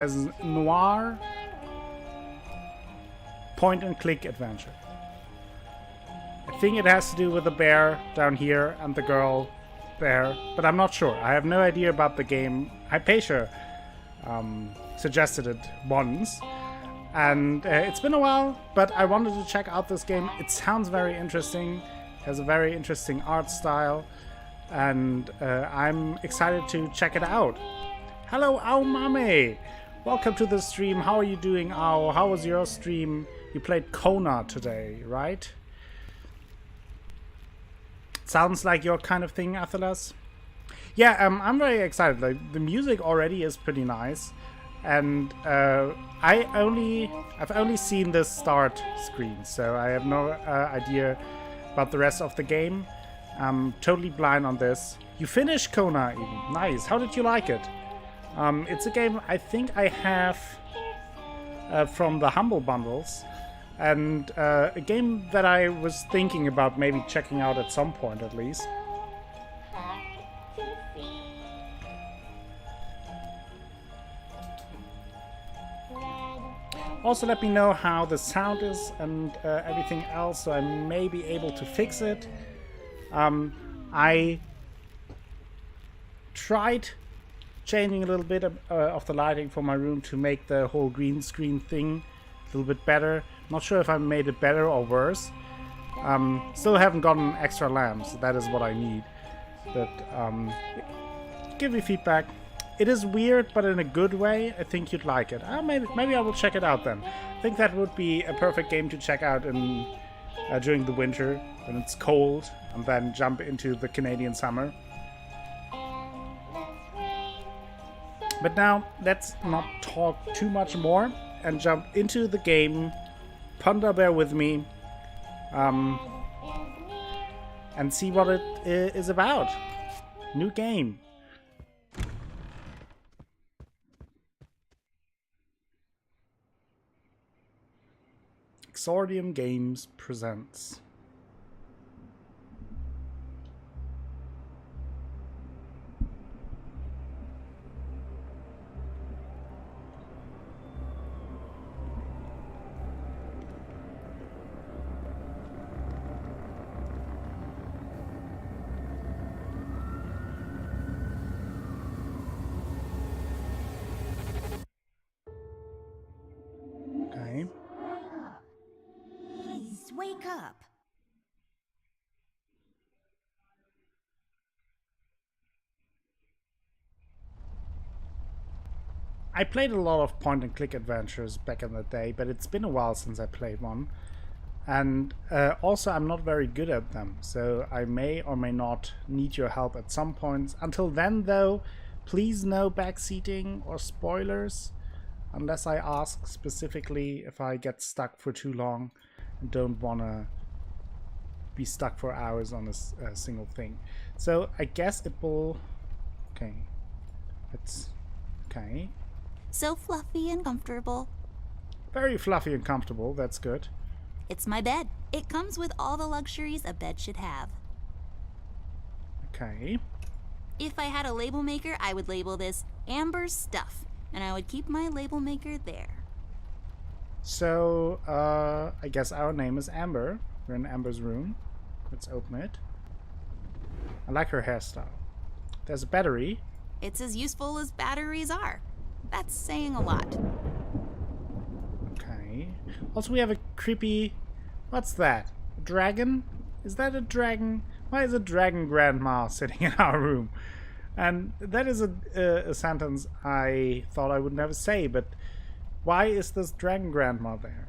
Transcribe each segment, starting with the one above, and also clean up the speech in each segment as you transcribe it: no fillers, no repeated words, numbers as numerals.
as noir point-and-click adventure. I think it has to do with the bear down here and the girl there, but I'm not sure. I have no idea about the game. Hypatia suggested it once, and it's been a while, but I wanted to check out this game. It sounds very interesting, has a very interesting art style, and I'm excited to check it out. Hello, Aomame! Welcome to the stream. How are you doing, Ao? How was your stream? You played Kona today, right? Sounds like your kind of thing, Athelas. Yeah, I'm very excited. Like, the music already is pretty nice, and I've only seen the start screen, so I have no idea about the rest of the game. I'm totally blind on this. You finished Kona even. Nice. How did you like it? It's a game I think I have from the Humble Bundles, and a game that I was thinking about maybe checking out at some point at least. Also, let me know how the sound is and everything else, so I may be able to fix it. I tried changing a little bit of the lighting for my room to make the whole green screen thing a little bit better. Not sure if I made it better or worse. Still haven't gotten extra lamps. That is what I need. But give me feedback. It is weird, but in a good way. I think you'd like it. Maybe I will check it out then. I think that would be a perfect game to check out in during the winter when it's cold, and then jump into the Canadian summer. But now, let's not talk too much more and jump into the game. Ponder, bear with me. And see what it is about. New game. Exordium Games presents. Okay. Please wake up. I played a lot of point-and-click adventures back in the day, but it's been a while since I played one. And also, I'm not very good at them, so I may or may not need your help at some points. Until then, though, please no backseating or spoilers, unless I ask specifically if I get stuck for too long and don't want to be stuck for hours on a single thing. So I guess it will... Okay. It's... Okay. So fluffy and comfortable. Very fluffy and comfortable, that's good. It's my bed. It comes with all the luxuries a bed should have. Okay. If I had a label maker, I would label this Amber's Stuff, and I would keep my label maker there. So, I guess our name is Amber. We're in Amber's room. Let's open it. I like her hairstyle. There's a battery. It's as useful as batteries are. That's saying a lot. Okay. Also, we have a creepy... What's that? A dragon? Is that a dragon? Why is a dragon grandma sitting in our room? And that is a sentence I thought I would never say, but why is this dragon grandma there?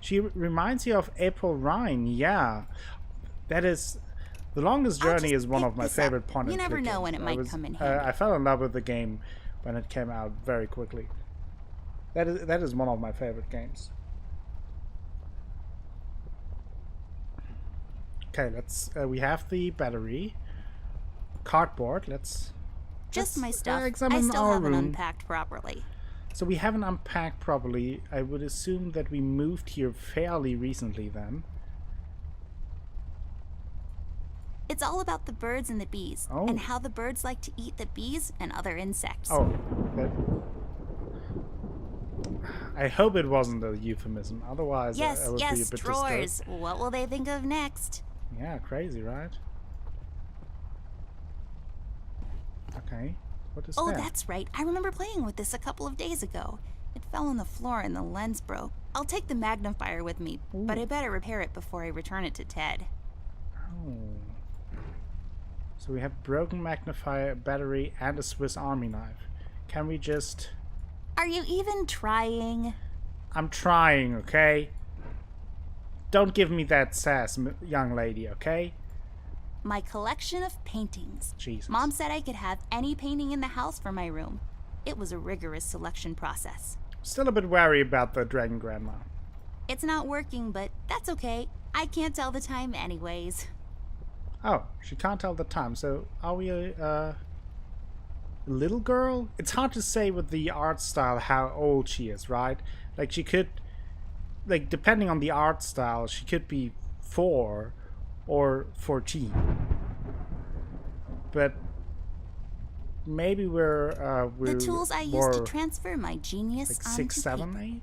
She reminds you of April Rhine, yeah. That is... The Longest Journey is one of my favorite point-and-click games. You never know when it might come in handy. I fell in love with the game when it came out very quickly. That is one of my favorite games. Okay, let's... we have the battery. Cardboard, let's... Just my stuff. I examine still our haven't room. unpacked properly. So we haven't unpacked properly. I would assume that we moved here fairly recently then. It's all about the birds and the bees, and how the birds like to eat the bees and other insects. Oh, I hope it wasn't a euphemism. Otherwise, I Yes, would be a yes, bit drawers. disturbed. What will they think of next? Yeah, crazy, right? Okay. What is Oh, that? that's right. I remember playing with this a couple of days ago. It fell on the floor and the lens broke. I'll take the magnifier with me, but I better repair it before I return it to Ted. Oh. So we have broken magnifier, battery, and a Swiss Army knife. Can we just... Are you even trying? I'm trying, okay? Don't give me that sass, young lady, okay? My collection of paintings. Jesus. Mom said I could have any painting in the house for my room. It was a rigorous selection process. Still a bit wary about the Dragon Grandma. It's not working, but that's okay. I can't tell the time anyways. Oh, she can't tell the time. So are we a little girl? It's hard to say with the art style how old she is, right? Like she could, like depending on the art style, she could be 4 or 14. But maybe we're The tools I used more to transfer my genius like onto 6, 7, paper. 8,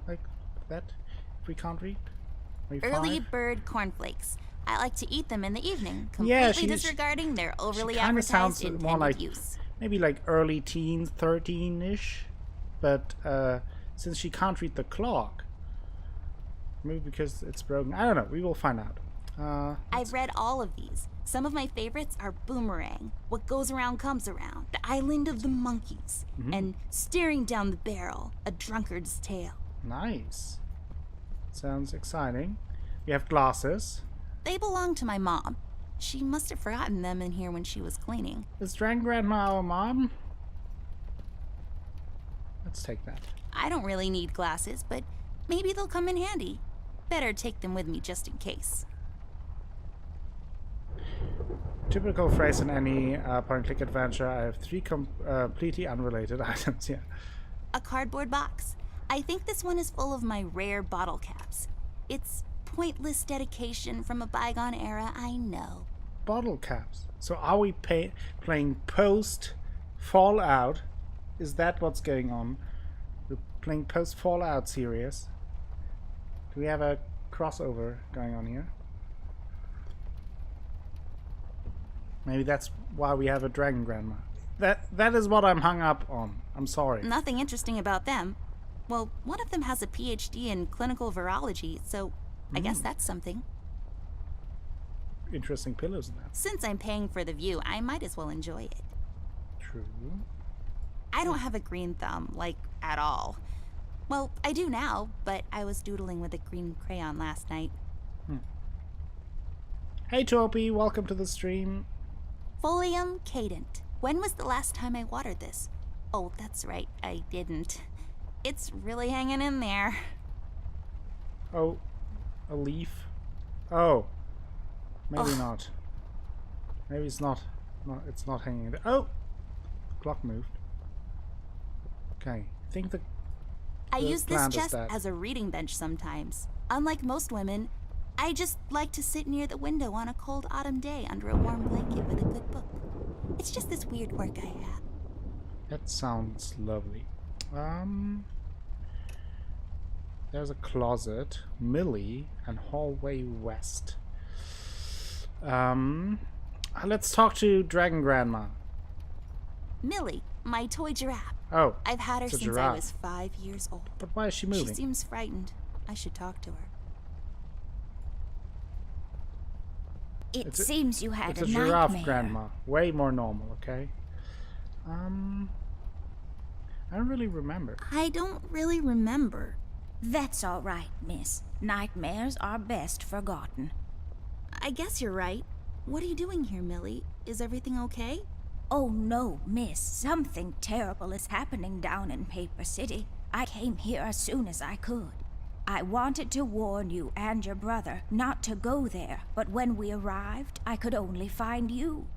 like that. If we can't read, maybe Early 5? bird cornflakes. I like to eat them in the evening, Yeah, completely disregarding their overly kinda advertised sounds more intended like use. maybe like early teens, 13-ish. But since she can't read the clock, maybe because it's broken. I don't know. We will find out. I've read all of these. Some of my favorites are Boomerang, What Goes Around Comes Around, The Island of the Monkeys, and Staring Down the Barrel, A Drunkard's Tale. Nice. Sounds exciting. We have glasses. They belong to my mom. She must have forgotten them in here when she was cleaning. Is Dragon Grandma our mom? Let's take that. I don't really need glasses, but maybe they'll come in handy. Better take them with me just in case. Typical phrase in any point-and-click adventure. I have 3 completely unrelated items. Yeah. A cardboard box. I think this one is full of my rare bottle caps. It's pointless dedication from a bygone era, I know. Bottle caps. So are we playing post Fallout? Is that what's going on? We're playing post Fallout series. Do we have a crossover going on here? Maybe that's why we have a Dragon Grandma. That is what I'm hung up on. I'm sorry. Nothing interesting about them. Well, one of them has a PhD in clinical virology, so I guess that's something. Interesting pillows in that. Since I'm paying for the view, I might as well enjoy it. True. I don't have a green thumb, like, at all. Well, I do now, but I was doodling with a green crayon last night. Hey Topi, welcome to the stream. Folium cadent. When was the last time I watered this? Oh, that's right, I didn't. It's really hanging in there. Oh, a leaf. Oh, maybe not. Maybe it's not. No, it's not hanging there. Oh, the clock moved. Okay, I think I the use this plant is chest dead. as a reading bench sometimes. Unlike most women, I just like to sit near the window on a cold autumn day under a warm blanket with a good book. It's just this weird quirk I have. That sounds lovely. There's a closet, Millie, and hallway west. Let's talk to Dragon Grandma. Millie, my toy giraffe. Oh, I've had her it's a since I giraffe. was 5 years old. But why is she She moving? seems frightened. I should talk to her. It It's a- seems you had It's a a giraffe, nightmare. Grandma. Way more normal, okay? I don't really remember. I don't really remember. That's all right, miss. Nightmares are best forgotten. I guess you're right. What are you doing here, Millie? Is everything okay? Oh no, miss. Something terrible is happening down in Paper City. I came here as soon as I could. I wanted to warn you and your brother not to go there, but when we arrived, I could only find you.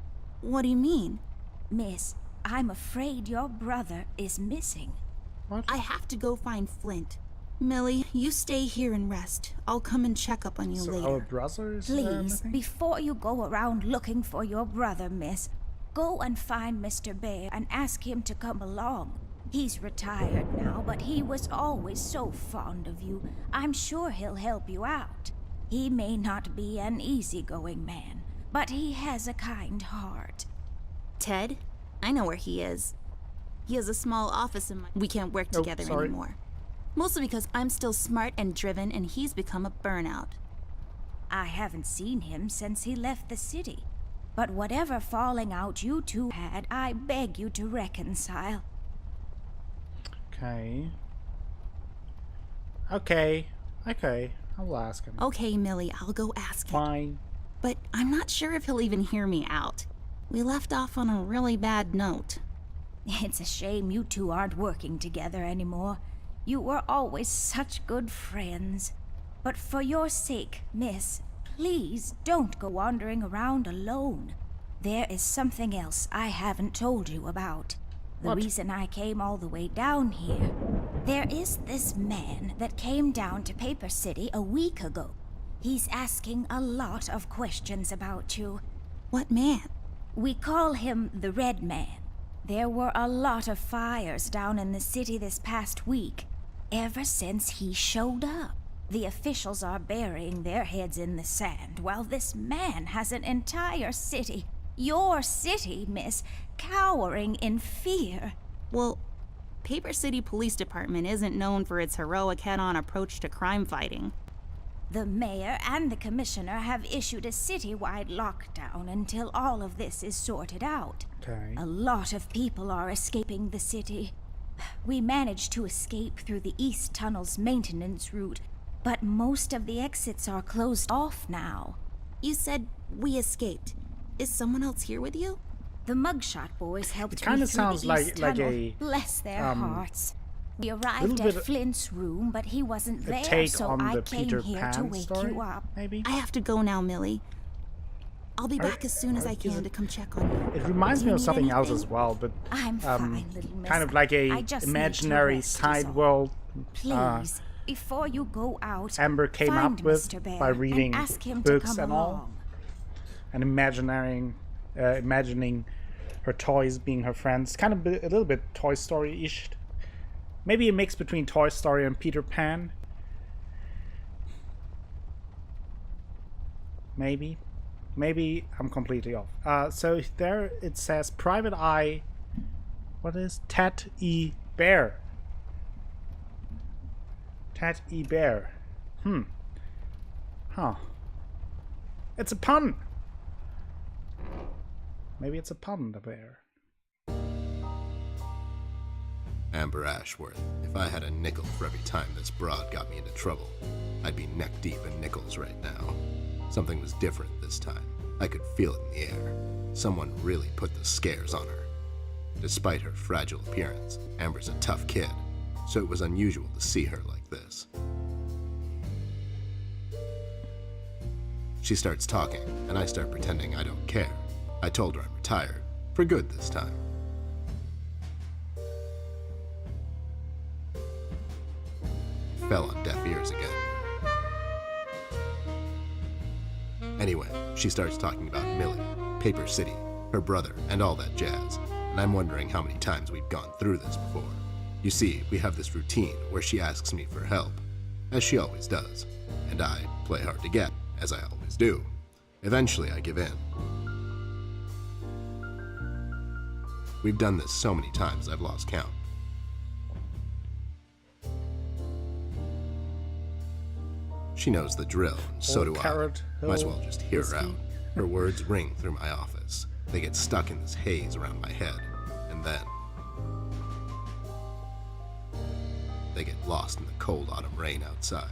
What do you mean? Miss, I'm afraid your brother is missing. What? I have to go find Flint. Millie, you stay here and rest. I'll come and check up on you So later. our brother is Please, missing? before you go around looking for your brother, miss, go and find Mr. Bear and ask him to come along. He's retired now, but he was always so fond of you. I'm sure he'll help you out. He may not be an easygoing man, but he has a kind heart. Ted? I know where he is. He has a small office in my... We can't work together anymore. Mostly because I'm still smart and driven and he's become a burnout. I haven't seen him since he left the city. But whatever falling out you two had, I beg you to reconcile. Okay. Okay. Okay. I'll ask him. Okay, Millie, I'll go ask him. Fine. But I'm not sure if he'll even hear me out. We left off on a really bad note. It's a shame you two aren't working together anymore. You were always such good friends. But for your sake, miss, please don't go wandering around alone. There is something else I haven't told you about. The What? reason I came all the way down here. There is this man that came down to Paper City a week ago. He's asking a lot of questions about you. What man? We call him the Red Man. There were a lot of fires down in the city this past week. Ever since he showed up, the officials are burying their heads in the sand, while this man has an entire city, your city, miss, cowering in fear. Well, Paper City Police Department isn't known for its heroic head-on approach to crime fighting. The mayor and the commissioner have issued a citywide lockdown until all of this is sorted out. Okay. A lot of people are escaping the city. We managed to escape through the East Tunnel's maintenance route, but most of the exits are closed off now. You said we escaped. Is someone else here with you? The Mugshot boys helped It kinda me through sounds the like- East like Tunnel. a, Bless their hearts. We arrived little at bit- Flint's room, but he wasn't A there, take so on I the came Peter here Pan to wake story, you up. maybe? I have to go now, Millie. I'll be back as soon as I is can it- to come check on you. It reminds Do me you of need something else anything? as well, but I'm fine, little miss. kind of like a I just need to imaginary rest is side all. world Please, before you go out, Amber came find up with Mr. Bear by reading and ask him books to come and all. along. and imagining her toys being her friends. Kind of a little bit Toy Story-ish. Maybe a mix between Toy Story and Peter Pan. Maybe. Maybe I'm completely off. So there it says Private Eye. What is Ted E. Bear? Ted E. Bear. Huh. It's a pun. Maybe it's a pun, the bear. Amber Ashworth, if I had a nickel for every time this broad got me into trouble, I'd be neck deep in nickels right now. Something was different this time. I could feel it in the air. Someone really put the scares on her. Despite her fragile appearance, Amber's a tough kid, so it was unusual to see her like this. She starts talking, and I start pretending I don't care. I told her I'm retired, for good this time. Fell on deaf ears again. Anyway, she starts talking about Millie, Paper City, her brother, and all that jazz, and I'm wondering how many times we've gone through this before. You see, we have this routine where she asks me for help, as she always does, and I play hard to get, as I always do. Eventually, I give in. We've done this so many times I've lost count. She knows the drill, and so Old do I. Carrot Might as Hill well just hear her whiskey. out. Her words ring through my office. They get stuck in this haze around my head, and then they get lost in the cold autumn rain outside,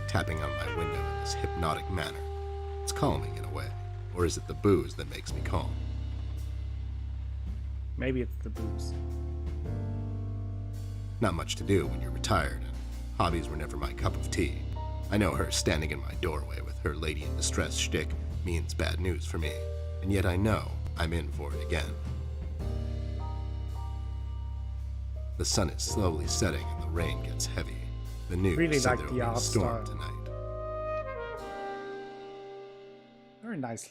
tapping on my window in this hypnotic manner. It's calming in a way, or is it the booze that makes me calm? Maybe it's the booze. Not much to do when you're retired, and hobbies were never my cup of tea. I know her standing in my doorway with her lady in distress shtick means bad news for me, and yet I know I'm in for it again. The sun is slowly setting and the rain gets heavy. The news Really said like there the will be a art storm style. tonight. Very nice.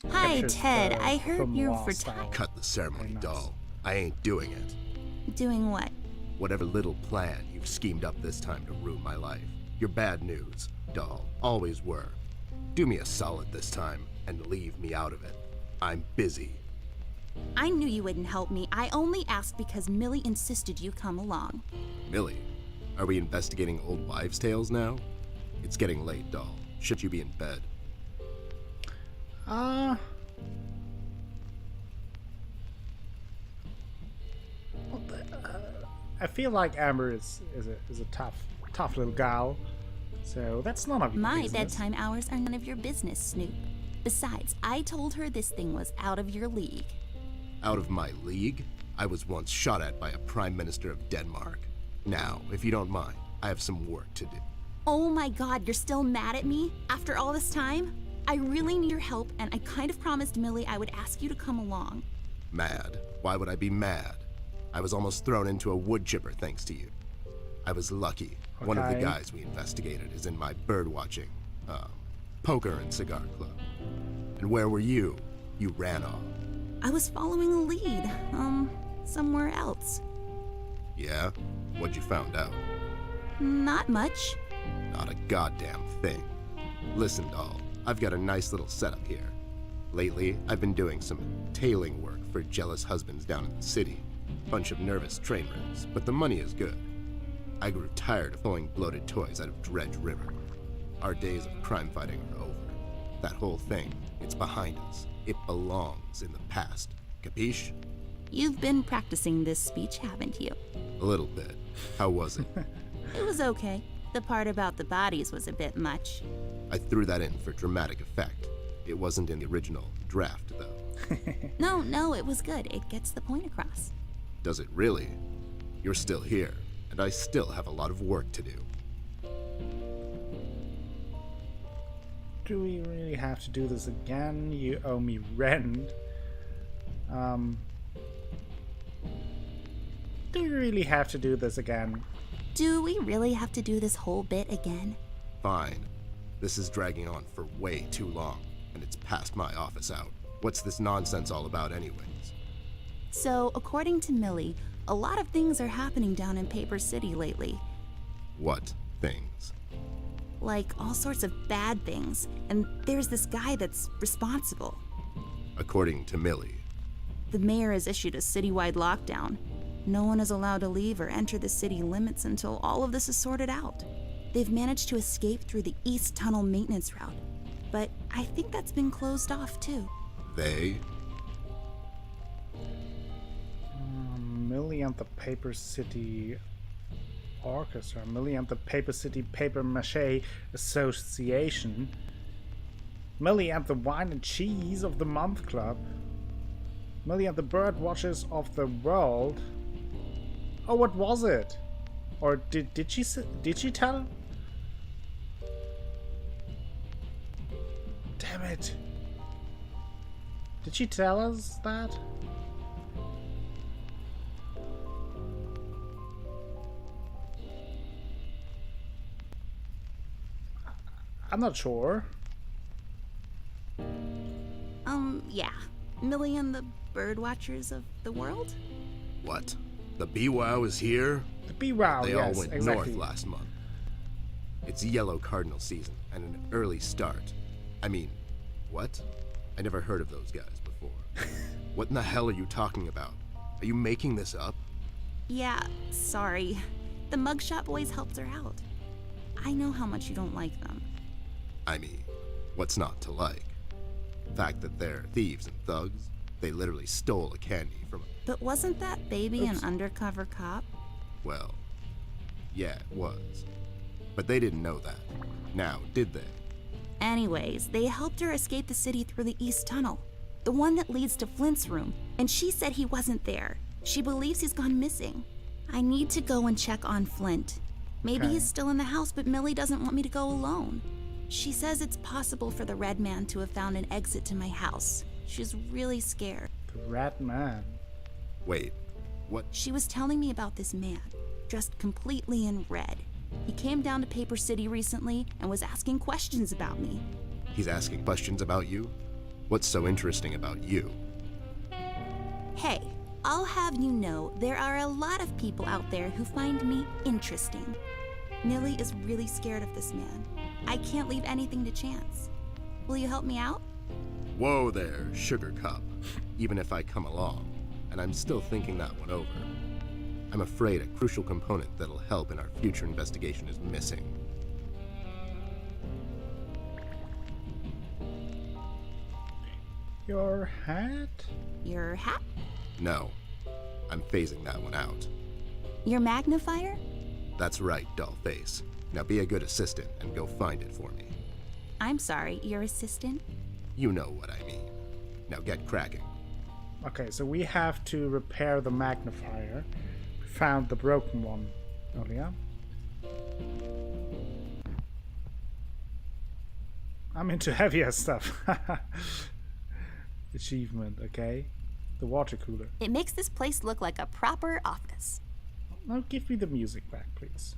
Hi, Captures Ted. the I heard film you're noir style. retired. Cut the ceremony, Very nice. doll. I ain't doing it. Doing what? Whatever little plan you've schemed up this time to ruin my life. You're bad news, doll. Always were. Do me a solid this time and leave me out of it. I'm busy. I knew you wouldn't help me. I only asked because Millie insisted you come along. Millie, are we investigating old wives' tales now? It's getting late, doll. Should you be in bed? I feel like Amber is a tough little gal. So that's none of your My business. bedtime hours are none of your business, Snoop. Besides, I told her this thing was out of your league. Out of my league? I was once shot at by a Prime Minister of Denmark. Now, if you don't mind, I have some work to do. Oh my god, you're still mad at me? After all this time? I really need your help, and I kind of promised Millie I would ask you to come along. Mad? Why would I be mad? I was almost thrown into a wood chipper thanks to you. I was lucky. One of the Okay. guys we investigated is in my birdwatching, poker and cigar club. And where were you? You ran off. I was following a lead, somewhere else. Yeah? What'd you found out? Not much. Not a goddamn thing. Listen, doll, I've got a nice little setup here. Lately, I've been doing some tailing work for jealous husbands down in the city. Bunch of nervous trainers, but the money is good. I grew tired of pulling bloated toys out of Dredge River. Our days of crime fighting are over. That whole thing, it's behind us. It belongs in the past. Capiche? You've been practicing this speech, haven't you? A little bit. How was it? It was okay. The part about the bodies was a bit much. I threw that in for dramatic effect. It wasn't in the original draft, though. No, it was good. It gets the point across. Does it really? You're still here, and I still have a lot of work to do. Do we really have to do this again? You owe me rent. Do we really have to do this again? Do we really have to do this whole bit again? Fine. This is dragging on for way too long, and it's past my office out. What's this nonsense all about anyways? So, according to Millie, a lot of things are happening down in Paper City lately. What things? Like all sorts of bad things. And there's this guy that's responsible. According to Millie. The mayor has issued a citywide lockdown. No one is allowed to leave or enter the city limits until all of this is sorted out. They've managed to escape through the East Tunnel maintenance route, but I think that's been closed off too. They? Millie and the Paper City Orchestra. Millie and the Paper City Paper Mache Association. Millie and the Wine and Cheese of the Month Club. Millie and the Bird Watchers of the World. Oh, what was it? Or did she tell? Damn it! Did she tell us that? I'm not sure. Yeah. Millie and the Bird Watchers of the World? What? The BWOW is here? The BWOW, They yes, all went exactly. north last month. It's yellow cardinal season and an early start. I mean, what? I never heard of those guys before. What in the hell are you talking about? Are you making this up? Yeah, sorry. The Mugshot Boys helped her out. I know how much you don't like them. I mean, what's not to like? The fact that they're thieves and thugs? They literally stole a candy from But wasn't that baby Oops. an undercover cop? well, yeah, it was. But they didn't know that. Now, did they? Anyways, they helped her escape the city through the East Tunnel, the one that leads to Flint's room, and she said he wasn't there. She believes he's gone missing. I need to go and check on Flint. Maybe Okay. he's still in the house, but Millie doesn't want me to go alone. She says it's possible for the Red Man to have found an exit to my house. She's really scared. The Red Man. Wait, what? She was telling me about this man, dressed completely in red. He came down to Paper City recently and was asking questions about me. He's asking questions about you? What's so interesting about you? Hey, I'll have you know there are a lot of people out there who find me interesting. Nilly is really scared of this man. I can't leave anything to chance. Will you help me out? Whoa there, Sugar Cup. Even if I come along, and I'm still thinking that one over, I'm afraid a crucial component that'll help in our future investigation is missing. Your hat? Your hat? No, I'm phasing that one out. Your magnifier? That's right, Dollface. Now be a good assistant and go find it for me. I'm sorry, your assistant? You know what I mean. Now get cracking. Okay, so we have to repair the magnifier. We found the broken one earlier. I'm into heavier stuff. Achievement, okay. The water cooler. It makes this place look like a proper office. Now give me the music back, please.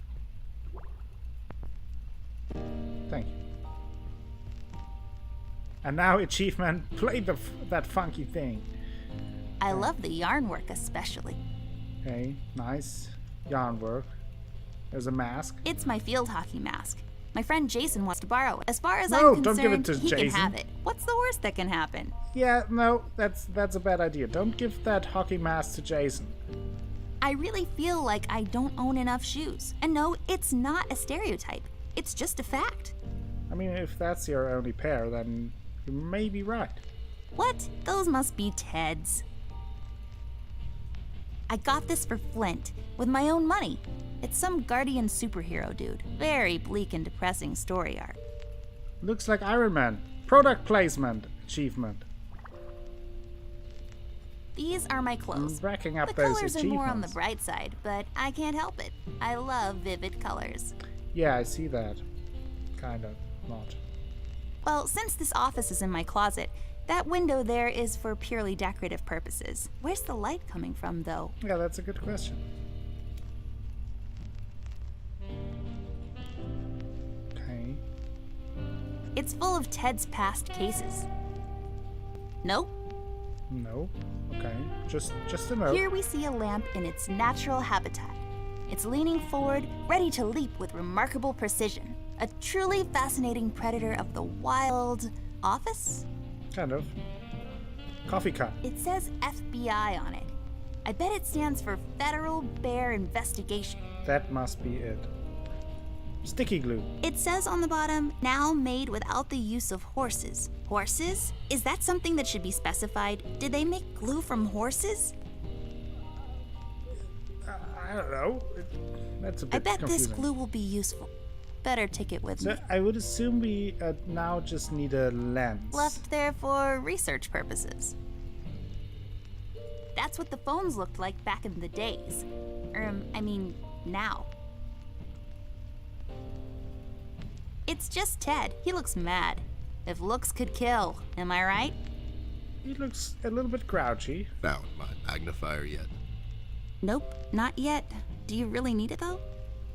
Thank you. And now, achievement, play that funky thing. I love the yarn work especially. Okay, nice. Yarn work. There's a mask. It's my field hockey mask. My friend Jason wants to borrow it. As far as No, I'm don't give concerned, it to he Jason. can have it. What's the worst that can happen? Yeah, no, that's a bad idea. Don't give that hockey mask to Jason. I really feel like I don't own enough shoes. And no, it's not a stereotype. It's just a fact. I mean, if that's your only pair, then you may be right. What? Those must be Ted's. I got this for Flint, with my own money. It's some guardian superhero dude. Very bleak and depressing story arc. Looks like Iron Man. Product placement achievement. These are my clothes. Racking up The those colors are more on the achievements. bright side, but I can't help it. I love vivid colors. Yeah, I see that. Kind of. Not. Well, since this office is in my closet, that window there is for purely decorative purposes. Where's the light coming from, though? Yeah, that's a good question. Okay. It's full of Ted's past cases. Nope. No. Okay. Just a note. Here we see a lamp in its natural habitat. It's leaning forward, ready to leap with remarkable precision. A truly fascinating predator of the wild office? Kind of. Coffee cup. It says FBI on it. I bet it stands for Federal Bear Investigation. That must be it. Sticky glue. It says on the bottom, now made without the use of horses. Horses? Is that something that should be specified? Did they make glue from horses? I don't know. That's a bit I bet this confusing. glue will be useful. Better take it with So me. I would assume we now just need a lens. Left there for research purposes. That's what the phones looked like back in the days. I mean, now. It's just Ted. He looks mad. If looks could kill, am I right? He looks a little bit grouchy. Found my magnifier yet? Nope, not yet. Do you really need it though?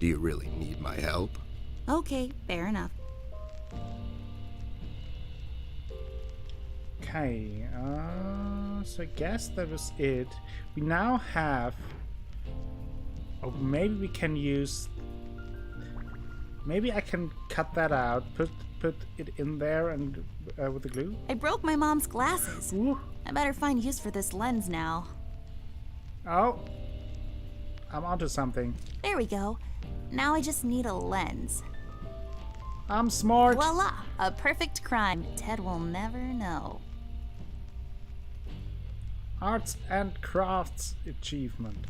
Do you really need my help? Okay, fair enough. Okay, so I guess that was it. We now have... Oh, maybe we can use... Maybe I can cut that out, put it in there and with the glue. I broke my mom's glasses. Ooh. I better find use for this lens now. Oh, I'm onto something. There we go. Now I just need a lens. I'm smart. Voila! A perfect crime Ted will never know. Arts and crafts achievement.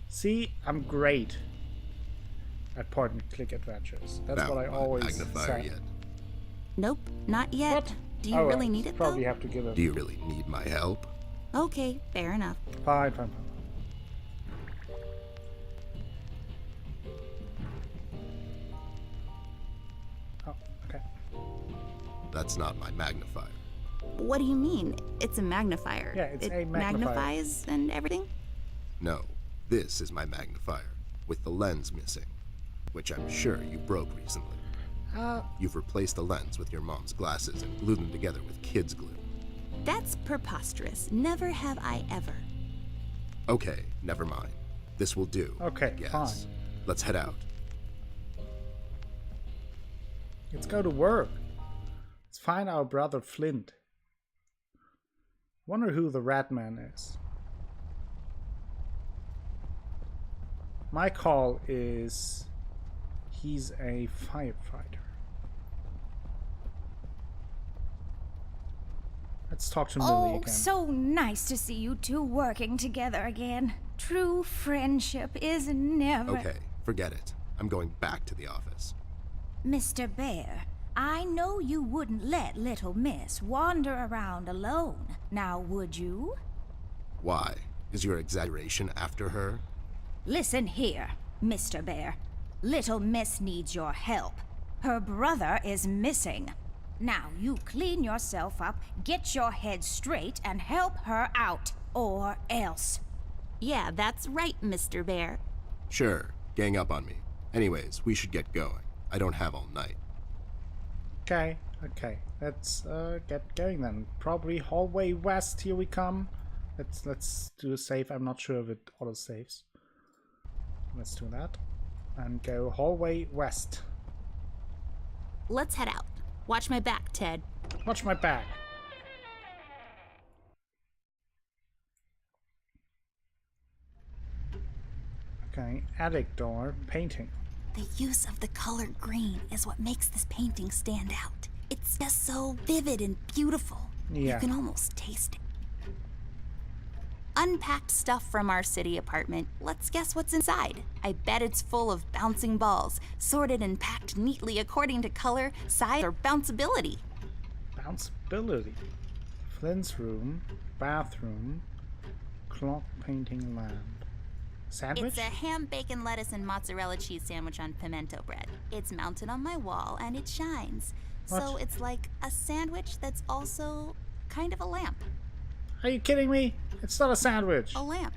See, I'm great at point and click adventures. That's Found what I my always magnifier say. yet? Nope, not yet. What? Do you Oh, really need it Probably though? have to give it. Do you really need my help? Okay, fair enough. Fine. Oh, okay. That's not my magnifier. What do you mean? It's a magnifier. Yeah, it's it a magnifier. magnifies and everything? No, this is my magnifier, with the lens missing, which I'm sure you broke recently. You've replaced the lens with your mom's glasses and glued them together with kids' glue. That's preposterous. Never have I ever. Okay, never mind. This will do. Okay, yes. fine. Let's head out. Let's go to work. Let's find our brother Flint. Wonder who the Rat Man is. My call is he's a firefighter. Let's talk to Millie Oh, again. so nice to see you two working together again. True friendship is never... Okay, forget it. I'm going back to the office. Mr. Bear, I know you wouldn't let little Miss wander around alone. Now, would you? Why? Is your exaggeration after her? Listen here, Mr. Bear. Little Miss needs your help. Her brother is missing. Now, you clean yourself up, get your head straight, and help her out. Or else. Yeah, that's right, Mr. Bear. Sure, gang up on me. Anyways, we should get going. I don't have all night. Okay, okay. Let's get going then. Probably hallway west. Here we come. Let's do a save. I'm not sure if it auto saves. Let's do that and go hallway west. Let's head out. Watch my back, Ted. Watch my back. Okay, attic door, painting. The use of the color green is what makes this painting stand out. It's just so vivid and beautiful. Yeah. You can almost taste it. Unpacked stuff from our city apartment. Let's guess what's inside. I bet it's full of bouncing balls, sorted and packed neatly according to color, size, or bounceability. Bounceability. Flint's room, bathroom, clock painting lamp. Sandwich? It's a ham, bacon, lettuce, and mozzarella cheese sandwich on pimento bread. It's mounted on my wall and it shines. So What? it's like a sandwich that's also kind of a lamp. Are you kidding me? It's not a sandwich. A lamp.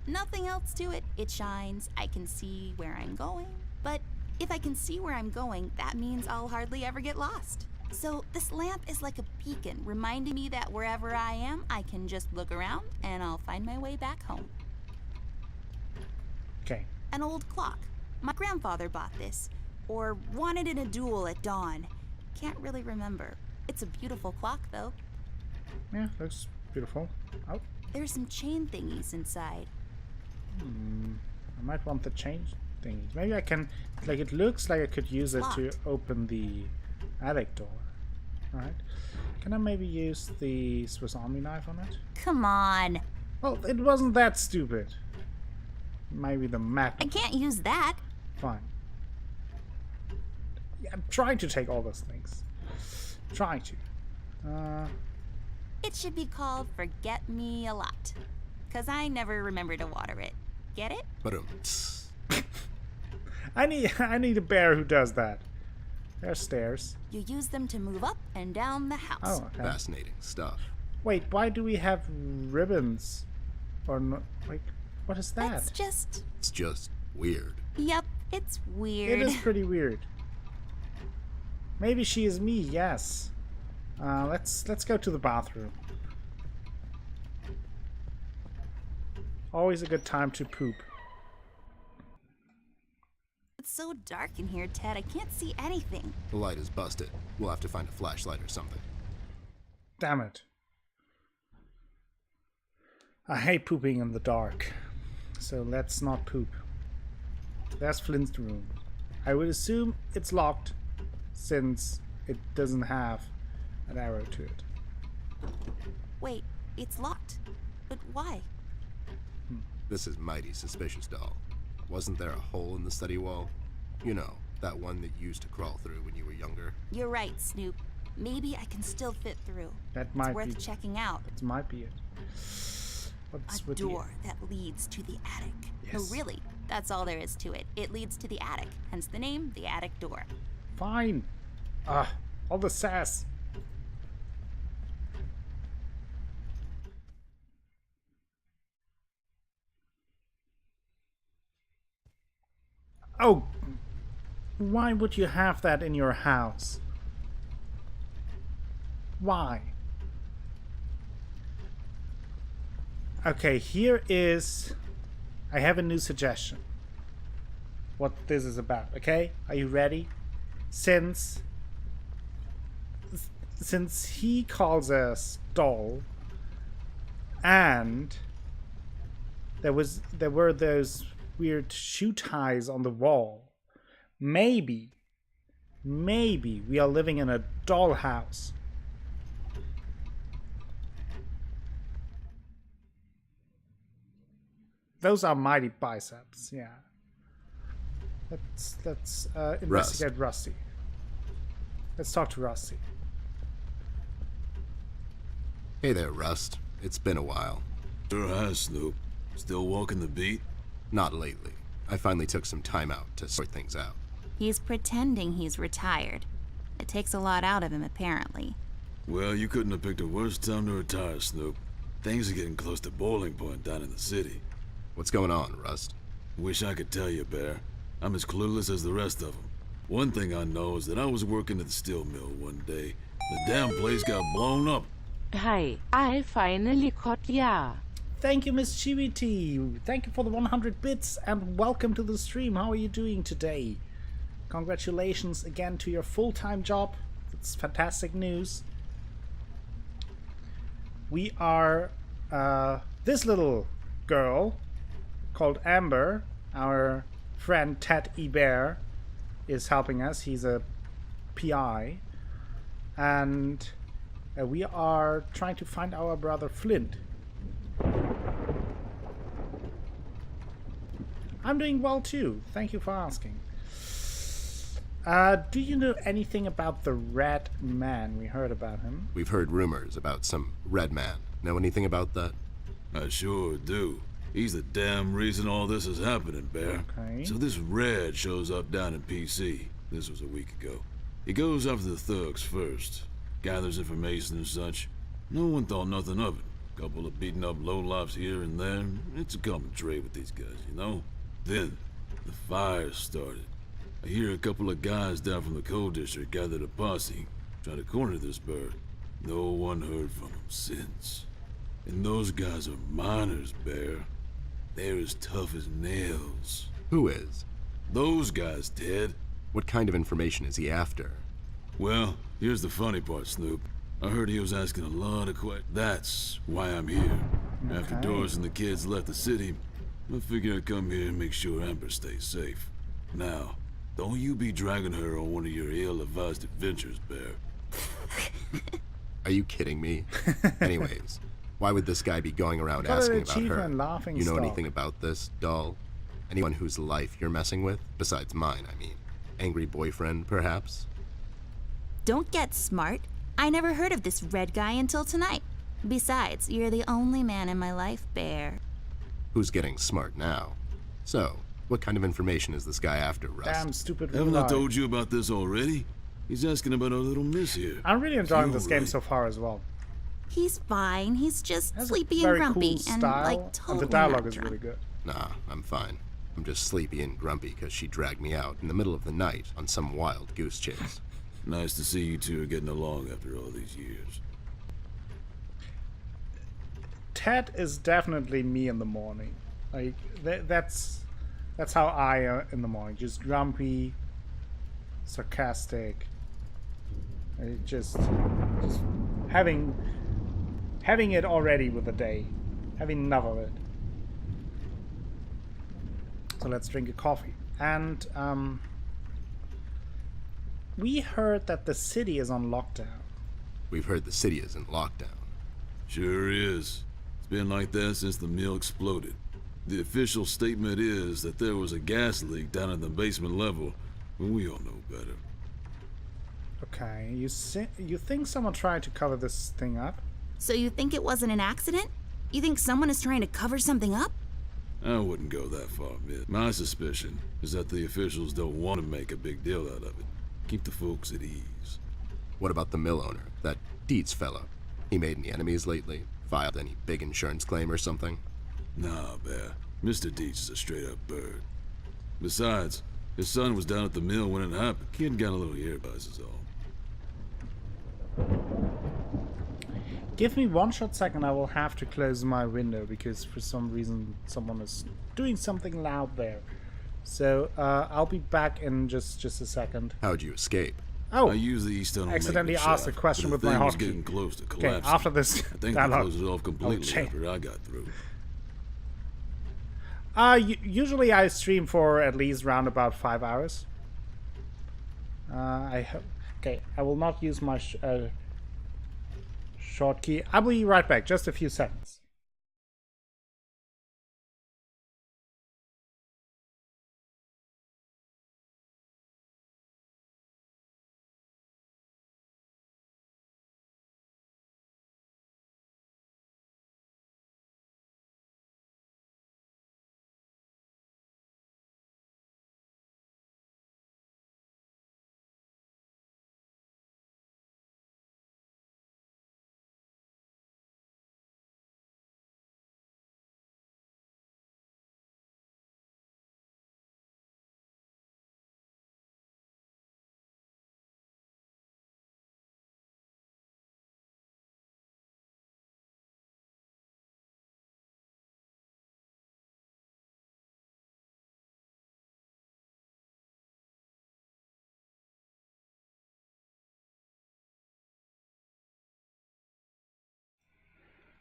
Nothing else to it. It shines. I can see where I'm going. But if I can see where I'm going, that means I'll hardly ever get lost. So this lamp is like a beacon, reminding me that wherever I am, I can just look around and I'll find my way back home. Okay. An old clock. My grandfather bought this, or won it in a duel at dawn. Can't really remember. It's a beautiful clock, though. Yeah, looks beautiful. Oh, There's some chain thingies inside. I might want the change things. Maybe I can, like, it looks like I could use it to Locked. open the attic door. Alright. Can I maybe use the Swiss Army knife on it? Come on. Well, it wasn't that stupid. Maybe the I magnet. can't use that. Fine. Yeah, I'm trying to take all those things. Trying to. It should be called Forget Me a Lot. 'Cause I never remember to water it. Get it? But I need a bear who does that. There's stairs. You use them to move up and down the house. Oh, okay. fascinating stuff. Wait, why do we have ribbons? Or no, like, what is that? That's just... It's just weird. Yep, it's weird. It is pretty weird. Maybe she is me, yes. Let's go to the bathroom. Always a good time to poop. It's so dark in here, Ted. I can't see anything. The light is busted. We'll have to find a flashlight or something. Damn it. I hate pooping in the dark. So let's not poop. There's Flint's room. I would assume it's locked since it doesn't have an arrow to it. Wait, it's locked. But why? This is mighty suspicious, doll. Wasn't there a hole in the study wall? You know, that one that you used to crawl through when you were younger. You're right, Snoop. Maybe I can still fit through. That It's might worth be. checking out. It might be it. What's A with door that leads to the attic. No, Yes. really, that's all there is to it. It leads to the attic, hence the name, the attic door. Fine. All the sass. Oh, Why would you have that in your house? Why? Okay, here is... I have a new suggestion. What this is about, okay? Are you ready? Since he calls us doll, and there were those weird shoe ties on the wall, maybe we are living in a dollhouse. Those are mighty biceps, yeah. Let's investigate Rusty. Let's talk to Rusty. Hey there, Rust. It's been a while. Sure has, Snoop. Still walking the beat? Not lately. I finally took some time out to sort things out. He's pretending he's retired. It takes a lot out of him, apparently. Well, you couldn't have picked a worse time to retire, Snoop. Things are getting close to boiling point down in the city. What's going on, Rust? Wish I could tell you, Bear. I'm as clueless as the rest of them. One thing I know is that I was working at the steel mill one day. The damn place got blown up. Hi, I finally caught ya. Thank you, Miss Chivity. Thank you for the 100 bits and welcome to the stream. How are you doing today? Congratulations again to your full-time job. It's fantastic news. We are this little girl called Amber. Our friend Ted Ebert is helping us. He's a PI. And we are trying to find our brother Flint. I'm doing well too. Thank you for asking. Do you know anything about the Red Man? We heard about him. We've heard rumors about some Red Man. Know anything about that? I sure do. He's the damn reason all this is happening, Bear. Okay. So this Red shows up down in PC. This was a week ago. He goes after the thugs first. Gathers information and such. No one thought nothing of it. Couple of beaten up lowlifes here and there. It's a common trade with these guys, you know? Then, the fire started. I hear a couple of guys down from the coal district gathered a posse, try to corner this bird. No one heard from them since. And those guys are miners, Bear. They're as tough as nails. Who is? Those guys, Ted. What kind of information is he after? Well, here's the funny part, Snoop. I heard he was asking a lot of questions. That's why I'm here. After Okay. Doris and the kids left the city, I figured I'd come here and make sure Amber stays safe. Now, don't you be dragging her on one of your ill-advised adventures, Bear. Are you kidding me? Anyways, why would this guy be going around Got an asking about her? achievement, laughing You know stock. anything about this, doll? Anyone whose life you're messing with? Besides mine, I mean. Angry boyfriend, perhaps? Don't get smart. I never heard of this Red guy until tonight. Besides, you're the only man in my life, Bear. Who's getting smart now? So, what kind of information is this guy after, Rust? Damn stupid Haven't I lie. told you about this already? He's asking about our little miss here. I'm really enjoying this game Right. so far as well. He's fine. He's just It has sleepy a and very grumpy cool and style, like totally and the dialogue not is drunk. really good. Nah, I'm fine. I'm just sleepy and grumpy because she dragged me out in the middle of the night on some wild goose chase. Nice to see you two are getting along after all these years. Ted is definitely me in the morning. Like that's how I am in the morning. Just grumpy, sarcastic. Just having it already with the day, having enough of it. So let's drink a coffee. And we heard that the city is on lockdown. We've heard the city is in lockdown. Sure is. It's been like that since the mill exploded. The official statement is that there was a gas leak down at the basement level, but we all know better. Okay, you think someone tried to cover this thing up? So you think it wasn't an accident? You think someone is trying to cover something up? I wouldn't go that far, Miss. My suspicion is that the officials don't want to make a big deal out of it. Keep the folks at ease. What about the mill owner, that Dietz fellow? He made any enemies lately? Filed any big insurance claim or something? Nah, Bear. Mr. Dietz is a straight-up bird. Besides, His son was down at the mill when it happened. Kid got a little ear buzz is all. Give me one short second. I will have to close my window because for some reason someone is doing something loud there. So I'll be back in just a second. How'd you escape? Oh, I used the East Tunnel accidentally maintenance asked a shaft, question but with the my thing was hotkey. getting close to okay. collapsing. After this I think they dialogue, closed it off completely change. after I got through. Usually I stream for at least around about 5 hours. Okay, I will not use my short key. I'll be right back. Just a few seconds.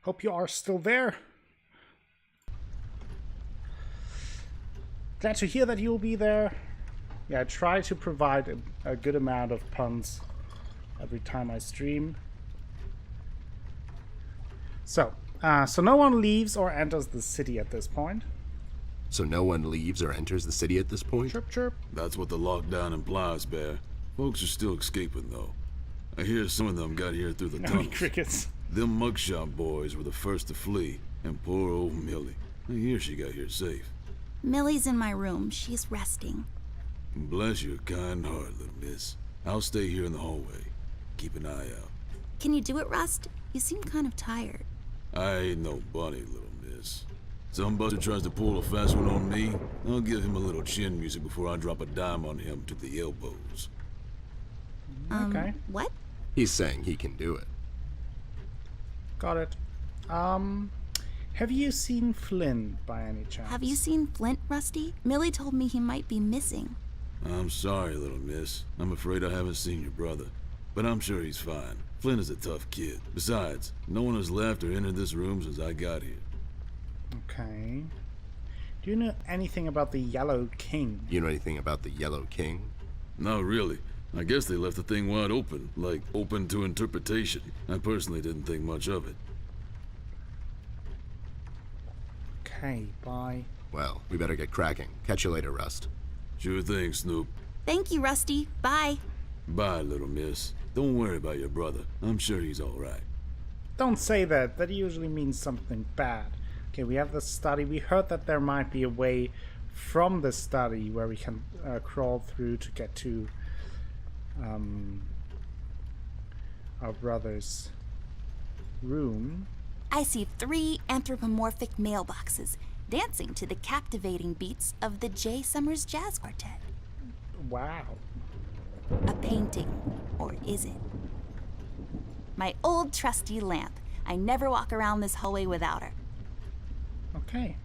Hope you are still there. Glad to hear that you'll be there. Yeah, I try to provide a good amount of puns every time I stream. So no one leaves or enters the city at this point. So no one leaves or enters the city at this point? Chirp, chirp. That's what the lockdown implies, Bear. Folks are still escaping, though. I hear some of them got here through the How many tunnels. crickets? Them mugshot boys were the first to flee, and poor old Millie. I hear she got here safe. Millie's in my room. She's resting. Bless your kind heart, little miss. I'll stay here in the hallway. Keep an eye out. Can you do it, Rust? You seem kind of tired. I ain't no bunny, little miss. Some buster tries to pull a fast one on me, I'll give him a little chin music before I drop a dime on him to the elbows. Okay, What? He's saying he can do it. got it. Have you seen Flynn by any chance? Have you seen Flint, Rusty? Millie told me he might be missing. I'm sorry, little miss. I'm afraid I haven't seen your brother. But I'm sure he's fine. Flynn is a tough kid. Besides, no one has left or entered this room since I got here. Okay. Do you know anything about the Yellow King? You know anything about the Yellow King? Not really. I guess they left the thing wide open, like open to interpretation. I personally didn't think much of it. Okay, bye. Well, we better get cracking. Catch you later, Rust. Sure thing, Snoop. Thank you, Rusty. Bye. Bye, little miss. Don't worry about your brother. I'm sure he's all right. Don't say that. That usually means something bad. Okay, we have the study. We heard that there might be a way from the study where we can crawl through to get to our brother's room. I see 3 anthropomorphic mailboxes dancing to the captivating beats of the J. Summers Jazz Quartet. Wow. A painting, or is it? My old trusty lamp. I never walk around this hallway without her. Okay.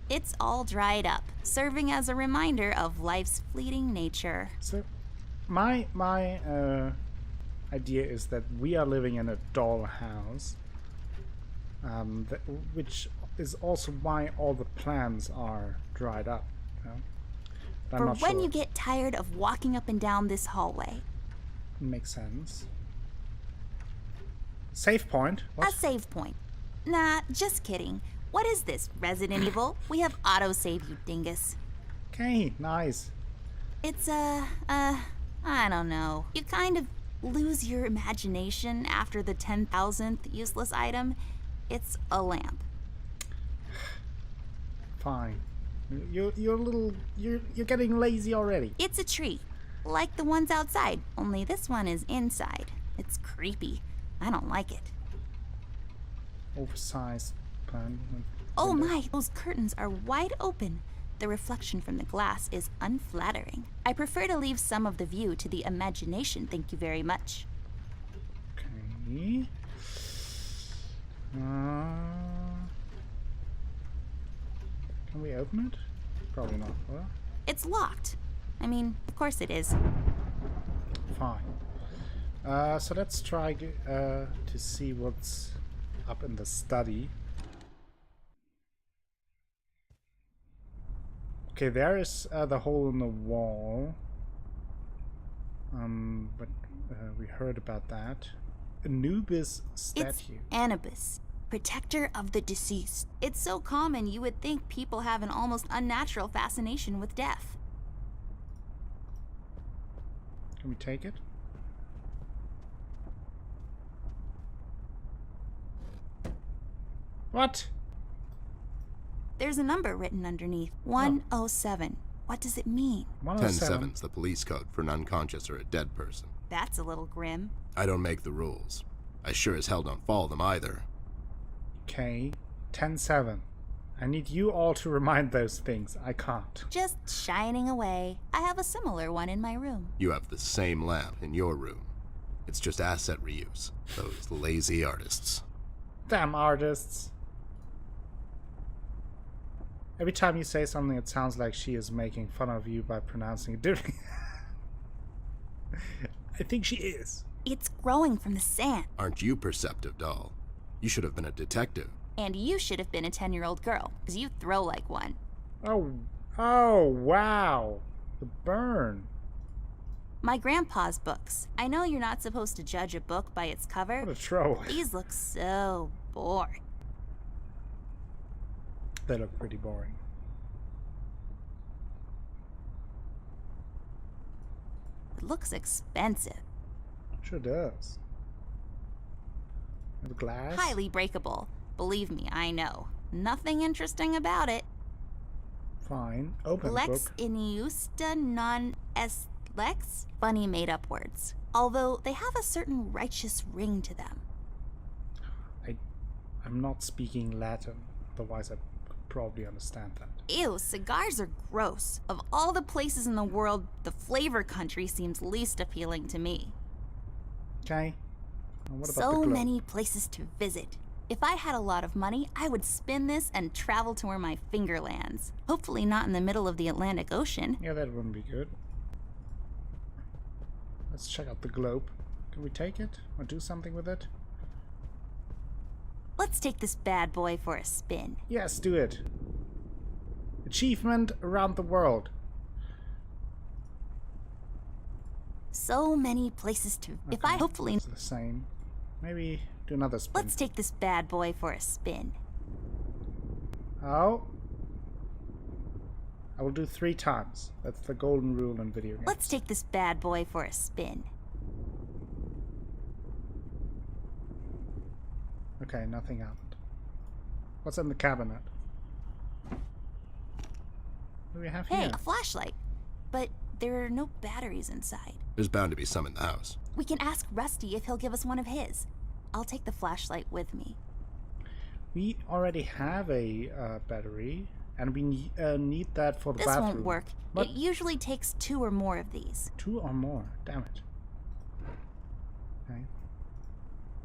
It's all dried up, serving as a reminder of life's fleeting nature. So, my idea is that we are living in a dollhouse, which is also why all the plants are dried up. You know? But I'm For not when sure. you get tired of walking up and down this hallway. Makes sense. Save point. A What? save point. Nah, just kidding. What is this, Resident Evil? We have autosave, you dingus. Okay, nice. It's I don't know. You kind of lose your imagination after the 10,000th useless item. It's a lamp. Fine. You're a little. You're getting lazy already. It's a tree, like the ones outside, only this one is inside. It's creepy. I don't like it. Oversized plant. Oh my, those curtains are wide open. The reflection from the glass is unflattering. I prefer to leave some of the view to the imagination, thank you very much. Okay. Can we open it? Probably not. Well, It's locked. I mean, of course it is. fine. So let's try to see what's up in the study. Okay, there is the hole in the wall. But we heard about that. Anubis It's statue. Anubis, protector of the deceased. It's so common you would think people have an almost unnatural fascination with death. Can we take it? What? There's a number written underneath. 107. What does it mean? 107. 10-7's the police code for an unconscious or a dead person. That's a little grim. I don't make the rules. I sure as hell don't follow them either. Okay, 10-7. I need you all to remind those things. I can't. Just shining away. I have a similar one in my room. You have the same lamp in your room. It's just asset reuse. Those lazy artists. Damn artists. Every time you say something, it sounds like she is making fun of you by pronouncing it differently. I think she is. It's growing from the sand. Aren't you perceptive, doll? You should have been a detective. And you should have been a 10-year-old girl, because you throw like one. Oh, wow. The burn. My grandpa's books. I know you're not supposed to judge a book by its cover. What a troll. These look so boring. They look pretty boring. It looks expensive. Sure does. Have glass? Highly breakable. Believe me, I know. Nothing interesting about it. Fine. Open Lex book. iniusta non est lex? Funny made-up words. Although they have a certain righteous ring to them. I'm not speaking Latin, otherwise I could probably understand that. Ew, cigars are gross. Of all the places in the world, the flavor country seems least appealing to me. Okay. And what about the So globe? many places to visit. If I had a lot of money, I would spin this and travel to where my finger lands. Hopefully not in the middle of the Atlantic Ocean. Yeah, that wouldn't be good. Let's check out the globe. Can we take it? Or do something with it? Let's take this bad boy for a spin. Yes, do it. Achievement around the world. So many places to... If I hopefully... It's the same. Maybe do another spin. Let's take this bad boy for a spin. Oh. I will do 3 times. That's the golden rule in video games. Let's take this bad boy for a spin. Okay, nothing happened. What's in the cabinet? What do we have Hey, here? a flashlight. But there are no batteries inside. There's bound to be some in the house. We can ask Rusty if he'll give us one of his. I'll take the flashlight with me. We already have a battery, and we need that for the This bathroom. won't work. But It usually takes 2 or more of these. 2 or more. Damn it. Okay.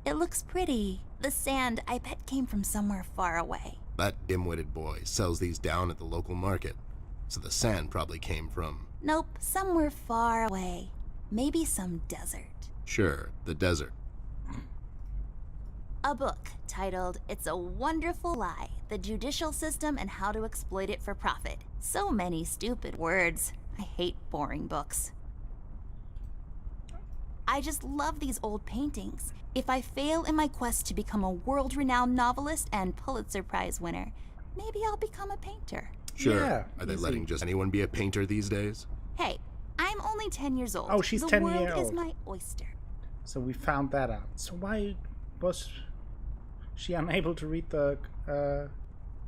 It looks pretty. The sand, I bet, came from somewhere far away. That dim-witted boy sells these down at the local market. So the sand probably came from... Nope, somewhere far away. Maybe some desert. Sure, the desert. A book titled It's a Wonderful Lie, The Judicial System and How to Exploit It for Profit. So many stupid words. I hate boring books. I just love these old paintings. If I fail in my quest to become a world-renowned novelist and Pulitzer Prize winner, maybe I'll become a painter. Sure. Yeah, Are they easy. letting just anyone be a painter these days? Hey, I'm only 10 years old. Oh, she's 10 The world years is old. my oyster. So we found that out. So why was she unable to read the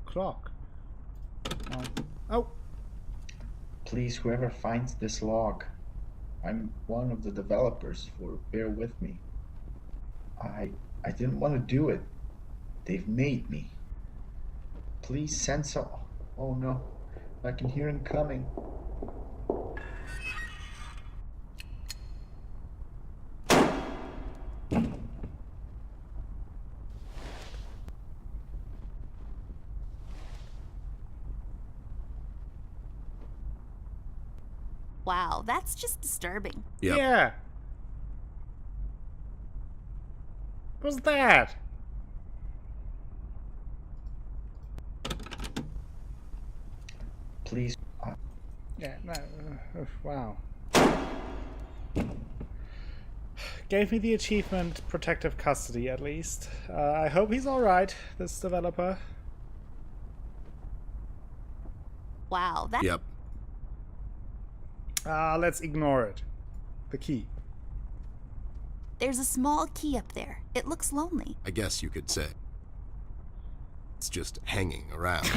clock? Oh. Please, whoever finds this log, I'm one of the developers for Bear With Me. I didn't want to do it. They've made me. Please send some... Oh no. I can hear him coming. Wow, that's just disturbing. Yep. Yeah. What's that? Please. Yeah, no, wow. Gave me the achievement protective custody at least. I hope he's alright, this developer. Wow, that Yep. Let's ignore it. The key. there's a small key up there. It looks lonely. I guess you could say. It's just hanging around.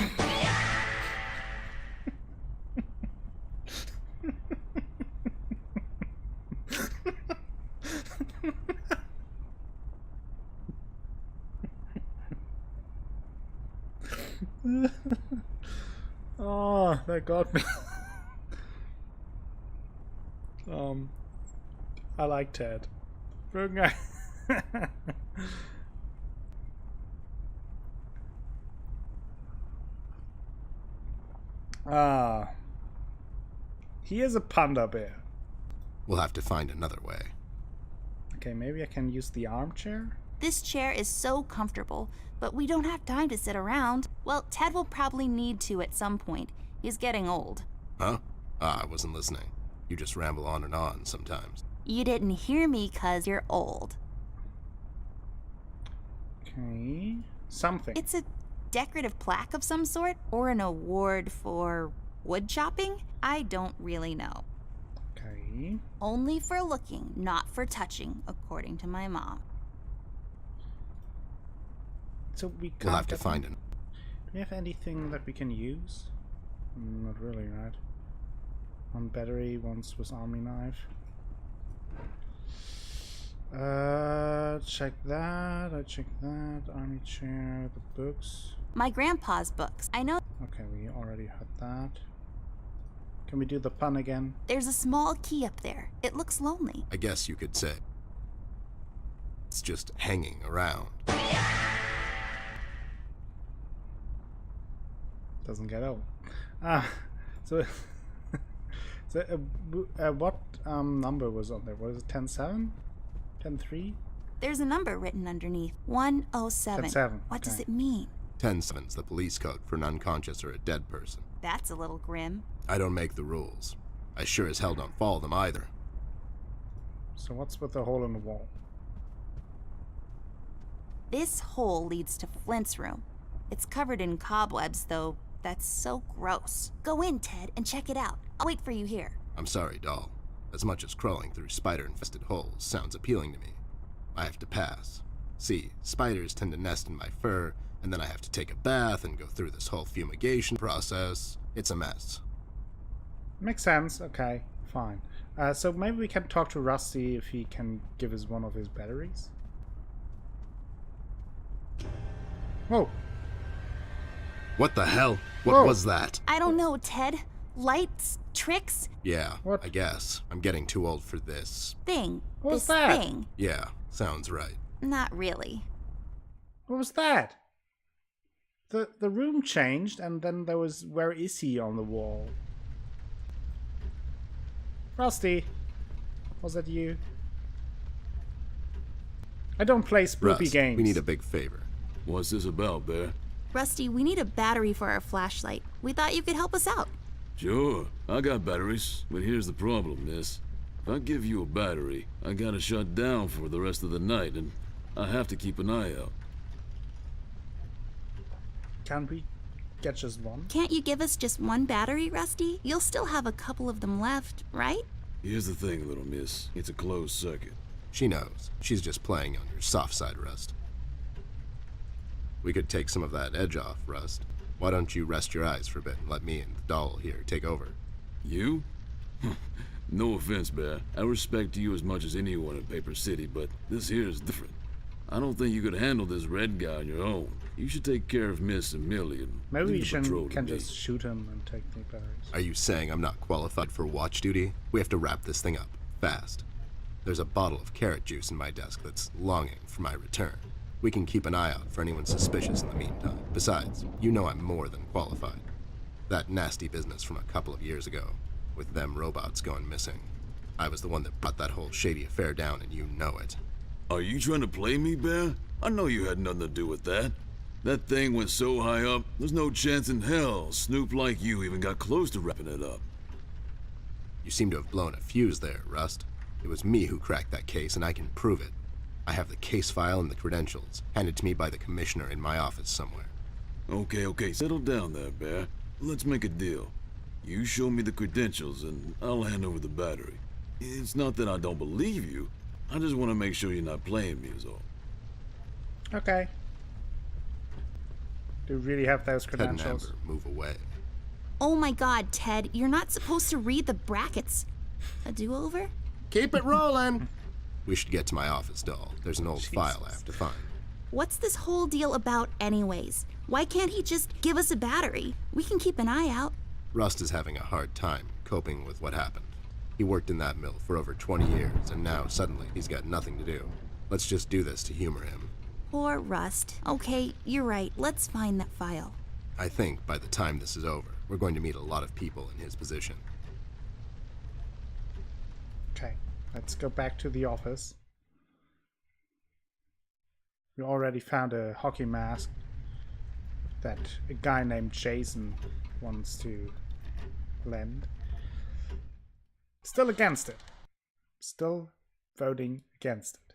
Oh, that got me. I like Ted. Good guy. He is a panda bear. We'll have to find another way. Okay, maybe I can use the armchair? This chair is so comfortable, but we don't have time to sit around. Well, Ted will probably need to at some point. He's getting old. Huh? I wasn't listening. You just ramble on and on sometimes. You didn't hear me 'cause you're old. Okay. Something. It's a decorative plaque of some sort, or an award for wood chopping? I don't really know. Okay. Only for looking, not for touching, according to my mom. So we can't We'll have to get find them. an. Do we have anything that we can use? Not really, right? One battery, one Swiss Army knife. Check that. I checked that. Army chair, the books. My grandpa's books. I know Okay, we already had that. Can we do the pun again? there's a small key up there. It looks lonely. I guess you could say. It's just hanging around. Doesn't get old. So, what number was on there? Was it 10-7? 10-3? There's a number written underneath. 107. 10-7. What does okay. it mean? 10-7's the police code for an unconscious or a dead person. That's a little grim. I don't make the rules. I sure as hell don't follow them either. So what's with the hole in the wall? This hole leads to Flint's room. It's covered in cobwebs, though. That's so gross. Go in, Ted, and check it out. I'll wait for you here. I'm sorry, doll. As much as crawling through spider-infested holes sounds appealing to me, I have to pass. See, spiders tend to nest in my fur, and then I have to take a bath and go through this whole fumigation process. It's a mess. Makes sense. Okay, fine. So maybe we can talk to Rusty if he can give us one of his batteries. Whoa. What the hell? What Whoa. was that? I don't know, Ted. Lights? Tricks? Yeah, What? I guess. I'm getting too old for this. Thing. What was This that? thing. Yeah, sounds right. Not really. What was that? The room changed, and then there was "Where is he?" on the wall. Rusty, was that you? I don't play spoopy Rust, games. we need a big favor. What's this about, Bear? Rusty, we need a battery for our flashlight. We thought you could help us out. Sure, I got batteries, but here's the problem, miss. If I give you a battery, I gotta shut down for the rest of the night, and I have to keep an eye out. Can we get just one? Can't you give us just one battery, Rusty? You'll still have a couple of them left, right? Here's the thing, little miss. It's a closed circuit. She knows. She's just playing on your soft side, Rust. We could take some of that edge off, Rust. Why don't you rest your eyes for a bit and let me and the doll here take over? You? No offense, Bear. I respect you as much as anyone in Paper City, but this here is different. I don't think you could handle this red guy on your own. You should take care of Miss and Millie and Maybe leave we the can patrol to me. just shoot him and take the batteries. Are you saying I'm not qualified for watch duty? We have to wrap this thing up, fast. There's a bottle of carrot juice in my desk that's longing for my return. We can keep an eye out for anyone suspicious in the meantime. Besides, you know I'm more than qualified. That nasty business from a couple of years ago, with them robots going missing. I was the one that brought that whole shady affair down, and you know it. Are you trying to play me, Bear? I know you had nothing to do with that. That thing went so high up, there's no chance in hell Snoop like you even got close to wrapping it up. You seem to have blown a fuse there, Rust. It was me who cracked that case, and I can prove it. I have the case file and the credentials, handed to me by the commissioner in my office somewhere. Okay, settle down there, Bear. Let's make a deal. You show me the credentials, and I'll hand over the battery. It's not that I don't believe you. I just want to make sure you're not playing me is all. Okay. Do you really have those Ted and credentials? Amber, move away. Oh my god, Ted, you're not supposed to read the brackets. A do-over? Keep it rolling! We should get to my office, doll. There's an old file I have to find. What's this whole deal about anyways? Why can't he just give us a battery? We can keep an eye out. Rust is having a hard time coping with what happened. He worked in that mill for over 20 years, and now suddenly he's got nothing to do. Let's just do this to humor him. Poor Rust. Okay, you're right. Let's find that file. I think by the time this is over, we're going to meet a lot of people in his position. Okay, let's go back to the office. We already found a hockey mask that a guy named Jason wants to lend. Still against it. Still voting against it.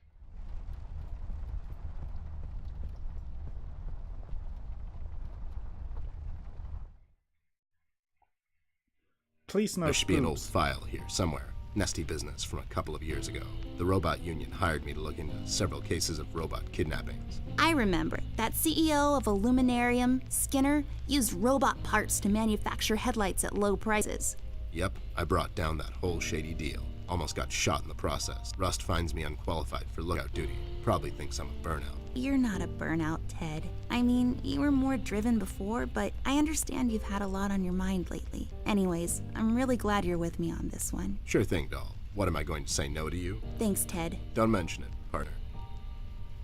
Please no There should be an old spoons. file here somewhere. Nasty business from a couple of years ago. The Robot Union hired me to look into several cases of robot kidnappings. I remember that CEO of Illuminarium, Skinner, used robot parts to manufacture headlights at low prices. Yep, I brought down that whole shady deal. Almost got shot in the process. Rust finds me unqualified for lookout duty. Probably thinks I'm a burnout. You're not a burnout, Ted. I mean, you were more driven before, but I understand you've had a lot on your mind lately. Anyways, I'm really glad you're with me on this one. Sure thing, doll. What am I going to say no to you? Thanks, Ted. Don't mention it, partner.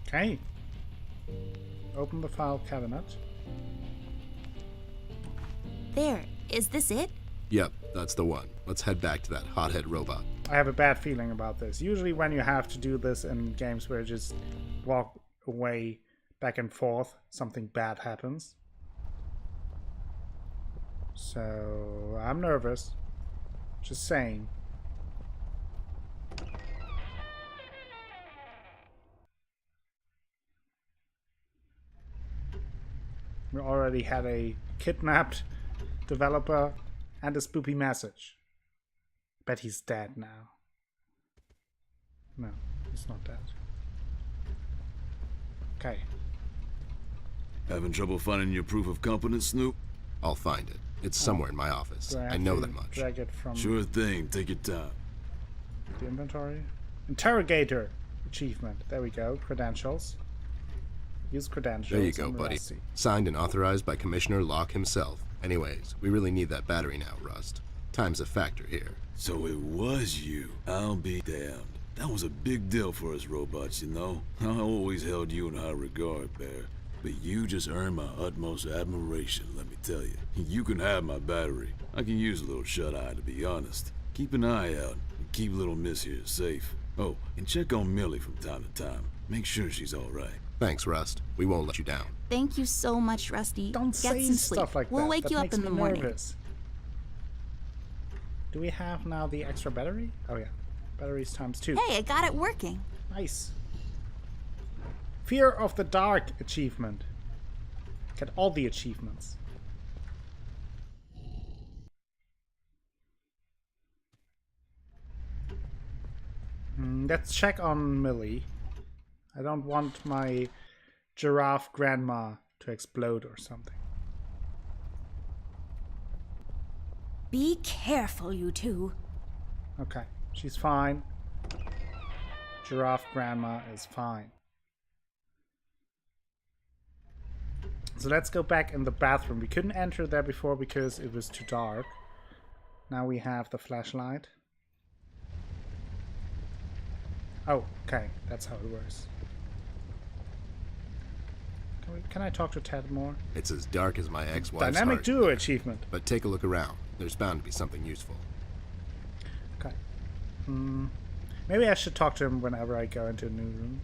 Okay. Open the file cabinet. There, is this it? Yep, that's the one. Let's head back to that hothead robot. I have a bad feeling about this. Usually when you have to do this in games where you just walk away back and forth, something bad happens. So I'm nervous. Just saying. We already had a kidnapped developer and a spoopy message. Bet he's dead now. No, he's not dead. Okay. Having trouble finding your proof of competence, Snoop? I'll find it. It's somewhere in my office. Do I have know to that much. Drag it from Sure thing, take your time. the inventory. Interrogator achievement. There we go. Credentials. Use credentials. There you go, and buddy. Rusty. Signed and authorized by Commissioner Locke himself. Anyways, we really need that battery now, Rust. Time's a factor here. So it was you. I'll be damned. That was a big deal for us robots, you know? I always held you in high regard, Bear. But you just earned my utmost admiration, let me tell you. You can have my battery. I can use a little shut-eye, to be honest. Keep an eye out, and keep little Miss here safe. Oh, and check on Millie from time to time. Make sure she's all right. Thanks, Rust. We won't let you down. Thank you so much, Rusty. Don't Get say some sleep. stuff like we'll that. wake That you up makes in the me morning. nervous. Do we have now the extra battery? Oh yeah. Batteries times 2. Hey, I got it working. Nice. Fear of the Dark achievement. Get all the achievements. Let's check on Millie. I don't want my giraffe grandma to explode or something. Be careful, you two. Okay, she's fine. Giraffe grandma is fine. So let's go back in the bathroom. We couldn't enter there before because it was too dark. Now we have the flashlight. Oh, okay. That's how it works. Can I talk to Ted more? It's as dark as my ex-wife's Dynamic heart. duo achievement. But take a look around. There's bound to be something useful. Okay. Maybe I should talk to him whenever I go into a new room.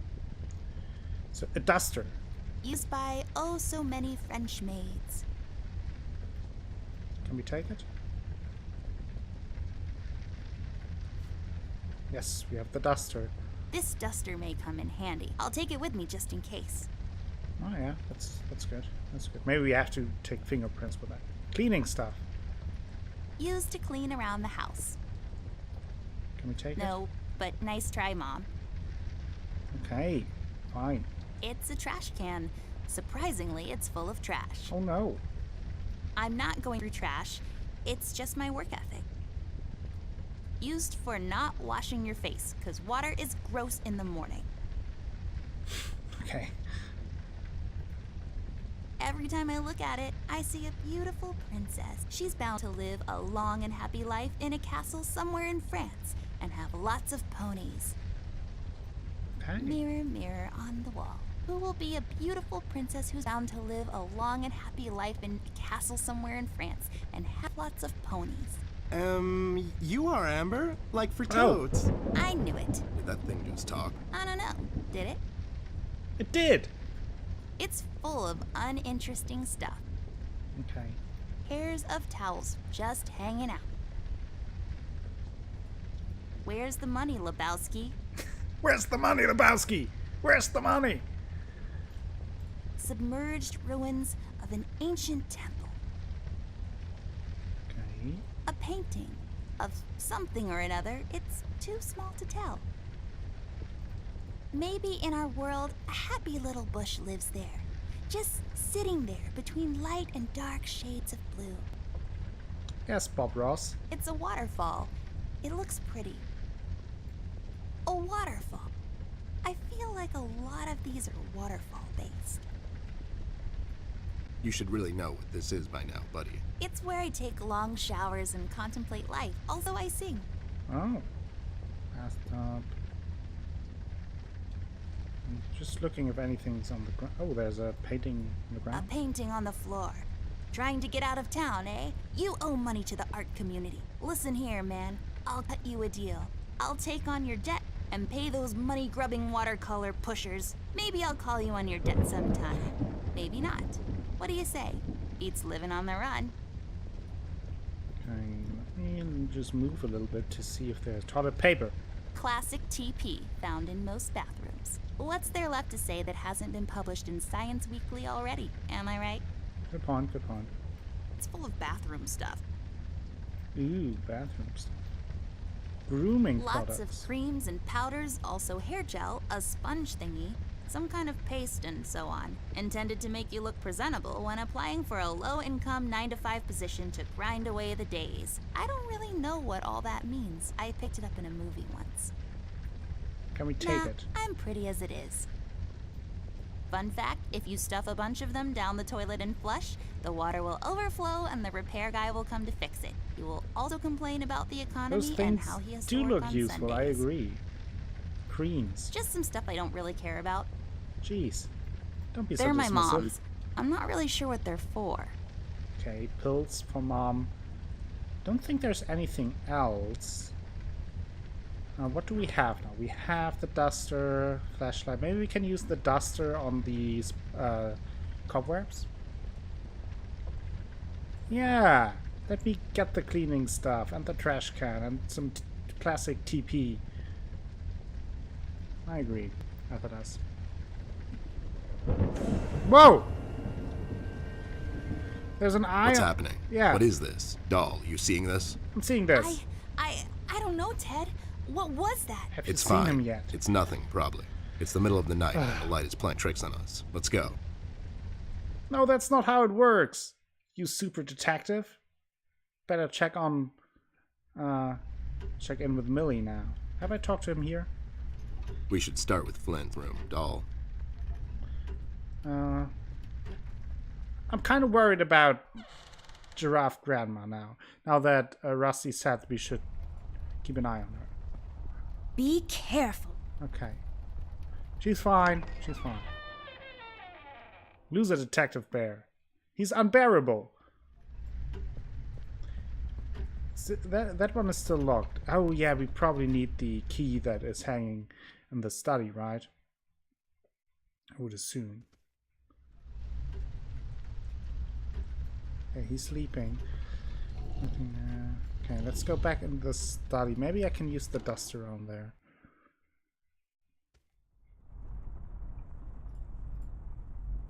So, a duster. Used by oh so many French maids. Can we take it? Yes, we have the duster. This duster may come in handy. I'll take it with me just in case. Oh yeah, that's good. That's good. Maybe we have to take fingerprints with that. Cleaning stuff. Used to clean around the house. Can we take it? No, but nice try, Mom. Okay, fine. It's a trash can. Surprisingly, it's full of trash. Oh no. I'm not going through trash. It's just my work ethic. Used for not washing your face, because water is gross in the morning. Okay. Every time I look at it, I see a beautiful princess. She's bound to live a long and happy life in a castle somewhere in France and have lots of ponies. Okay. Mirror, mirror on the wall. Who will be a beautiful princess who's bound to live a long and happy life in a castle somewhere in France and have lots of ponies? You are Amber? Like for Oh. toads. I knew it. Did that thing just talk? I don't know. Did it? It did. It's full of uninteresting stuff. Okay. Pairs of towels just hanging out. Where's the money, Lebowski? Where's the money, Lebowski? Where's the money? Submerged ruins of an ancient temple. Okay. A painting of something or another. It's too small to tell. Maybe in our world, a happy little bush lives there. Just sitting there between light and dark shades of blue. Yes, Bob Ross. It's a waterfall. It looks pretty. A waterfall. I feel like a lot of these are waterfall based. You should really know what this is by now, buddy. It's where I take long showers and contemplate life. Also, I sing. Oh. Bathtub. I'm just looking if anything's on the ground. Oh, there's a painting on the A ground. painting on the floor. Trying to get out of town, eh? You owe money to the art community. Listen here, man. I'll cut you a deal. I'll take on your debt and pay those money-grubbing watercolor pushers. Maybe I'll call you on your debt sometime. Maybe not. What do you say? Beats living on the run. Okay, let me just move a little bit to see if there's toilet paper. Classic TP found in most bathrooms. What's there left to say that hasn't been published in Science Weekly already? Am I right? Good point, good point. It's full of bathroom stuff. Ooh, bathroom stuff. Grooming Lots products. of creams and powders, also hair gel, a sponge thingy, some kind of paste, and so on. Intended to make you look presentable when applying for a low-income 9-to-5 position to grind away the days. I don't really know what all that means. I picked it up in a movie once. Can we take Nah, it? I'm pretty as it is. Fun fact, if you stuff a bunch of them down the toilet and flush, the water will overflow and the repair guy will come to fix it. He will also complain about the Those economy and things how he has to do work look on useful, I Sundays. agree. Creams. Just some stuff I don't really care about. Jeez. Don't be They're so my dismissive. mom's. I'm not really sure what they're for. Okay, pills for mom. Don't think there's anything else. What do we have now? We have the duster, flashlight. Maybe we can use the duster on these cobwebs? Yeah! Let me get the cleaning stuff and the trash can and some classic TP. I agree. I thought us. Whoa! There's an eye. What's on- happening? Yeah. What is this? Doll, you seeing this? I'm seeing this. I don't know, Ted. What was that? Have you It's seen fine. him yet? It's nothing, probably. It's the middle of the night and the light is playing tricks on us. Let's go. No, that's not how it works. You super detective. Better check in with Millie now. Have I talked to him here? We should start with Flynn's room, Doll. I'm kind of worried about Giraffe Grandma now. Now that Rusty said we should keep an eye on her. Be careful. Okay. She's fine. She's fine. Loser Detective Bear. He's unbearable. That one is still locked. Oh yeah, we probably need the key that is hanging in the study, right? I would assume. Okay, he's sleeping. Nothing there. Okay, let's go back in the study. Maybe I can use the duster on there.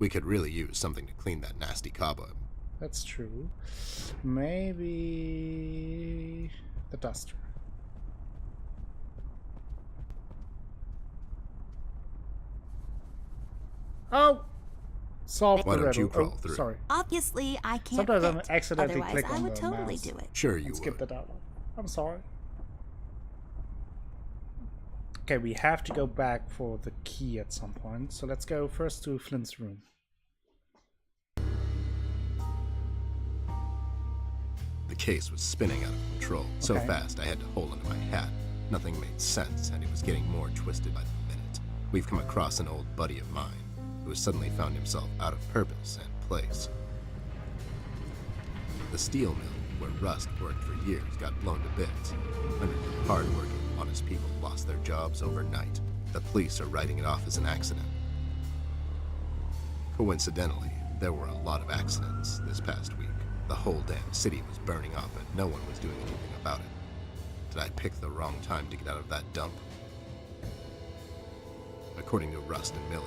We could really use something to clean that nasty cobweb. That's true. Maybe the duster. Oh! Solve Why the don't you riddle. crawl through? Sorry. Obviously, I can't Sometimes I fit. accidentally Otherwise, click I on would the totally mouse. do it. Sure you And skip would. that out. I'm sorry. Okay, we have to go back for the key at some point. So let's go first to Flint's room. The case was spinning out of control, so Okay. fast I had to hold onto my hat. Nothing made sense, and it was getting more twisted by the minute. We've come across an old buddy of mine who has suddenly found himself out of purpose and place. The steel mill, where Rust worked for years, got blown to bits. Hundreds of hard-working, honest people lost their jobs overnight. The police are writing it off as an accident. Coincidentally, there were a lot of accidents this past week. The whole damn city was burning up and no one was doing anything about it. Did I pick the wrong time to get out of that dump? According to Rust and Millie,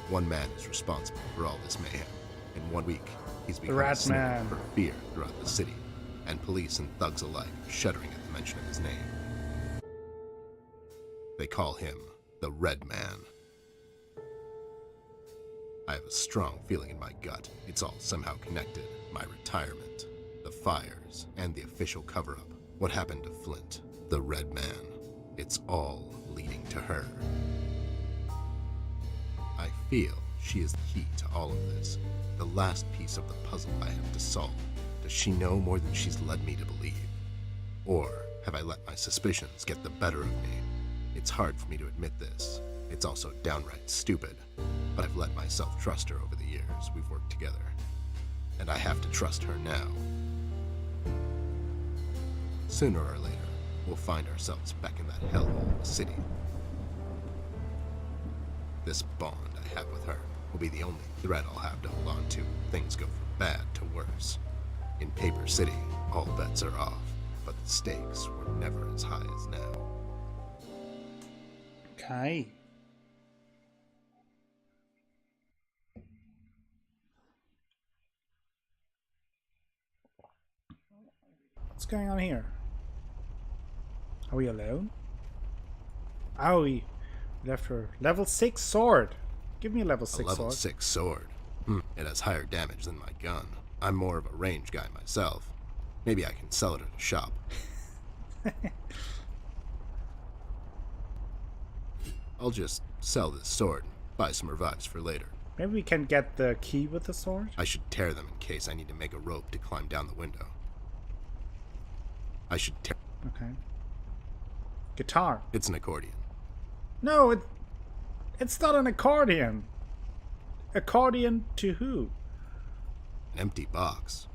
one man is responsible for all this mayhem. In 1 week, he's become a Rat symbol Man. for fear throughout the city, and police and thugs alike are shuddering at the mention of his name. They call him the Red Man. I have a strong feeling in my gut it's all somehow connected. My retirement, the fires, and the official cover-up. What happened to Flint, the Red Man. It's all leading to her. I feel she is the key to all of this. The last piece of the puzzle I have to solve. Does she know more than she's led me to believe? Or have I let my suspicions get the better of me? It's hard for me to admit this. It's also downright stupid. But I've let myself trust her over the years we've worked together. And I have to trust her now. Sooner or later, we'll find ourselves back in that hellhole of a city. This bond I have with her will be the only thread I'll have to hold on to when things go from bad to worse. In Paper City, all bets are off, but the stakes were never as high as now. Okay. What's going on here? Are we alone? Oh, we left her. Level 6 sword. Give me a level 6 A level sword. 6 sword. It has higher damage than my gun. I'm more of a range guy myself. Maybe I can sell it at a shop. I'll just sell this sword and buy some revives for later. Maybe we can get the key with the sword? I should tear them in case I need to make a rope to climb down the window. I should tear... Okay. Guitar. It's an accordion. No, it's not an accordion. Accordion to who? An empty box.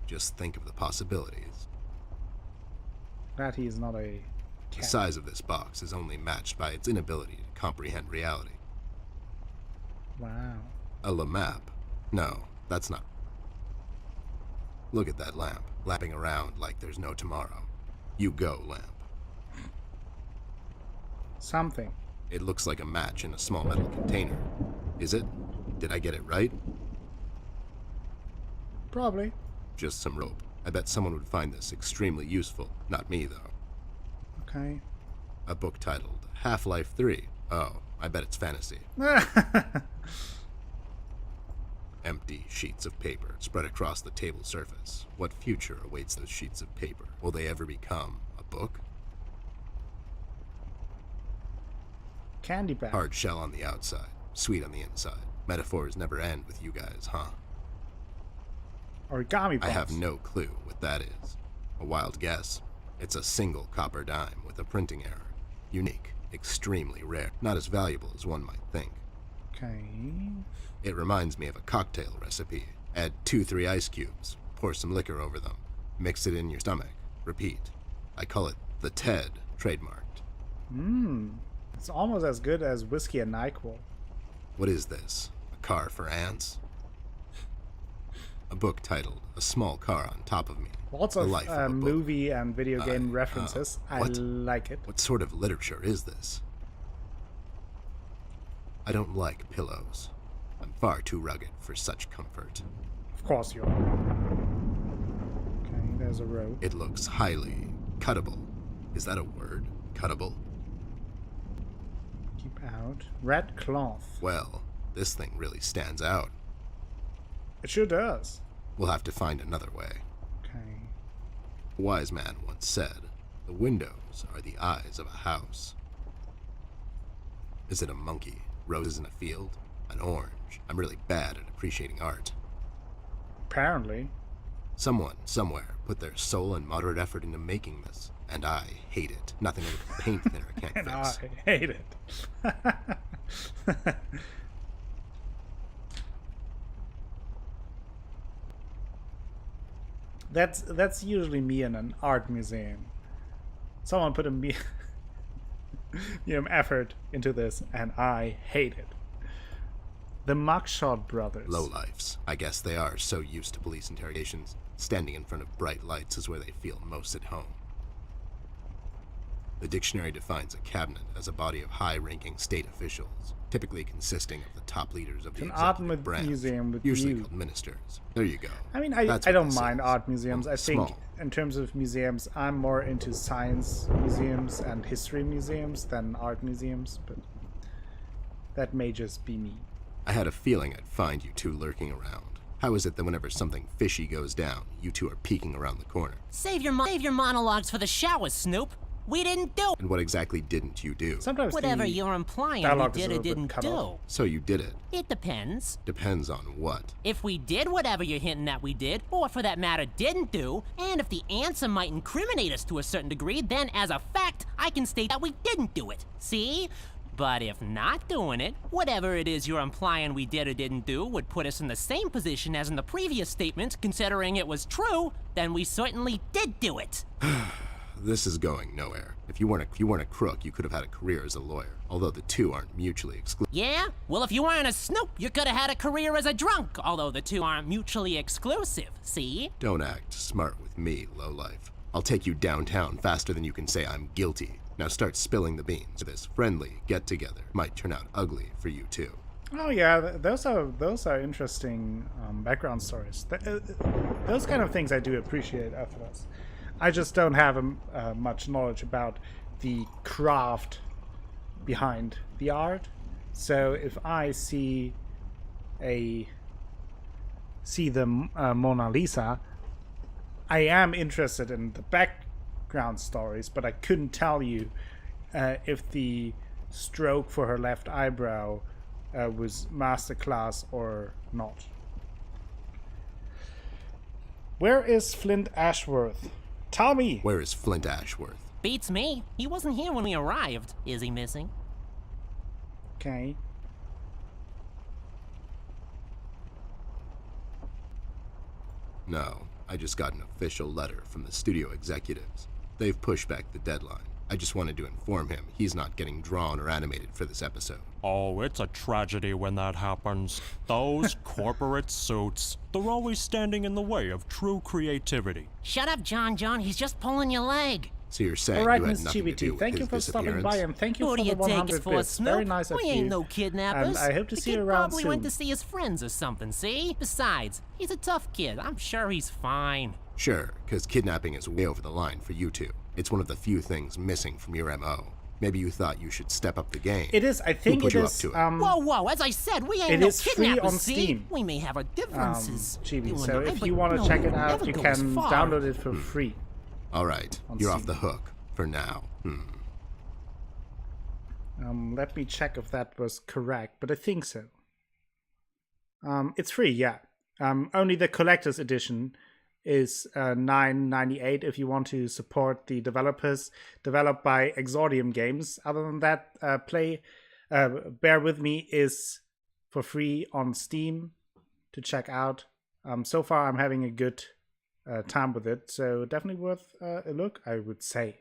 Just think of the possibilities. That he is not a The cat. size of this box is only matched by its inability to comprehend reality. Wow. A lamp? No, that's not. Look at that lamp, lapping around like there's no tomorrow. You go, lamp. Something. It looks like a match in a small metal container. Is it? Did I get it right? Probably. Just some rope. I bet someone would find this extremely useful. Not me, though. Okay. A book titled Half-Life 3. Oh, I bet it's fantasy. Empty sheets of paper spread across the table surface. What future awaits those sheets of paper? Will they ever become a book? Candy bag. Hard shell on the outside, sweet on the inside. Metaphors never end with you guys, huh? Origami I have bombs. no clue what that is. A wild guess. It's a single copper dime with a printing error. Unique, extremely rare, not as valuable as one might think. Okay. It reminds me of a cocktail recipe. Add 2-3 ice cubes, pour some liquor over them, mix it in your stomach, repeat. I call it the TED, trademarked. It's almost as good as whiskey and NyQuil. What is this? A car for ants? A book titled A Small Car on Top of Me. Lots The of life of a book. movie and video game references. I what? like it. What sort of literature is this? I don't like pillows. I'm far too rugged for such comfort. Of course you are. Okay, there's a rope. It looks highly cuttable. Is that a word? Cuttable? Keep out. Red cloth. Well, this thing really stands out. It sure does. We'll have to find another way. Okay. A wise man once said, the windows are the eyes of a house. Is it a monkey? Roses in a field? An orange? I'm really bad at appreciating art. Apparently. Someone, somewhere, put their soul and moderate effort into making this, and I hate it. Nothing a little paint thinner can't And fix. I hate it. That's usually me in an art museum. Someone put a museum effort into this, and I hate it. The Mugshot Brothers. Lowlifes. I guess they are so used to police interrogations. Standing in front of bright lights is where they feel most at home. The dictionary defines a cabinet as a body of high-ranking state officials, typically consisting of the top leaders of the An art executive branch, museum with usually you. called ministers. There you go. I mean, That's I what don't this mind is. art museums. I think Small. in terms of museums, I'm more into science museums and history museums than art museums, but that may just be me. I had a feeling I'd find you two lurking around. How is it that whenever something fishy goes down, you two are peeking around the corner? Save your monologues for the shower, Snoop. We didn't do And what exactly didn't you do? Sometimes whatever the you're implying we dialogue is did a or little bit didn't cut do. off. So you did it. It depends. Depends on what. If we did whatever you're hinting that we did, or for that matter didn't do, and if the answer might incriminate us to a certain degree, then as a fact, I can state that we didn't do it. See? But if not doing it, whatever it is you're implying we did or didn't do would put us in the same position as in the previous statement, considering it was true, then we certainly did do it. This is going nowhere. If you weren't a crook, you could have had a career as a lawyer, although the two aren't mutually exclusive. Yeah? Well, if you weren't a Snoop, you could have had a career as a drunk, although the two aren't mutually exclusive, see? Don't act smart with me, lowlife. I'll take you downtown faster than you can say I'm guilty. Now start spilling the beans. This friendly get-together might turn out ugly for you too. Oh yeah, those are interesting background stories. Those kind of things I do appreciate after this. I just don't have much knowledge about the craft behind the art. So if I see the Mona Lisa, I am interested in the background stories, but I couldn't tell you if the stroke for her left eyebrow was masterclass or not. Where is Flint Ashworth? Tell me! Where is Flint Ashworth? Beats me. He wasn't here when we arrived. Is he missing? Okay. No, I just got an official letter from the studio executives. They've pushed back the deadline. I just wanted to inform him he's not getting drawn or animated for this episode. Oh, it's a tragedy when that happens. Those corporate suits, they're always standing in the way of true creativity. Shut up, John. He's just pulling your leg. So you're saying Alright, you had Miss nothing to do GBT, with thank you his for stopping by disappearance? and thank you Who for do the you take us 100 for, bits. Snoop? Very nice of We you. ain't no kidnappers. And I hope to The see kid you around probably soon. went to see his friends or something, see? Besides, he's a tough kid. I'm sure he's fine. Sure, because kidnapping is way over the line for you two. It's one of the few things missing from your MO. Maybe you thought you should step up the game. It is, I think put it you is, up to it? Whoa, as I said, we ain't It no is free kidnappers, on see? Steam. We may have our differences. GB. you So and I, if but you want to no, check it we'll out, never you go as can far. download it for free. All right, On you're off Steam. the hook for now. Let me check if that was correct, but I think so. It's free, yeah. Only the collector's edition is $9.98 if you want to support the developers, developed by Exordium Games. Other than that, Bear With Me is for free on Steam to check out. So far, I'm having a good time with it, so definitely worth a look, I would say.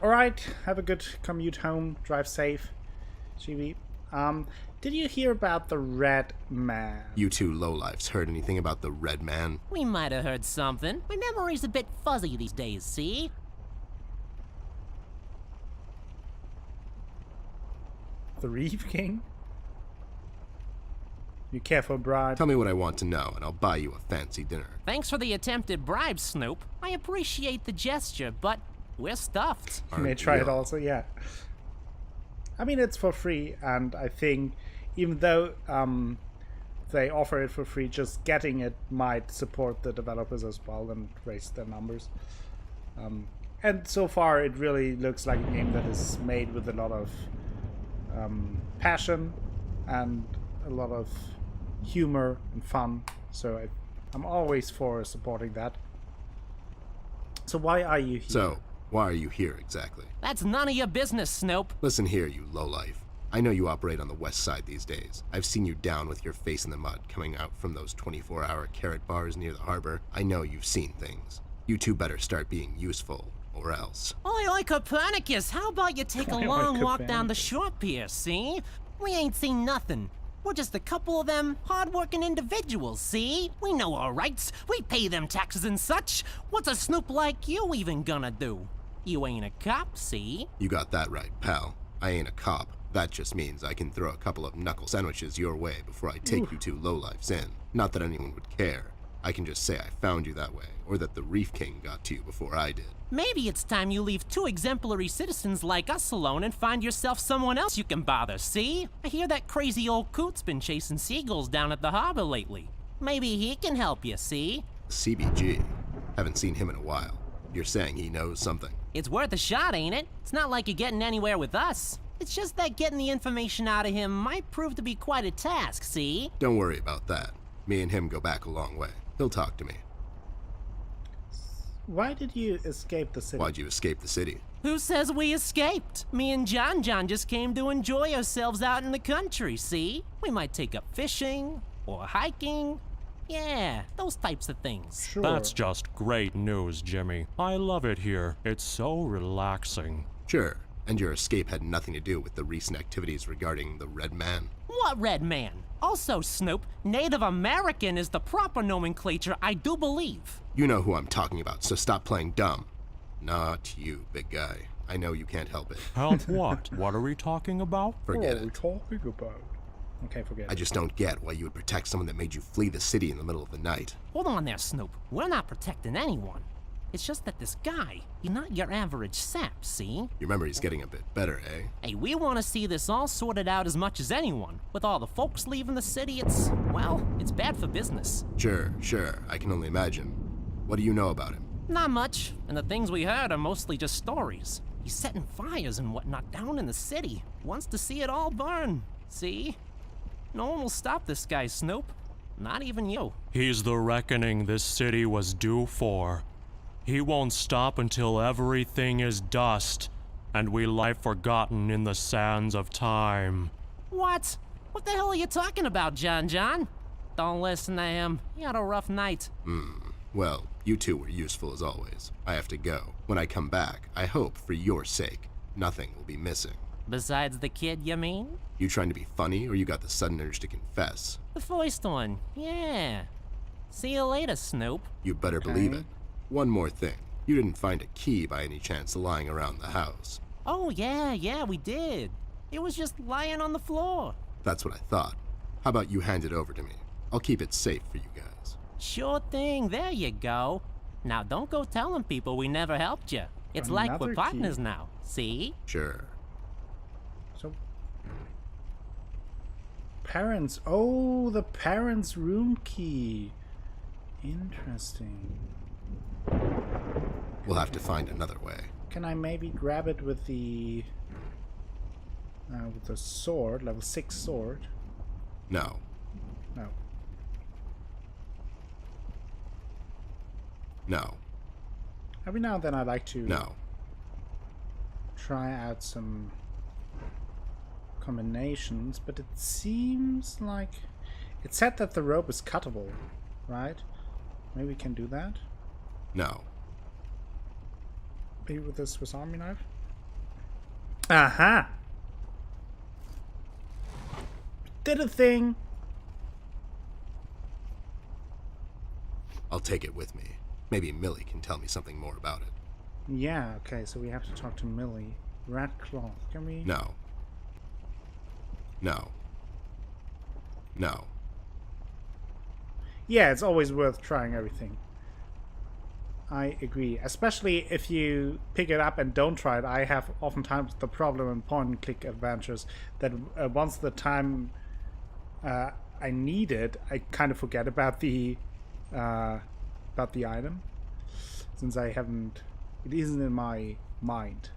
Alright, have a good commute home, drive safe, Chibi. Did you hear about the Red Man? You two lowlifes heard anything about the Red Man? We might have heard something. My memory's a bit fuzzy these days, see? The Reef King? You care for a bride? Tell me what I want to know, and I'll buy you a fancy dinner. Thanks for the attempted bribe, Snoop. I appreciate the gesture, but we're stuffed. You may try it also, yeah. I mean, it's for free, and I think even though they offer it for free, just getting it might support the developers as well and raise their numbers. And so far, it really looks like a game that is made with a lot of passion and a lot of humor and fun. So I'm always for supporting that. So why are you here? So, why are you here exactly? That's none of your business, Snoop. Listen here, you lowlife. I know you operate on the west side these days. I've seen you down with your face in the mud coming out from those 24-hour carrot bars near the harbor. I know you've seen things. You two better start being useful, or else. Oi, Copernicus, how about you take a long walk down the shore pier, see? We ain't seen nothing. We're just a couple of them hard-working individuals, see? We know our rights. We pay them taxes and such. What's a snoop like you even gonna do? You ain't a cop, see? You got that right, pal. I ain't a cop. That just means I can throw a couple of knuckle sandwiches your way before I take you two lowlifes in. Not that anyone would care. I can just say I found you that way, or that the Reef King got to you before I did. Maybe it's time you leave two exemplary citizens like us alone and find yourself someone else you can bother, see? I hear that crazy old coot's been chasing seagulls down at the harbor lately. Maybe he can help you, see? CBG. Haven't seen him in a while. You're saying he knows something? It's worth a shot, ain't it? It's not like you're getting anywhere with us. It's just that getting the information out of him might prove to be quite a task, see? Don't worry about that. Me and him go back a long way. He'll talk to me. Why did you escape the city? Why'd you escape the city? Who says we escaped? Me and John just came to enjoy ourselves out in the country, see? We might take up fishing or hiking. Yeah, those types of things. Sure. That's just great news, Jimmy. I love it here. It's so relaxing. Sure. And your escape had nothing to do with the recent activities regarding the Red Man? What Red Man? Also, Snoop, Native American is the proper nomenclature, I do believe. You know who I'm talking about, so stop playing dumb. Not you, big guy. I know you can't help it. Help what? What are we talking about? Forget What are we it. talking about? Okay, forget I it. just don't get why you would protect someone that made you flee the city in the middle of the night. Hold on there, Snoop. We're not protecting anyone. It's just that this guy, he's not your average sap, see? Your memory's getting a bit better, eh? Hey, we want to see this all sorted out as much as anyone. With all the folks leaving the city, it's bad for business. Sure. I can only imagine. What do you know about him? Not much, and the things we heard are mostly just stories. He's setting fires and whatnot down in the city. Wants to see it all burn, see? No one will stop this guy, Snoop. Not even you. He's the reckoning this city was due for. He won't stop until everything is dust, and we lie forgotten in the sands of time. What? What the hell are you talking about, John? Don't listen to him. He had a rough night. Well, you two were useful as always. I have to go. When I come back, I hope, for your sake, nothing will be missing. Besides the kid, you mean? You trying to be funny, or you got the sudden urge to confess? The first one, yeah. See you later, Snoop. You better believe it. One more thing. You didn't find a key by any chance lying around the house. Oh, yeah, we did. It was just lying on the floor. That's what I thought. How about you hand it over to me? I'll keep it safe for you guys. Sure thing, there you go. Now don't go telling people we never helped you. It's like we're Another partners key. now, see? Sure. So, parents. Oh, the parents' room key. Interesting. We'll have to find another way. Can I maybe grab it with the With a sword, level 6 sword. No. No. No. Every now and then I like to No. try out some combinations, but it seems like it said that the rope is cuttable, right? Maybe we can do that. No. Maybe with the Swiss Army knife. Aha! Did a thing. I'll take it with me. Maybe Millie can tell me something more about it. Yeah, okay, so we have to talk to Millie. Rat cloth. Can we? No. No. No. Yeah, it's always worth trying everything. I agree. Especially if you pick it up and don't try it. I have oftentimes the problem in point-and-click adventures that once the time I need it, I kind of forget about the item. Since I haven't... It isn't in my mind.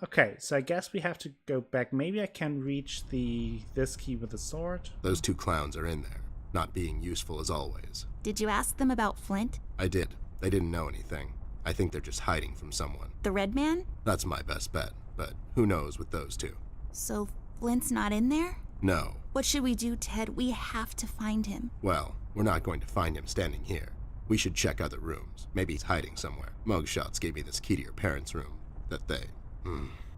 Okay, so I guess we have to go back. Maybe I can reach this key with the sword. Those two clowns are in there, not being useful as always. Did you ask them about Flint? I did. They didn't know anything. I think they're just hiding from someone. The Red Man? That's my best bet, but who knows with those two. So Flint's not in there? No. What should we do, Ted? We have to find him. Well, we're not going to find him standing here. We should check other rooms. Maybe he's hiding somewhere. Mugshots gave me this key to your parents' room that they,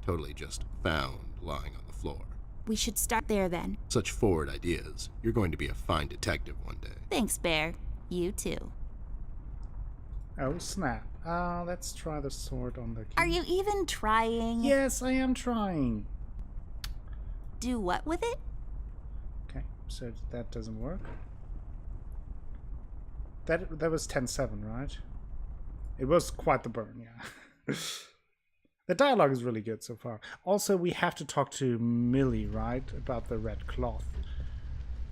totally just found lying on the floor. We should start there then. Such forward ideas. You're going to be a fine detective one day. Thanks, Bear. You too. Oh, snap. Let's try the sword on the key. Are you even trying? Yes, I am trying. Do what with it? Okay, so that doesn't work. That was 10-7, right? It was quite the burn, yeah. The dialogue is really good so far. Also, we have to talk to Millie, right? About the red cloth.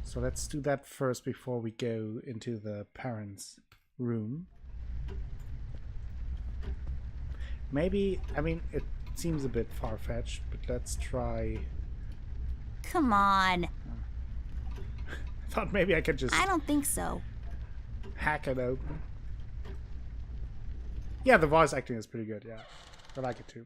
So let's do that first before we go into the parents' room. Maybe, I mean, it seems a bit far-fetched, but let's try... Come on. I thought maybe I could just... I don't think so. Hack it open. Yeah, the voice acting is pretty good, yeah. I like it too.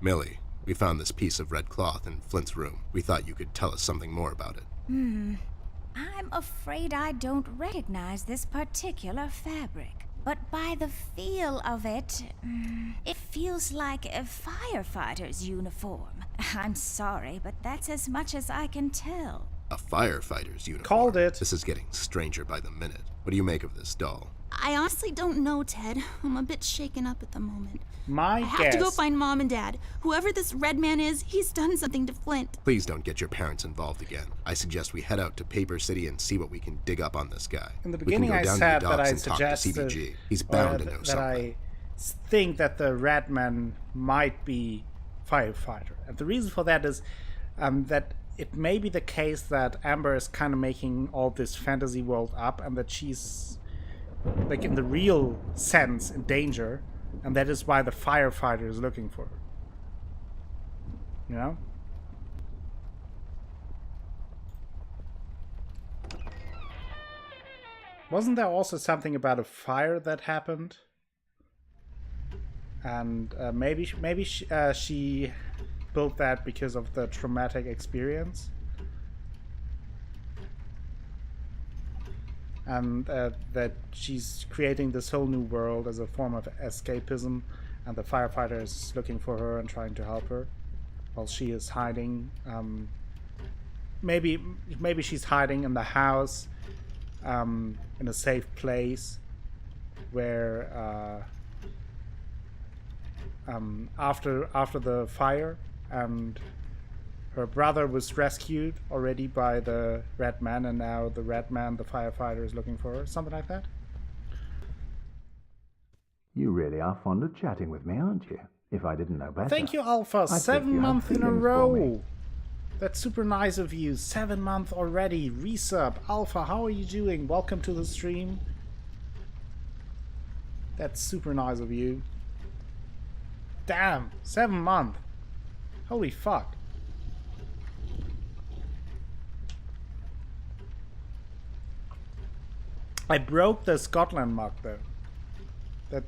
Millie, we found this piece of red cloth in Flint's room. We thought you could tell us something more about it. I'm afraid I don't recognize this particular fabric. But by the feel of it, it feels like a firefighter's uniform. I'm sorry, but that's as much as I can tell. A firefighter's uniform. Called it. This is getting stranger by the minute. What do you make of this doll? I honestly don't know, Ted. I'm a bit shaken up at the moment. My I guess... have to go find Mom and Dad. Whoever this Red Man is, he's done something to Flint. Please don't get your parents involved again. I suggest we head out to Paper City and see what we can dig up on this guy. In the beginning, I said that I suggested CBG. He's bound to know that something. I think that the Red Man might be firefighter, and the reason for that is that it may be the case that Amber is kind of making all this fantasy world up, and that she's like in the real sense in danger, and that is why the firefighter is looking for her. You know? Wasn't there also something about a fire that happened? And maybe she built that because of the traumatic experience? And that she's creating this whole new world as a form of escapism, and the firefighter is looking for her and trying to help her while she is hiding. Maybe she's hiding in the house, in a safe place, where after the fire, and her brother was rescued already by the Red Man, and now the Red Man, the firefighter, is looking for her. Something like that? You really are fond of chatting with me, aren't you? If I didn't know better. Thank you, Alpha. I think 7 you have months in a feelings for me. row. That's super nice of you. 7 months already. Resub. Alpha, how are you doing? Welcome to the stream. That's super nice of you. Damn, 7 months. Holy fuck. I broke the Scotland mug though. That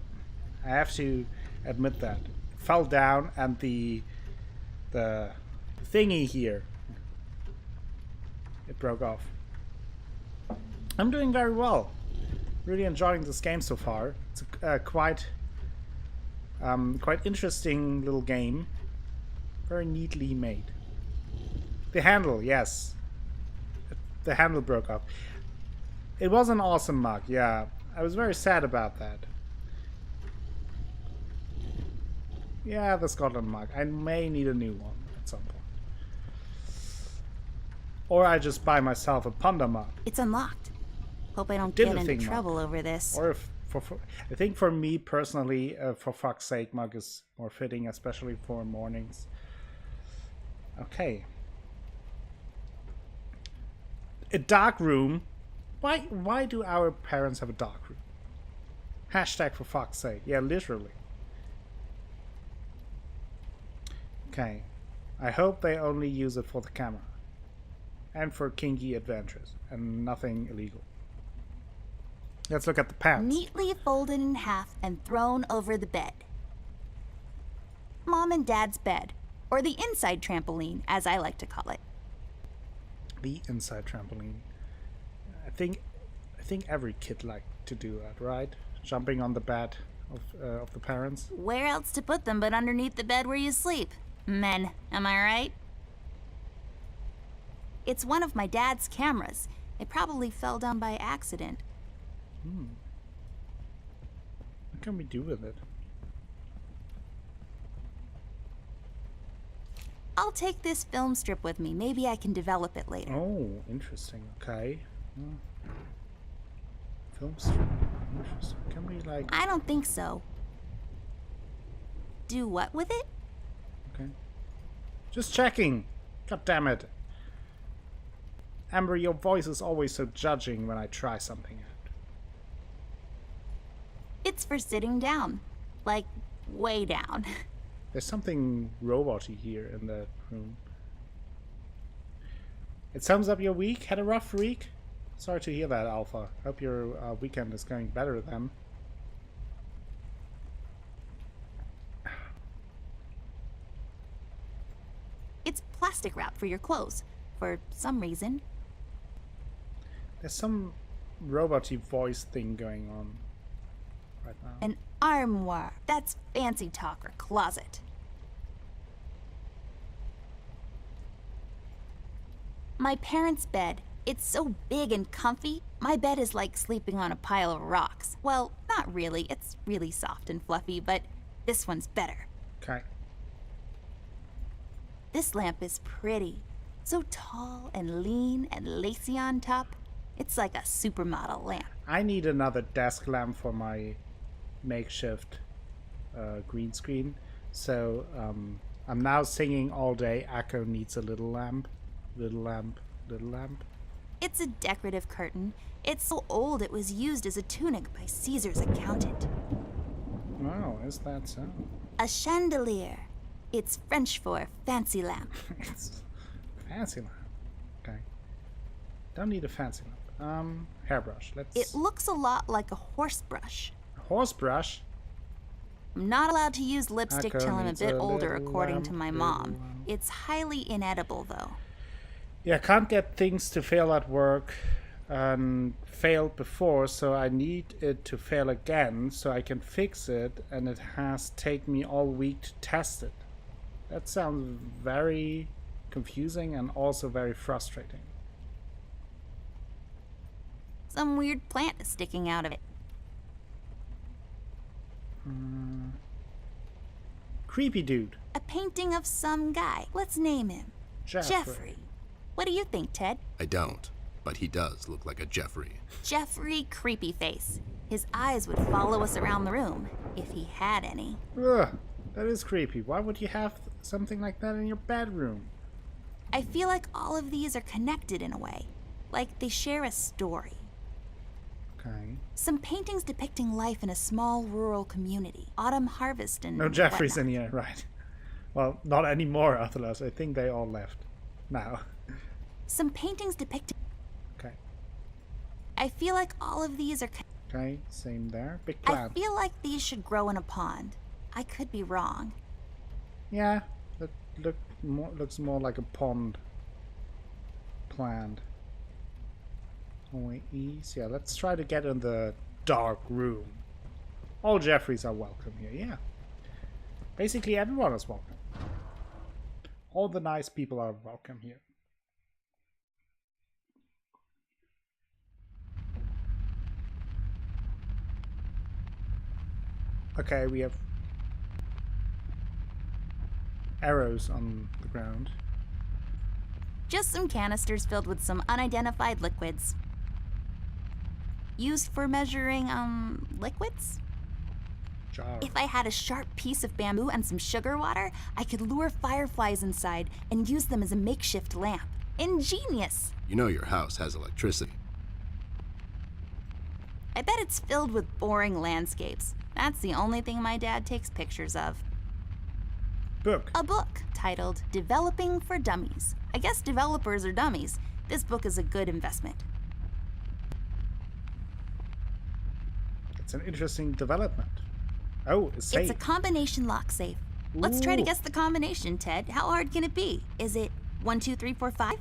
I have to admit that. It fell down and the thingy here, it broke off. I'm doing very well. Really enjoying this game so far. It's a quite interesting little game. Very neatly made. The handle, yes. The handle broke off. It was an awesome mug, yeah. I was very sad about that. Yeah, the Scotland mug. I may need a new one at some point. Or I just buy myself a Panda mug. It's unlocked. Hope I don't Did get the into thing trouble over this. Or if I think for me personally, for fuck's sake, mug is more fitting, especially for mornings. Okay. A dark room. Why do our parents have a dark room? Hashtag for fuck's sake. Yeah, literally. Okay. I hope they only use it for the camera. And for kinky adventures. And nothing illegal. Let's look at the pants. Neatly folded in half and thrown over the bed. Mom and Dad's bed. Or the inside trampoline, as I like to call it. The inside trampoline. I think every kid liked to do that, right? Jumping on the bed of the parents. Where else to put them but underneath the bed where you sleep? Men, am I right? It's one of my dad's cameras. It probably fell down by accident. What can we do with it? I'll take this film strip with me. Maybe I can develop it later. Oh, interesting. Okay. Film strip. Interesting. Can we like... I don't think so. Do what with it? Okay. Just checking. God damn it. Amber, your voice is always so judging when I try something out. It's for sitting down. Like, way down. There's something robot-y here in the room. It sums up your week. Had a rough week? Sorry to hear that, Alpha. Hope your weekend is going better then. It's plastic wrap for your clothes. For some reason. There's some robot-y voice thing going on right now. An armoire. That's fancy talk or closet. My parents' bed. It's so big and comfy. My bed is like sleeping on a pile of rocks. Well, not really. It's really soft and fluffy, but this one's better. Okay. This lamp is pretty. So tall and lean and lacy on top. It's like a supermodel lamp. I need another desk lamp for my makeshift green screen. So I'm now singing all day. Akko needs a little lamp. Little lamp. Little lamp. It's a decorative curtain. It's so old it was used as a tunic by Caesar's accountant. Oh, is that so? A chandelier. It's French for fancy lamp. It's fancy lamp. Okay. Don't need a fancy lamp. Hairbrush. Let's... It looks a lot like a horse brush. A horse brush? I'm not allowed to use lipstick Akko till I'm a needs bit a older, little according lamp, to my little mom. lamp. It's highly inedible, though. Yeah, can't get things to fail at work and failed before, so I need it to fail again so I can fix it, and it has taken me all week to test it. That sounds very confusing and also very frustrating. Some weird plant is sticking out of it. Creepy dude. A painting of some guy. Let's name him. Jeffrey. What do you think, Ted? I don't, but he does look like a Jeffrey. Jeffrey Creepyface. His eyes would follow us around the room, if he had any. Ugh, that is creepy. Why would you have something like that in your bedroom? I feel like all of these are connected in a way, like they share a story. Okay. Some paintings depicting life in a small rural community, autumn harvest and No Jeffries whatnot. in here, right? Well, not anymore, Athelas. I think they all left now. Some paintings depicting. Okay. I feel like all of these are. Okay, same there. Big I plant. feel like these should grow in a pond. I could be wrong. Yeah, that looks more like a pond plant. Oh, ease. Yeah, let's try to get in the dark room. All Jeffries are welcome here, yeah. Basically everyone is welcome. All the nice people are welcome here. Okay, we have arrows on the ground. Just some canisters filled with some unidentified liquids. Used for measuring, liquids? Jar. If I had a sharp piece of bamboo and some sugar water, I could lure fireflies inside and use them as a makeshift lamp. Ingenious! You know your house has electricity. I bet it's filled with boring landscapes. That's the only thing my dad takes pictures of. Book. A book titled Developing for Dummies. I guess developers are dummies. This book is a good investment. It's an interesting development. Oh, a safe. It's a combination lock safe. Let's try to Ooh. guess the combination, Ted. How hard can it be? Is it 1, 2, 3, 4, 5?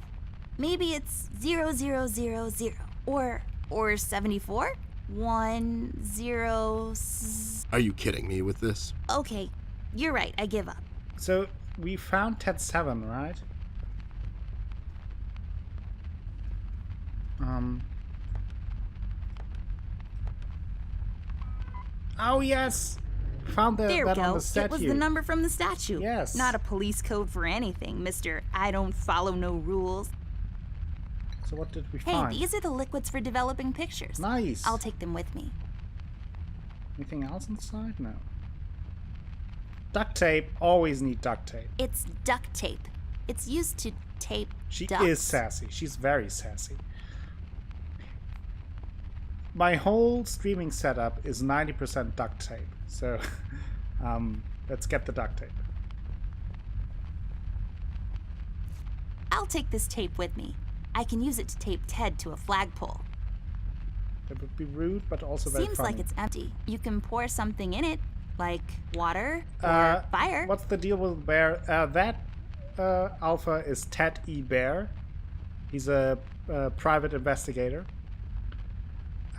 Maybe it's 0, 0, 0, 0. Or 74? 1, 0. Are you kidding me with this? Okay, you're right. I give up. So we found Ted 7, right? Oh yes, found There we that on go. the statue. It was the number from the statue. Yes. Not a police code for anything, Mr. I don't follow no rules. So what did we Hey, find? these are the liquids for developing pictures. Nice. I'll take them with me. Anything else inside? No. Duct tape. Always need duct tape. It's duct tape. It's used to tape She ducts. is sassy. She's very sassy. My whole streaming setup is 90% duct tape. So let's get the duct tape. I'll take this tape with me. I can use it to tape Ted to a flagpole. That would be rude, but also very Seems funny. like it's empty. You can pour something in it, like water or fire. What's the deal with Bear? That Alpha is Ted E. Bear. He's a private investigator.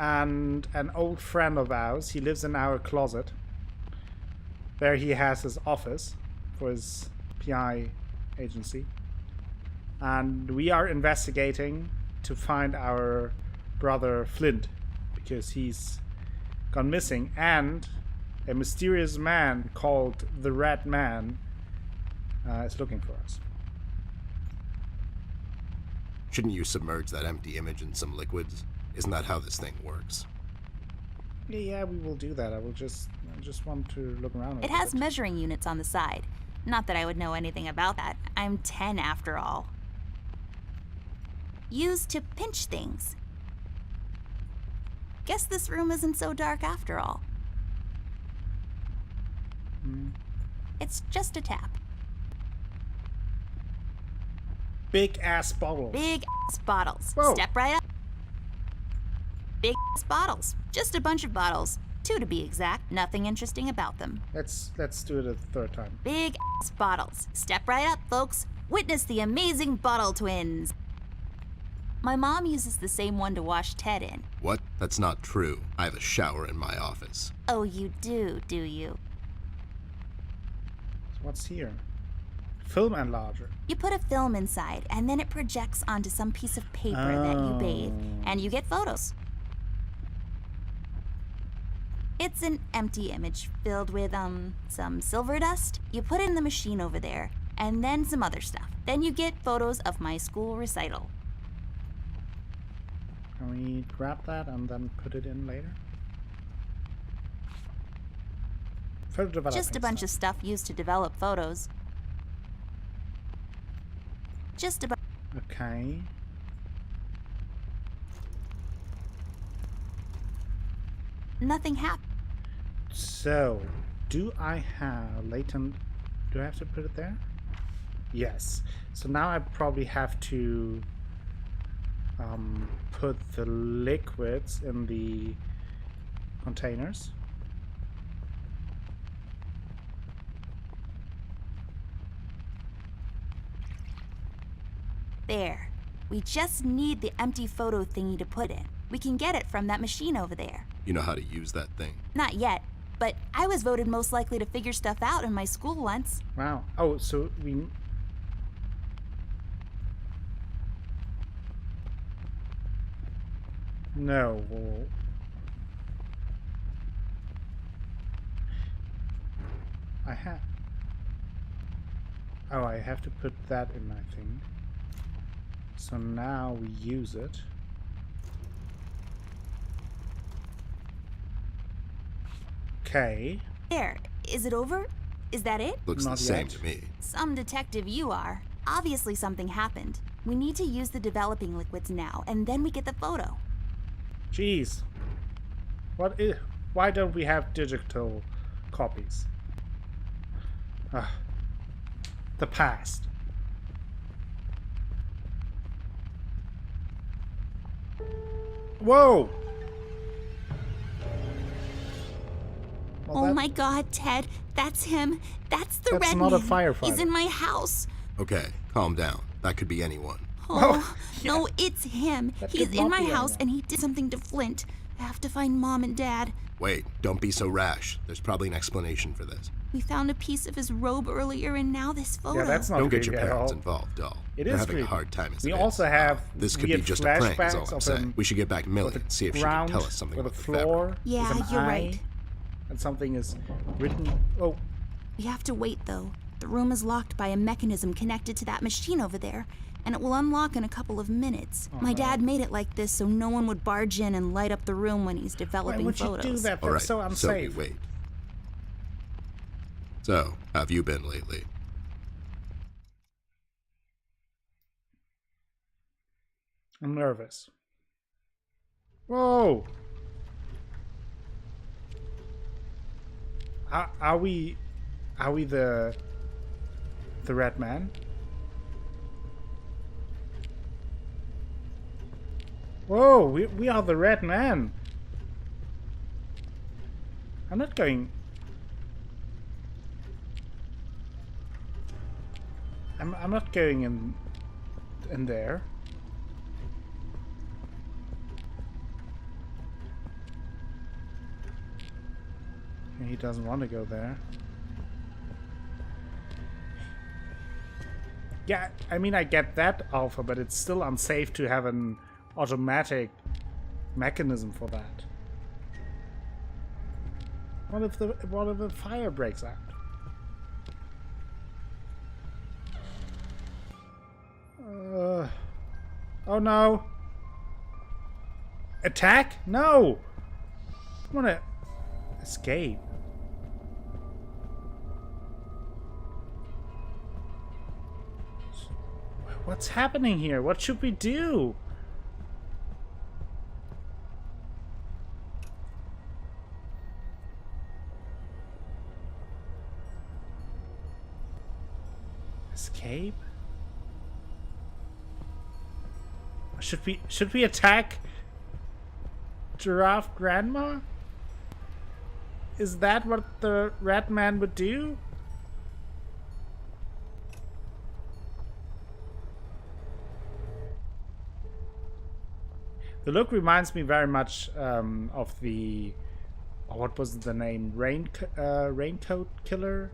And an old friend of ours. He lives in our closet. There he has his office for his PI agency. And we are investigating to find our brother Flint, because he's gone missing, and a mysterious man called the Red Man is looking for us. Shouldn't you submerge that empty image in some liquids? Isn't that how this thing works? Yeah, we will do that. I just want to look around. It has measuring units on the side. Not that I would know anything about that. I'm 10 after all. Used to pinch things. Guess this room isn't so dark after all. It's just a tap. Big ass bottle. Big ass bottles. Whoa. Step right up. Big ass bottles. Just a bunch of bottles. 2 to be exact. Nothing interesting about them. Let's do it a third time. Big ass bottles. Step right up, folks. Witness the amazing bottle twins. My mom uses the same one to wash Ted in. What? That's not true. I have a shower in my office. Oh, you do you? So what's here? Film enlarger. You put a film inside, and then it projects onto some piece of paper that you bathe, and you get photos. It's an empty image filled with, some silver dust. You put it in the machine over there, and then some other stuff. Then you get photos of my school recital. Can we grab that and then put it in later? Further developing Just a bunch of stuff used to develop photos. Just about. Okay. Nothing happened. So, do I have latent... Do I have to put it there? Yes. So now I probably have to put the liquids in the containers. There. We just need the empty photo thingy to put in. We can get it from that machine over there. You know how to use that thing? Not yet, but I was voted most likely to figure stuff out in my school once. Wow. Oh, so we... No. Well, I have... Oh, I have to put that in, I think. So now we use it. Okay. There. Is it over? Is that it? Looks Not the same yet. to me. Some detective you are. Obviously something happened. We need to use the developing liquids now, and then we get the photo. Jeez. What is... Why don't we have digital copies? Ah. The past. Whoa! Well, Oh that- my god, Ted. That's him. That's the That's red not a man. firefighter. He's in my house. Okay, calm down. That could be anyone. Oh, yeah. no, it's him. That He's could in not my be house anyone. and he did something to Flint. I have to find Mom and Dad. Wait, don't be so rash. There's probably an explanation for this. We found a piece of his robe earlier and now this photo. Yeah, that's not Don't get your creepy at parents all. involved, doll. It They're is having creepy. a hard time as We it is. also have This could be weird just a prank, is all flashbacks I'm of saying. him We should get back Millie with and see if the she can ground, tell us something with about the the fabric. floor. Yeah, with an you're eye, right. And something is written. Oh, We have to wait though. The room is locked by a mechanism connected to that machine over there, and it will unlock in a couple of minutes. My dad made it like this so no one would barge in and light up the room when he's why developing would photos. you do that? All right, That's so so we unsafe. wait. So, how have you been lately? I'm nervous. Whoa! Are we the red man? Whoa! We are the red man. I'm not going. I'm not going in there. He doesn't want to go there. Yeah, I mean, I get that, Alpha, but it's still unsafe to have an automatic mechanism for that. What if the fire breaks out? Oh no! Attack? No! I wanna escape. What's happening here? What should we do? Escape? Should we attack Giraffe Grandma? Is that what the rat man would do? The look reminds me very much of the what was the name? Raincoat Killer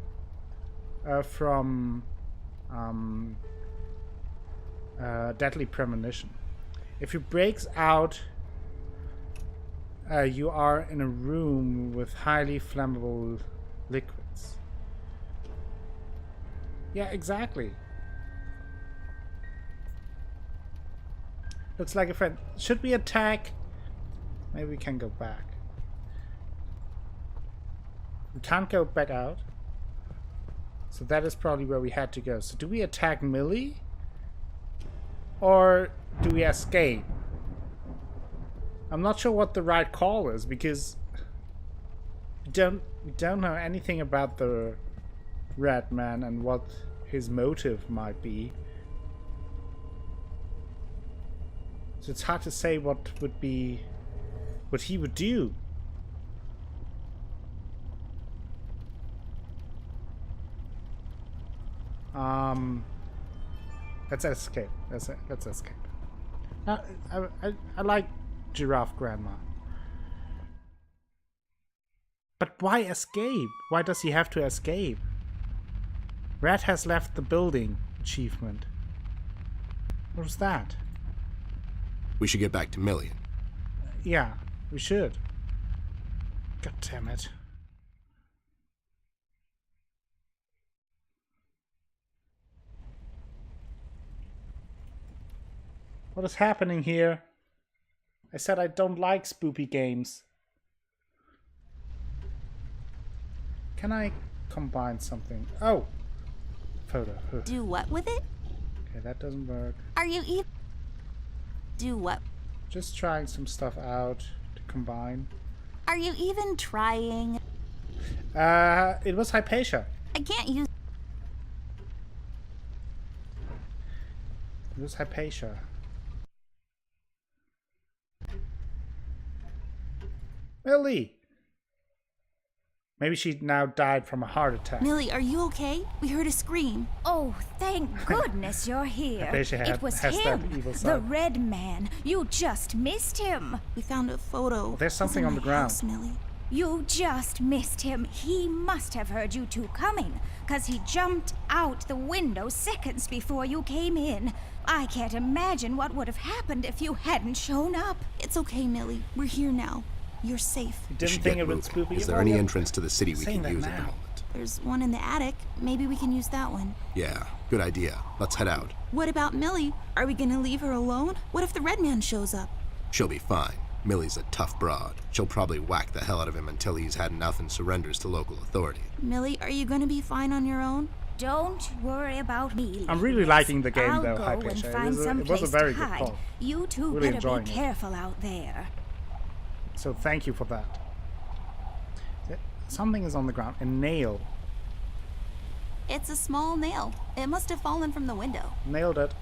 from Deadly Premonition. If he breaks out, you are in a room with highly flammable liquids. Yeah, exactly. Looks like a friend. Should we attack? Maybe we can go back. We can't go back out. So that is probably where we had to go. So do we attack Millie? Or do we escape? I'm not sure what the right call is because we don't know anything about the Red Man and what his motive might be. So it's hard to say what he would do. Let's escape. Let's escape. I like Giraffe Grandma. But why escape? Why does he have to escape? Red has left the building achievement. What was that? We should get back to Million. Yeah, we should. God damn it. What is happening here? I said I don't like spoopy games. Can I combine something? Oh! Photo. Ugh. Do what with it? Okay, that doesn't work. Are you even... Do what? Just trying some stuff out to combine. Are you even trying? It was Hypatia. I can't use... It was Hypatia. Millie! Maybe she now died from a heart attack. Millie, are you okay? We heard a scream. Oh, thank goodness you're here. It was has that him, evil the side. Red Man. You just missed him. We found a photo. Well, there's something It's in on the my ground. house, Millie. You just missed him. He must have heard you two coming, 'cause he jumped out the window seconds before you came in. I can't imagine what would have happened if you hadn't shown up. It's okay, Millie. We're here now. You're safe. You We didn't should think get it was moving. spoopy? Is there any entrance to the city we Saying can that use at the now. moment? There's one in the attic. Maybe we can use that one. Yeah, good idea. Let's head out. What about Millie? Are we gonna leave her alone? What if the Red Man shows up? She'll be fine. Millie's a tough broad. She'll probably whack the hell out of him until he's had enough and surrenders to local authority. Millie, are you gonna be fine on your own? Don't worry about me. I'm really Ladies. liking the game, I'll though, go Hypatia. and It find was a- some it was a place very to good hide. call. You two Really better enjoying be it. careful out there. So thank you for that. Something is on the ground. A nail. It's a small nail. It must have fallen from the window. Nailed it.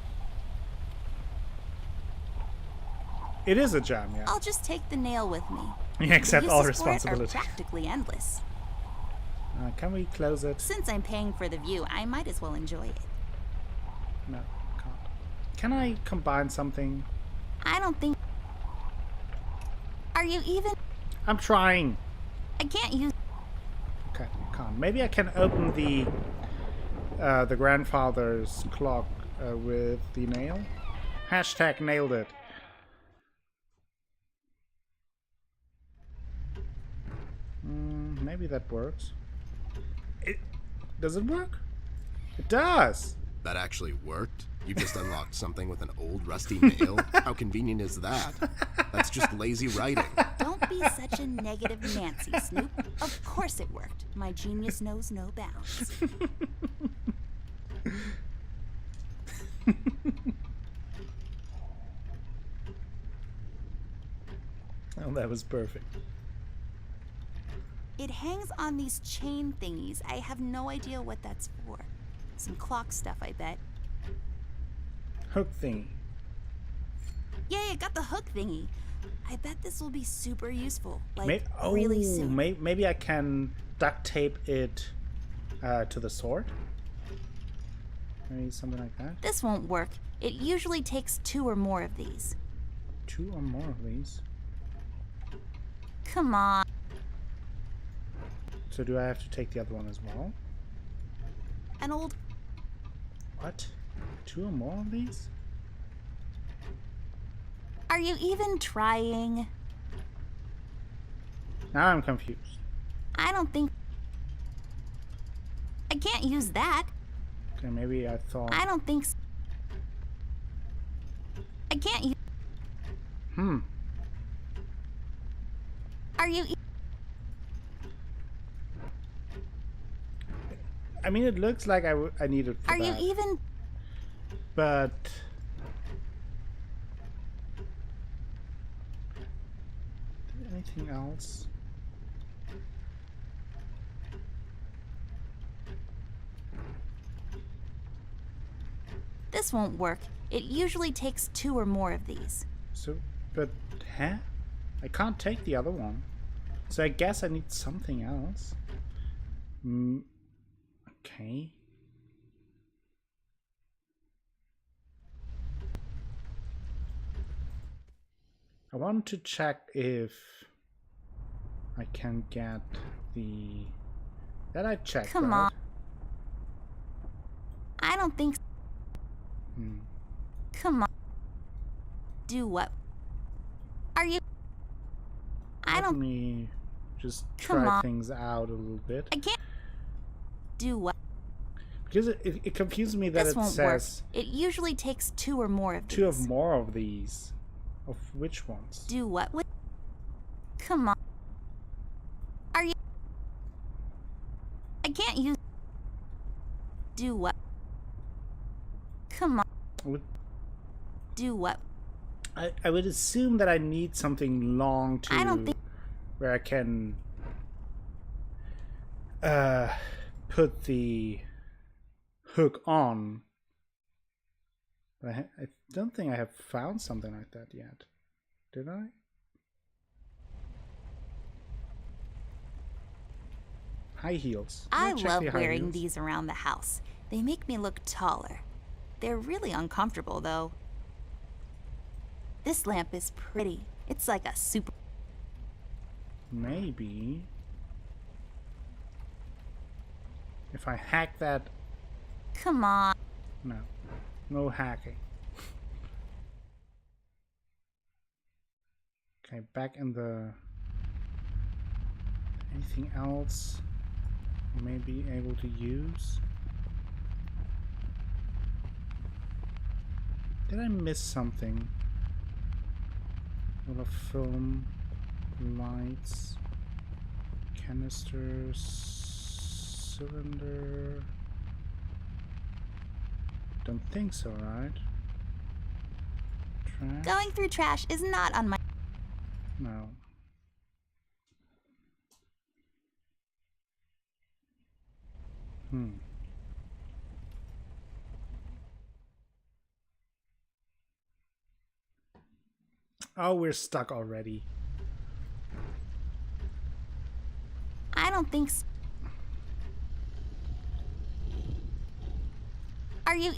It is a gem, yeah. I'll just take the nail with me. You accept The all uses for it are responsibility. practically endless. Can we close it? Since I'm paying for the view, I might as well enjoy it. No, can't. Can I combine something? I don't think... Are you even... I'm trying. I can't use... Okay, can't. Maybe I can open the grandfather's clock with the nail. Hashtag nailed it. Maybe that works. Does it work? It does. That actually worked? You just unlocked something with an old rusty nail? How convenient is that? That's just lazy writing. Don't be such a negative Nancy, Snoop. Of course it worked. My genius knows no bounds. Oh, that was perfect. It hangs on these chain thingies. I have no idea what that's for. Some clock stuff, I bet. Hook thingy. Yay, I got the hook thingy. I bet this will be super useful. Like, May- really soon. Maybe I can duct tape it to the sword? Maybe something like that? This won't work. It usually takes 2 or more of these. 2 or more of these. Come on. So do I have to take the other one as well? An old... What? 2 or more of these? Are you even trying? Now I'm confused. I don't think... I can't use that. Okay, maybe I thought... I don't think... I can't use... Are you... I mean, it looks like I need it for Are that. you even... But... anything else? This won't work. It usually takes 2 or more of these. So, but, huh? I can't take the other one. So I guess I need something else. Okay. I want to check if I can get the... That I checked, Come right? on. I don't think... Come on. Do what? Are you... Let me just Come try on. things out a little bit. I can't... Do what? Because it confused me that This it won't work. says It usually takes 2 or more of these. 2 of more of these. Of which ones? Do what with... Come on. Are you... I can't use... Do what? Come on. Do what? I would assume that I need something long to... I don't think... Where I can... put the hook on. But I don't think I have found something like that yet. Did I? High heels. Can I check love the high wearing heels? these around the house. They make me look taller. They're really uncomfortable, though. This lamp is pretty. It's like a super... Maybe. If I hack that... Come on. No. No hacking. Okay, back in the... Anything else you may be able to use? Did I miss something? A lot of film, lights, canisters, cylinder. Don't think so, right? Trash? Going through trash is not on my... No. Oh, we're stuck already. I don't think so. Are you...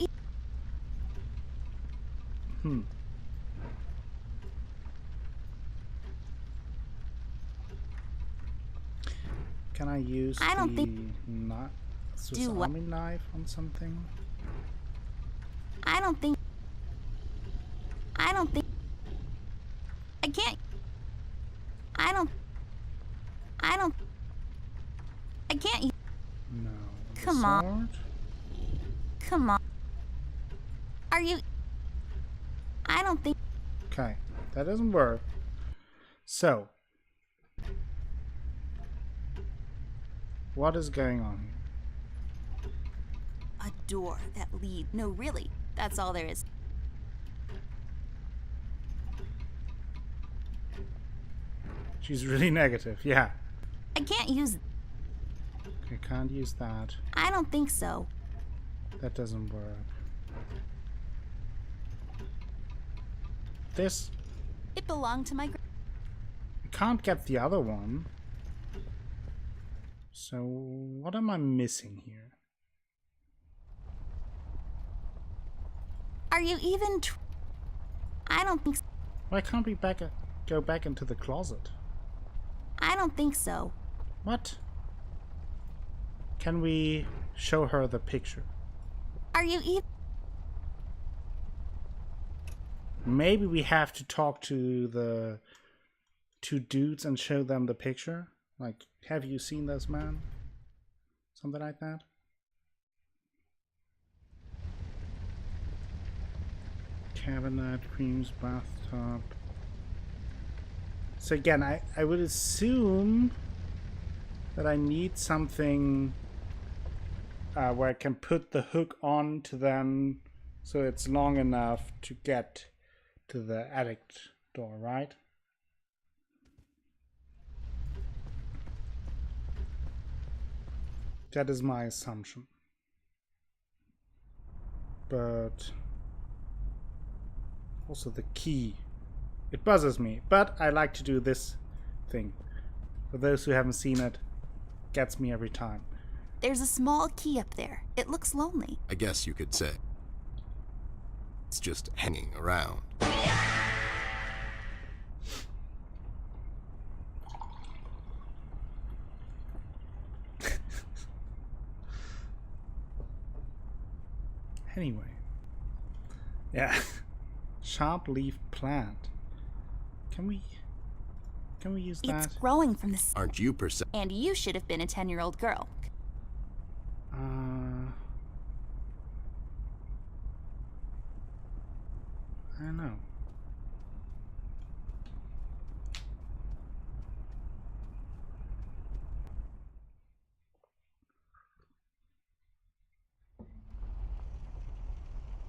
Can I use I don't the think- Swiss Do what? Army knife on something? I don't think... I don't think... I can't... I don't... I can't... No. The Come on. sword? Come on. Are you... I don't think... Okay, that doesn't work. So, what is going on here? A door that lead... No, really. That's all there is. She's really negative, yeah. I can't use... Okay, can't use that. I don't think so. That doesn't work. This... It belonged to my... I can't get the other one. So, what am I missing here? Are you even... I don't think... Why can't we go back into the closet? I don't think so. What? Can we show her the picture? Are you even... Maybe we have to talk to the 2 dudes and show them the picture? Like, have you seen this man? Something like that? Cabinet, creams, bathtub. So again, I would assume that I need something where I can put the hook on to them so it's long enough to get to the attic door, right? That is my assumption. But also the key. It buzzes me, but I like to do this thing. For those who haven't seen it, gets me every time. There's a small key up there. It looks lonely. I guess you could say. It's just hanging around. Anyway. Yeah. Sharp leaf plant. Can we use that? It's growing from the Aren't you and you should have been a 10-year-old girl. I don't know.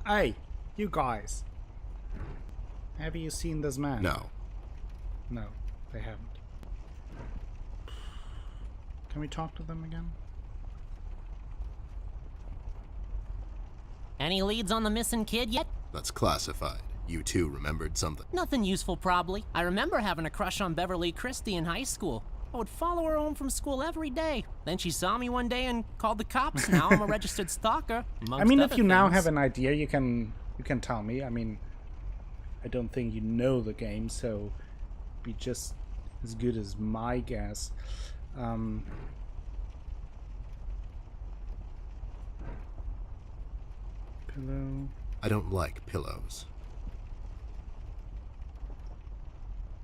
Hey, you guys. Have you seen this man? No. No, they haven't. Can we talk to them again? Any leads on the missing kid yet? That's classified. You two remembered something. Nothing useful, probably. I remember having a crush on Beverly Christie in high school. I would follow her home from school every day. Then she saw me one day and called the cops. Now I'm a registered stalker. I mean, if other you now things. have an idea, you can tell me. I mean, I don't think you know the game, so be just as good as my guess. Pillow. I don't like pillows.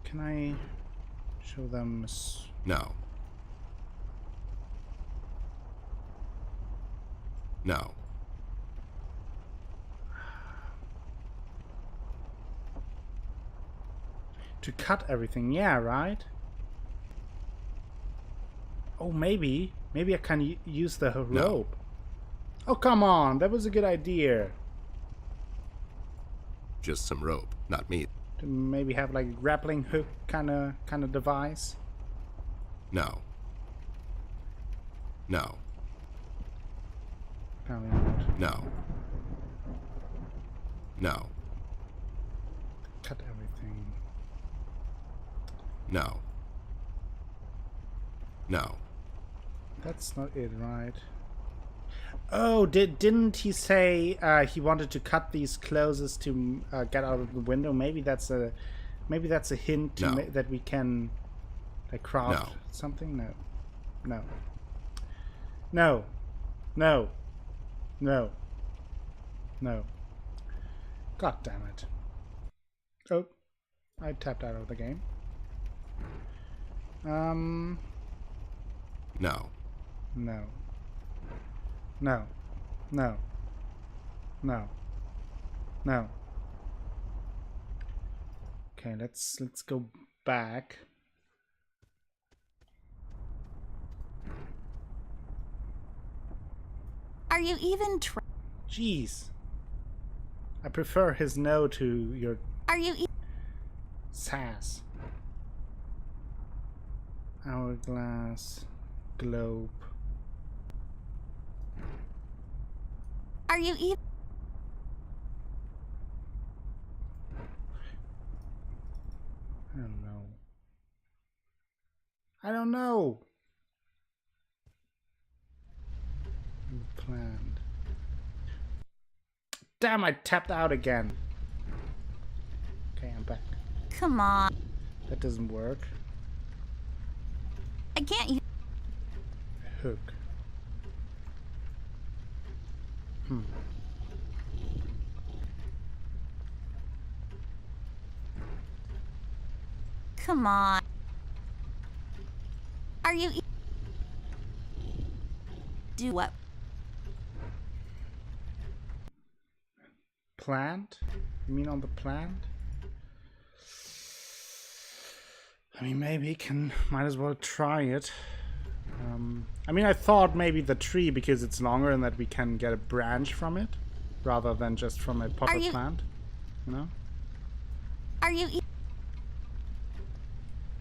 Can I show them? No. No. To cut everything, yeah, right? Oh, maybe I can use the rope. Oh, come on, that was a good idea. Just some rope, not me. To maybe have like a grappling hook kind of device. No. No. Apparently not. No. No. Cut everything. No. No. That's not it, right? Oh, didn't he say he wanted to cut these closest to get out of the window? Maybe that's a hint to No. that we can like craft No. something. No, no, no, no, no, no. God damn it! Oh, I tapped out of the game. No. No. No. No. No. No. Okay, let's go back. Are you even Jeez. I prefer his no to your Are you sass. Hourglass. Globe. Are you even I don't know. I don't know. Planned. Damn, I tapped out again. Okay, I'm back. Come on. That doesn't work. I can't Hook. Come on. Are you do what? Plant? You mean on the plant? I mean, maybe might as well try it. I mean, I thought maybe the tree because it's longer and that we can get a branch from it rather than just from a pot of plant. You know? Are you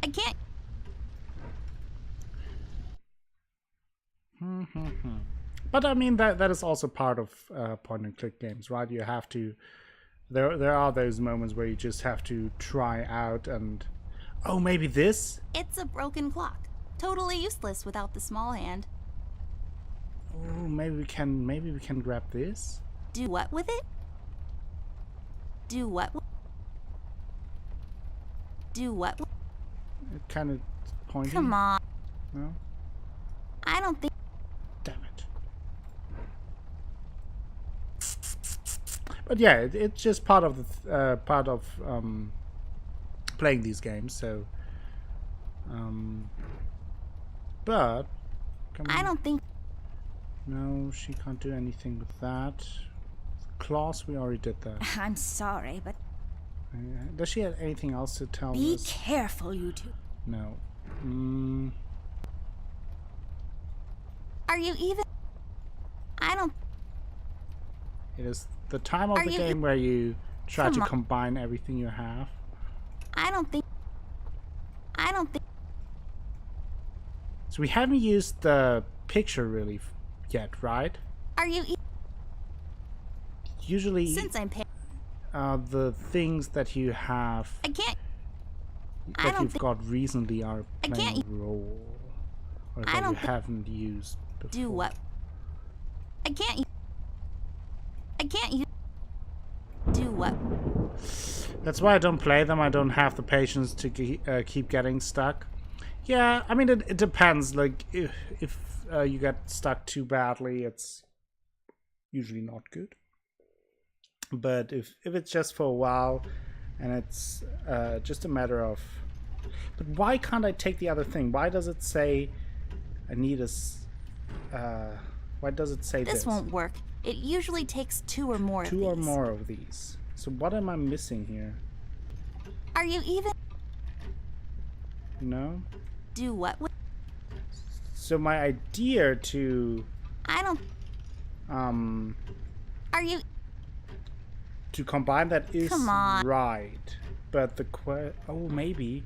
I can't But I mean that is also part of point and click games, right? You have to. There are those moments where you just have to try out and. Oh, maybe this? It's a broken clock. Totally useless without the small hand. Oh, maybe we can grab this. Do what with it? Do what? Do what? It kind of pointy. Come on. No. I don't think. Damn it. But yeah, it's just part of the playing these games. So, but come on. I don't think. No, she can't do anything with that. Claws, we already did that. I'm sorry, but Does she have anything else to tell be us? careful, you two. No. Are you even? I don't. It is the time of Are the you game where you try Come to on. combine everything you have. I don't think. I don't think. So we haven't used the picture really yet, right? Are you? Usually, Since I'm paying. the things that you have I can't. I that don't you've think. got recently are I playing can't a role, or I that don't you thi- haven't used before. Do what? I can't. I can't use. Do what? That's why I don't play them. I don't have the patience to keep getting stuck. Yeah, I mean, it depends. Like, if you get stuck too badly, it's usually not good. But if it's just for a while, and it's just a matter of... But why can't I take the other thing? Why does it say I need a... why does it say this? This won't work. It usually takes two or more of Two or these. more of these. So what am I missing here? Are you even? No? Do what? So my idea to... I don't. Are you? To combine that is Come on. right. But the oh, maybe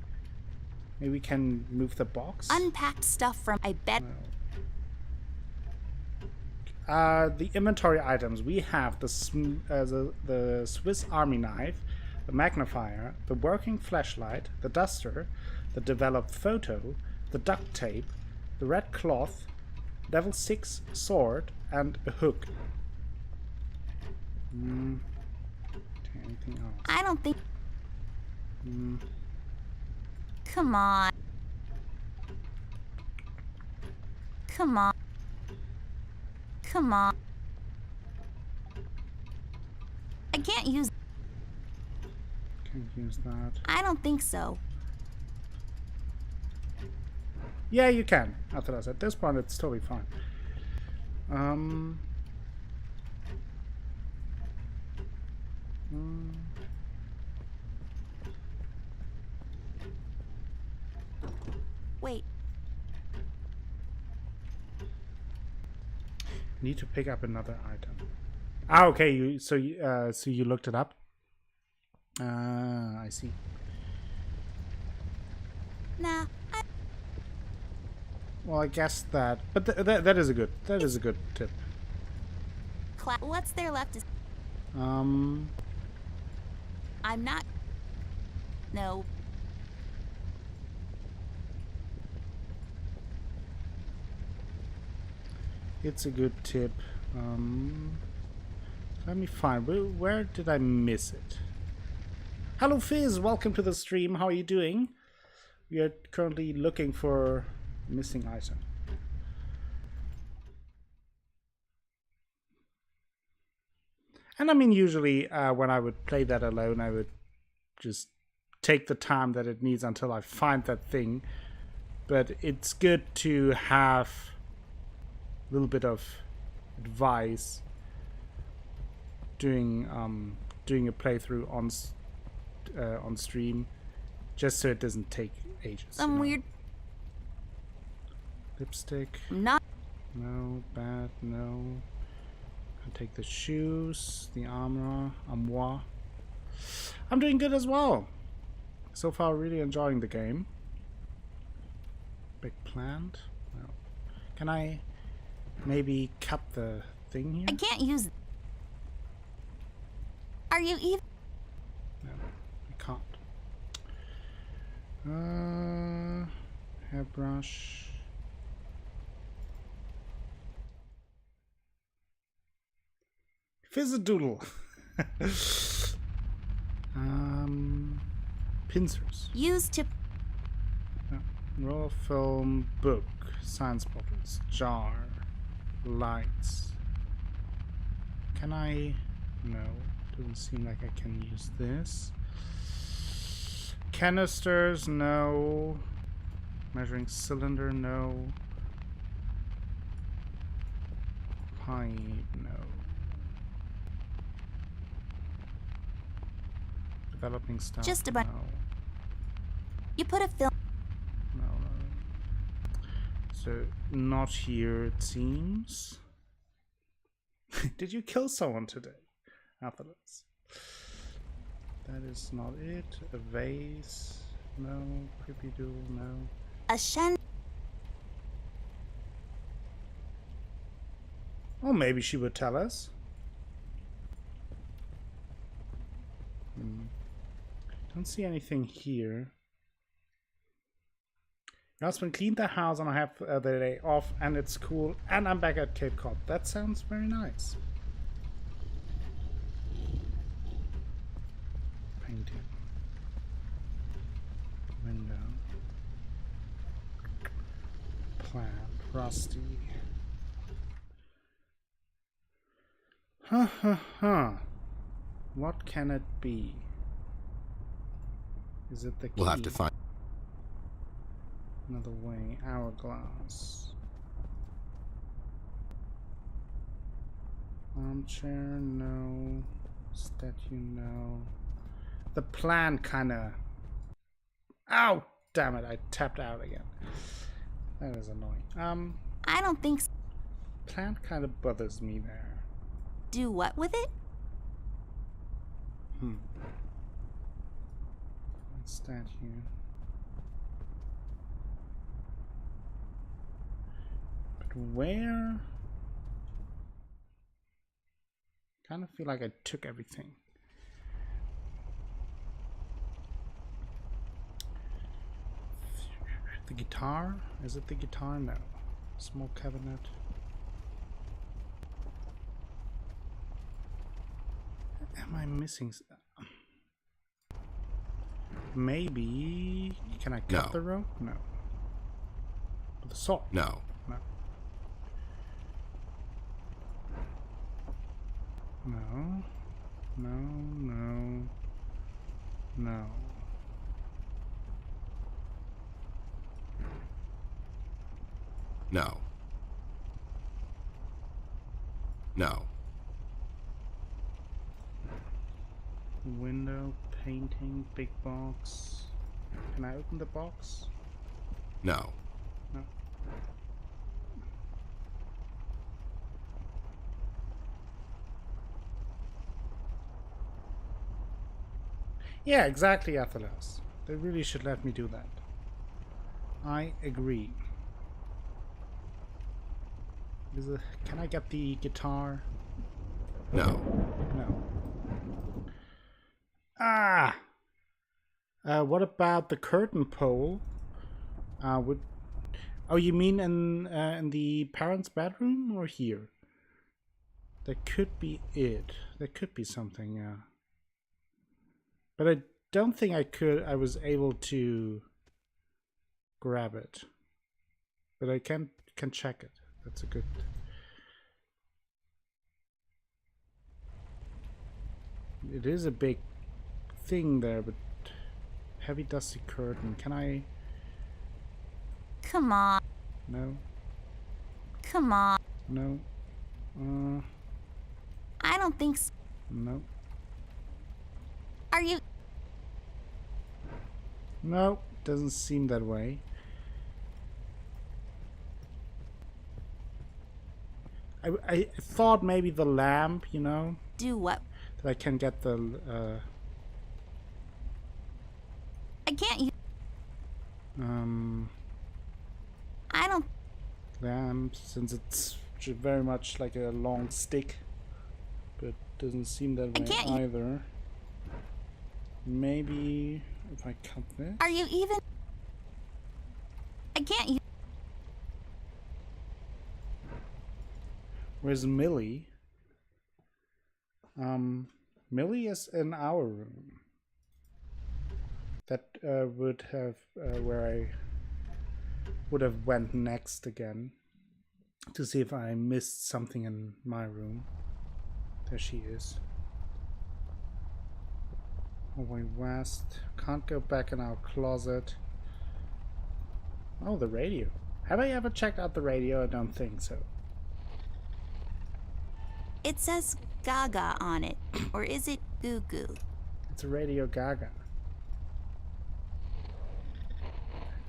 we can move the box? Unpacked stuff from. I bet. The inventory items. We have the Swiss Army knife, the magnifier, the working flashlight, the duster, the developed photo, the duct tape, the red cloth, level 6 sword, and a hook. Anything else? I don't think. Come on. Come on. Come on. I can't use. Can't use that. I don't think so. Yeah, you can. Atheras. At this point, it's totally fine. Wait. Need to pick up another item. Ah, okay. So you looked it up. I see. Nah. Well, I guess that, but that is a good tip. What's there left to. Um. I'm not. No. It's a good tip. Let me find. Where did I miss it? Hello, Fizz. Welcome to the stream. How are you doing? We are currently looking for a missing item. And I mean, usually when I would play that alone, I would just take the time that it needs until I find that thing. But it's good to have a little bit of advice doing a playthrough on stream, just so it doesn't take ages. Some weird. Lipstick. Not. No, bad, no. I'll take the shoes, the armor, armoire. I'm doing good as well. So far, really enjoying the game. Big plant. No. Can I maybe cut the thing here? I can't use. Are you even? No, I can't. Hairbrush. Fizzadoodle. Pincers. Used to. Roll film, book, science bottles, jar, lights. Can I? No, doesn't seem like I can use this. Canisters, no. Measuring cylinder, no. Pipe, no. Developing stuff, Just about. no. You put a film. No. So, not here, it seems. Did you kill someone today, Athelos? That is not it. A vase. No. Creepy doodle. No. A shen. Oh, maybe she would tell us. Don't see anything here. Your husband cleaned the house and I have the day off and it's cool and I'm back at Cape Cod. That sounds very nice. Painting. Window. Plant. Rusty. What can it be? Is it the key? We'll have to find. Another way. Hourglass. Armchair, no. Statue, no. The plant kinda. Ow! Damn it, I tapped out again. That is annoying. I don't think so. Plant kinda bothers me there. Do what with it? Statue. But where? Kind of feel like I took everything. The guitar? Is it the guitar? No. Small cabinet. Am I missing? Maybe. Can I cut the rope? No. With the saw? No. No. No. No. No. No. No. No. Window, painting, big box. Can I open the box? No. No. Yeah, exactly, Athelos. They really should let me do that. I agree. Can I get the guitar? No. No. Ah! What about the curtain pole? Oh, you mean in the parents' bedroom or here? That could be it. There could be something, yeah. But I don't think I was able to grab it. But I can check it. That's a good. It is a big thing there, but heavy dusty curtain. Can I? Come on. No. Come on. No. I don't think so. No. Are you? No, doesn't seem that way. I thought maybe the lamp, you know, Do what? that I can get the I can't use. um I don't. lamp since it's which is very much like a long stick, but doesn't seem that way either. Maybe if I cut this. Are you even? I can't use. Where's Millie? Millie is in our room. That would have where I would have went next again to see if I missed something in my room. There she is. Hallway west. Can't go back in our closet. Oh, the radio. Have I ever checked out the radio? I don't think so. It says Gaga on it. Or is it Goo Goo? It's a Radio Gaga.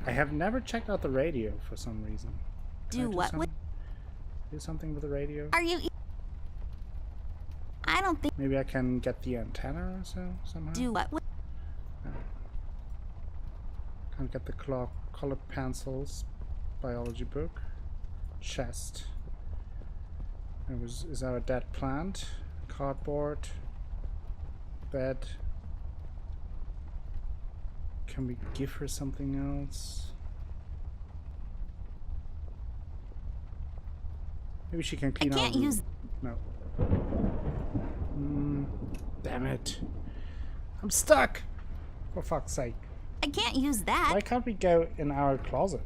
I have never checked out the radio for some reason. Do what with? Do something with the radio? Are you? I don't think. Maybe I can get the antenna or so somehow. Do what with? No. Can't get the colored pencils. Biology book. Chest. Is that a dead plant? Cardboard. Bed. Can we give her something else? Maybe she can clean out. I can't use. No. Damn it. I'm stuck! For fuck's sake. I can't use that. Why can't we go in our closet?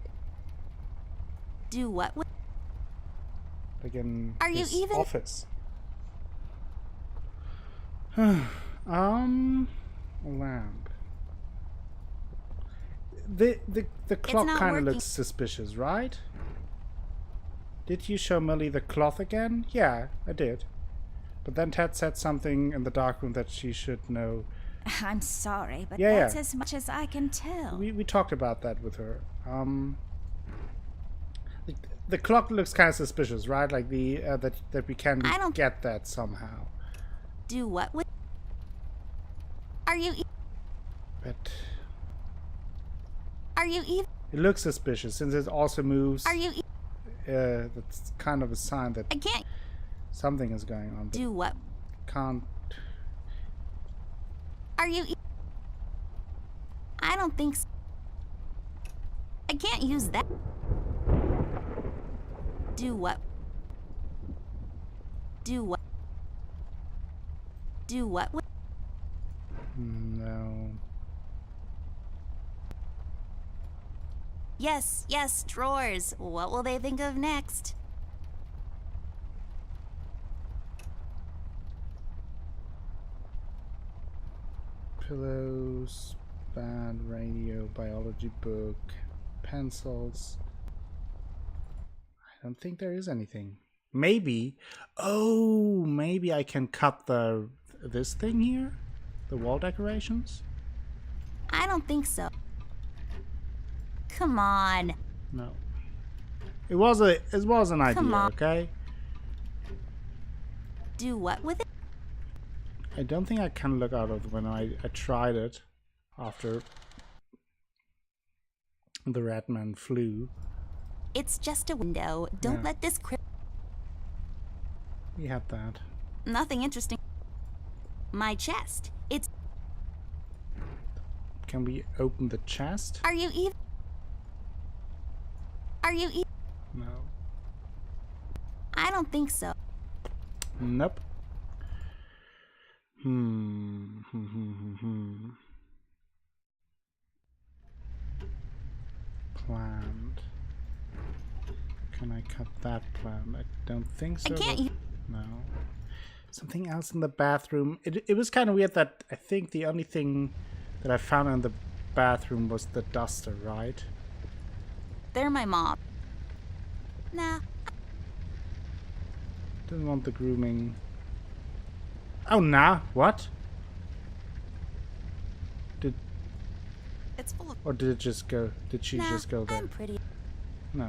Do what with? Like in Are you his even? office. Lamp. The clock kind of looks suspicious, right? Did you show Millie the cloth again? Yeah, I did. But then Ted said something in the darkroom that she should know. I'm sorry, but Yeah, that's yeah. as much as I can tell. We talked about that with her. The clock looks kind of suspicious, right? Like the that we can get that somehow. Do what with? Are you? But Are you even? it looks suspicious since it also moves. Are you? That's kind of a sign that I can't. something is going on. But Do what? can't. Are you? I don't think so. I can't use that. Do what? Do what? Do what? No. Yes, yes, drawers. What will they think of next? Pillows, bad radio, biology book, pencils. I don't think there is anything. Maybe. Oh, maybe I can cut this thing here, the wall decorations. I don't think so. Come on. No. It was an idea. Come on. Okay. Do what with it? I don't think I can look out of the window. I tried it after the red man flew. It's just a window. Don't Yeah. let this We had that. Nothing interesting. My chest. It's. Can we open the chest? Are you even? Are you even? No. I don't think so. Nope. Plant. Can I cut that plant? I don't think so. I can't. but- No. Something else in the bathroom. It was kind of weird that I think the only thing that I found in the bathroom was the duster, right? They're my mom. Nah. Didn't want the grooming. Oh, nah. What? It's full of. Or did it just go? Did she just go there? I'm pretty. No.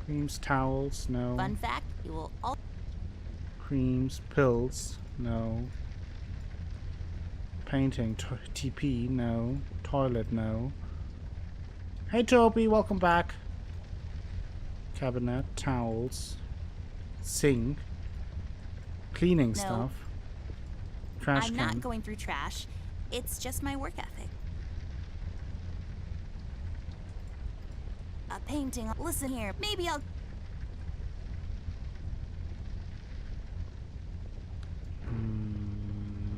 Creams, towels, no. Fun fact: you will all. Creams, pills, no. Painting, TP, no. Toilet, no. Hey Toby, welcome back. Cabinet, towels, sink, cleaning No. stuff, trash I'm can. not going through trash. It's just my work ethic. A painting. Listen here. Maybe I'll.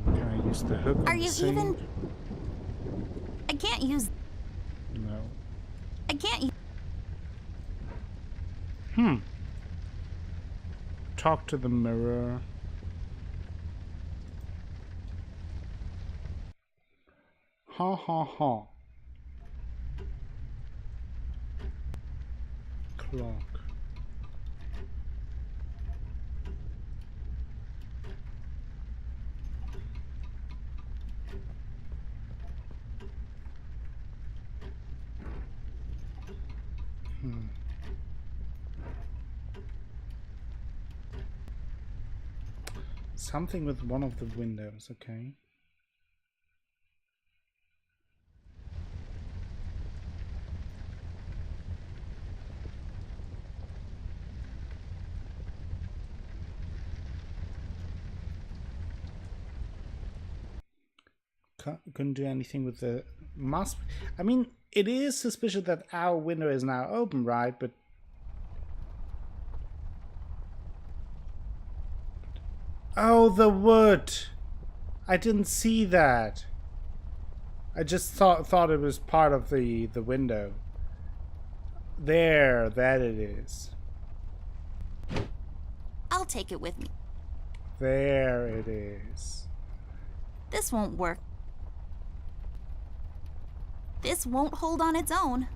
Can I use the hook on Are the you sink? even? I can't use. No. I can't. Talk to the mirror. Ha ha ha. Clock. Something with one of the windows, okay. Couldn't do anything with the mask. I mean, it is suspicious that our window is now open, right? But oh, the wood! I didn't see that. I just thought it was part of the window. There, that it is. I'll take it with me. There it is. This won't work. This won't hold on its own.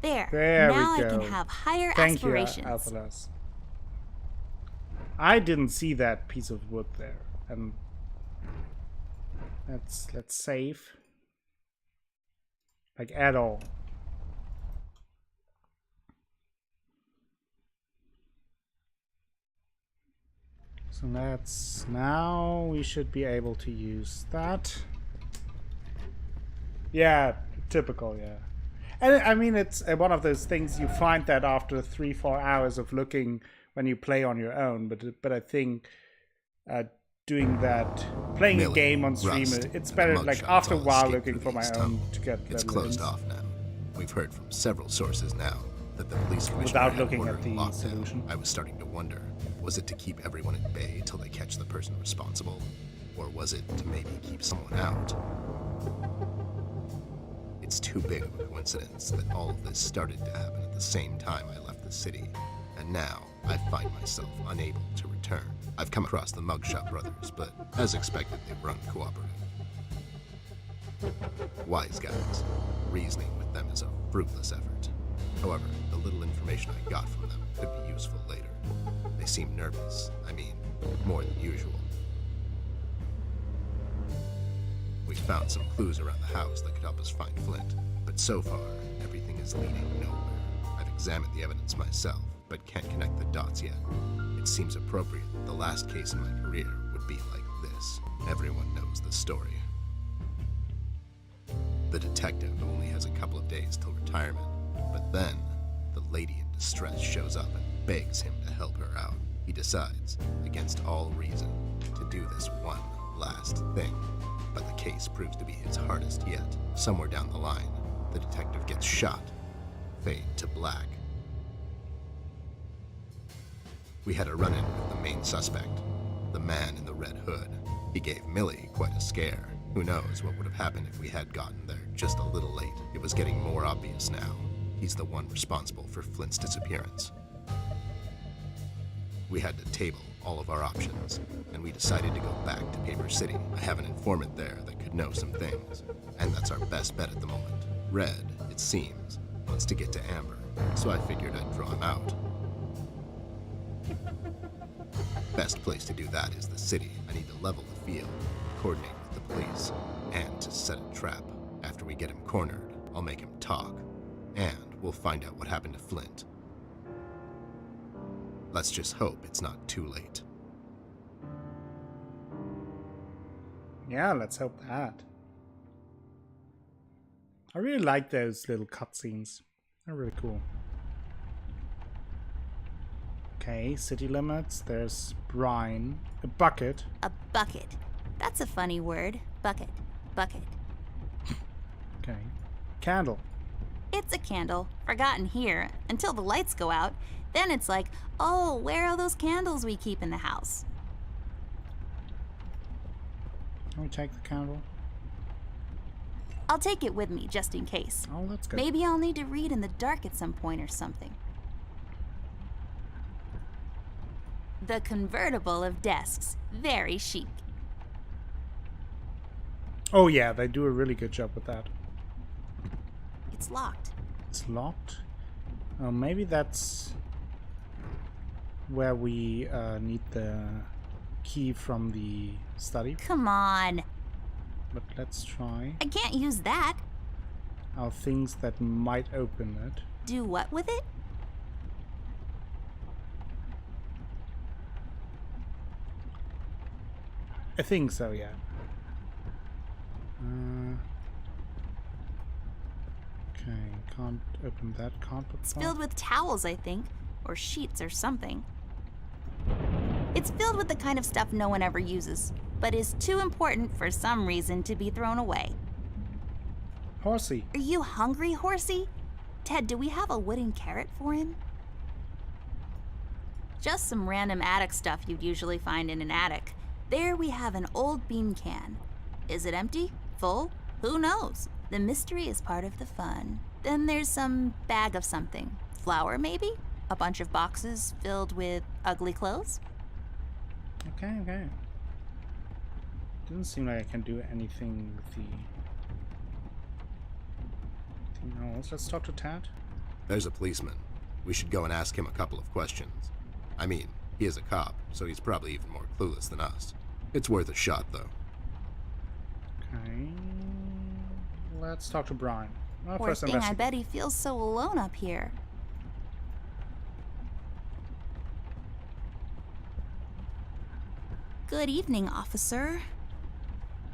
There. There now we go. I can have higher Thank aspirations. you, Alphalas. I didn't see that piece of wood there, and let's save. Like at all. So now we should be able to use that. Yeah, typical, yeah. And I mean, it's one of those things you find that after 3-4 hours of looking when you play on your own. But I think doing that, playing a game on stream, it's better. Like after a while, looking for my own to get. It's closed off now. We've heard from several sources now that the police commissioner Without had looking ordered at the lockdown. solution. I was starting to wonder: was it to keep everyone at bay till they catch the person responsible, or was it to maybe keep someone out? It's too big of a coincidence that all of this started to happen at the same time I left the city, and now I find myself unable to return. I've come across the Mugshot brothers, but as expected, they were uncooperative. Wise guys. Reasoning with them is a fruitless effort. However, the little information I got from them could be useful later. They seem nervous. I mean, more than usual. We found some clues around the house that could help us find Flint, but so far, everything is leading nowhere. I've examined the evidence myself, but can't connect the dots yet. It seems appropriate that the last case in my career would be like this. Everyone knows the story. The detective only has a couple of days till retirement, but then the lady in distress shows up and begs him to help her out. He decides, against all reason, to do this one last thing. But the case proves to be his hardest yet. Somewhere down the line, the detective gets shot. Fade to black. We had a run-in with the main suspect, the man in the red hood. He gave Millie quite a scare. Who knows what would have happened if we had gotten there just a little late. It was getting more obvious now. He's the one responsible for Flint's disappearance. We had to table all of our options, and we decided to go back to Paper City. I have an informant there that could know some things, and that's our best bet at the moment. Red, it seems, wants to get to Amber, so I figured I'd draw him out. Best place to do that is the city. I need to level the field, coordinate with the police, and to set a trap. After we get him cornered, I'll make him talk, and we'll find out what happened to Flint. Let's just hope it's not too late. Yeah, let's hope that. I really like those little cutscenes. They're really cool. Okay, city limits. There's brine. A bucket. A bucket. That's a funny word. Bucket. Bucket. Okay. Candle. It's a candle, forgotten here, until the lights go out. Then it's like, oh, where are those candles we keep in the house? Can we take the candle? I'll take it with me, just in case. Oh, that's good. Maybe I'll need to read in the dark at some point or something. The convertible of desks. Very chic. Oh yeah, they do a really good job with that. It's locked. It's locked? Oh, maybe that's where we need the key from the study. Come on. But let's try. I can't use that. Our things that might open it. Do what with it? I think so, yeah. Okay, can't open that. Can't put It's that. filled with towels, I think. Or sheets or something. It's filled with the kind of stuff no one ever uses, but is too important for some reason to be thrown away. Horsey. Are you hungry, Horsey? Ted, do we have a wooden carrot for him? Just some random attic stuff you'd usually find in an attic. There we have an old bean can. Is it empty? Full? Who knows? The mystery is part of the fun. Then there's some bag of something. Flour, maybe? A bunch of boxes filled with ugly clothes? Okay, okay. Doesn't seem like I can do anything with the... No, let's talk to Tad. There's a policeman. We should go and ask him a couple of questions. I mean, he is a cop, so he's probably even more clueless than us. It's worth a shot, though. Okay. Let's talk to Brian. Well, Poor first thing, I investigate. bet he feels so alone up here. Good evening, officer.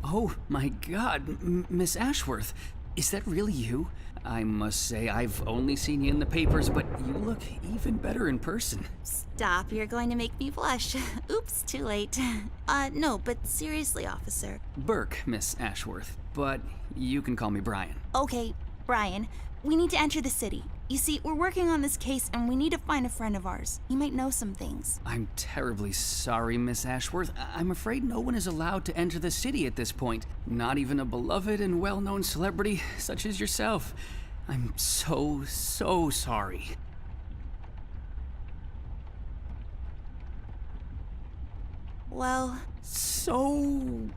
Oh my god, Miss Ashworth. Is that really you? I must say, I've only seen you in the papers, but you look even better in person. Stop, you're going to make me blush. Oops, too late. No, but seriously, officer. Burke, Miss Ashworth, but you can call me Brian. Okay, Brian, we need to enter the city. You see, we're working on this case and we need to find a friend of ours. He might know some things. I'm terribly sorry, Miss Ashworth. I'm afraid no one is allowed to enter the city at this point. Not even a beloved and well-known celebrity such as yourself. I'm so sorry. Well, So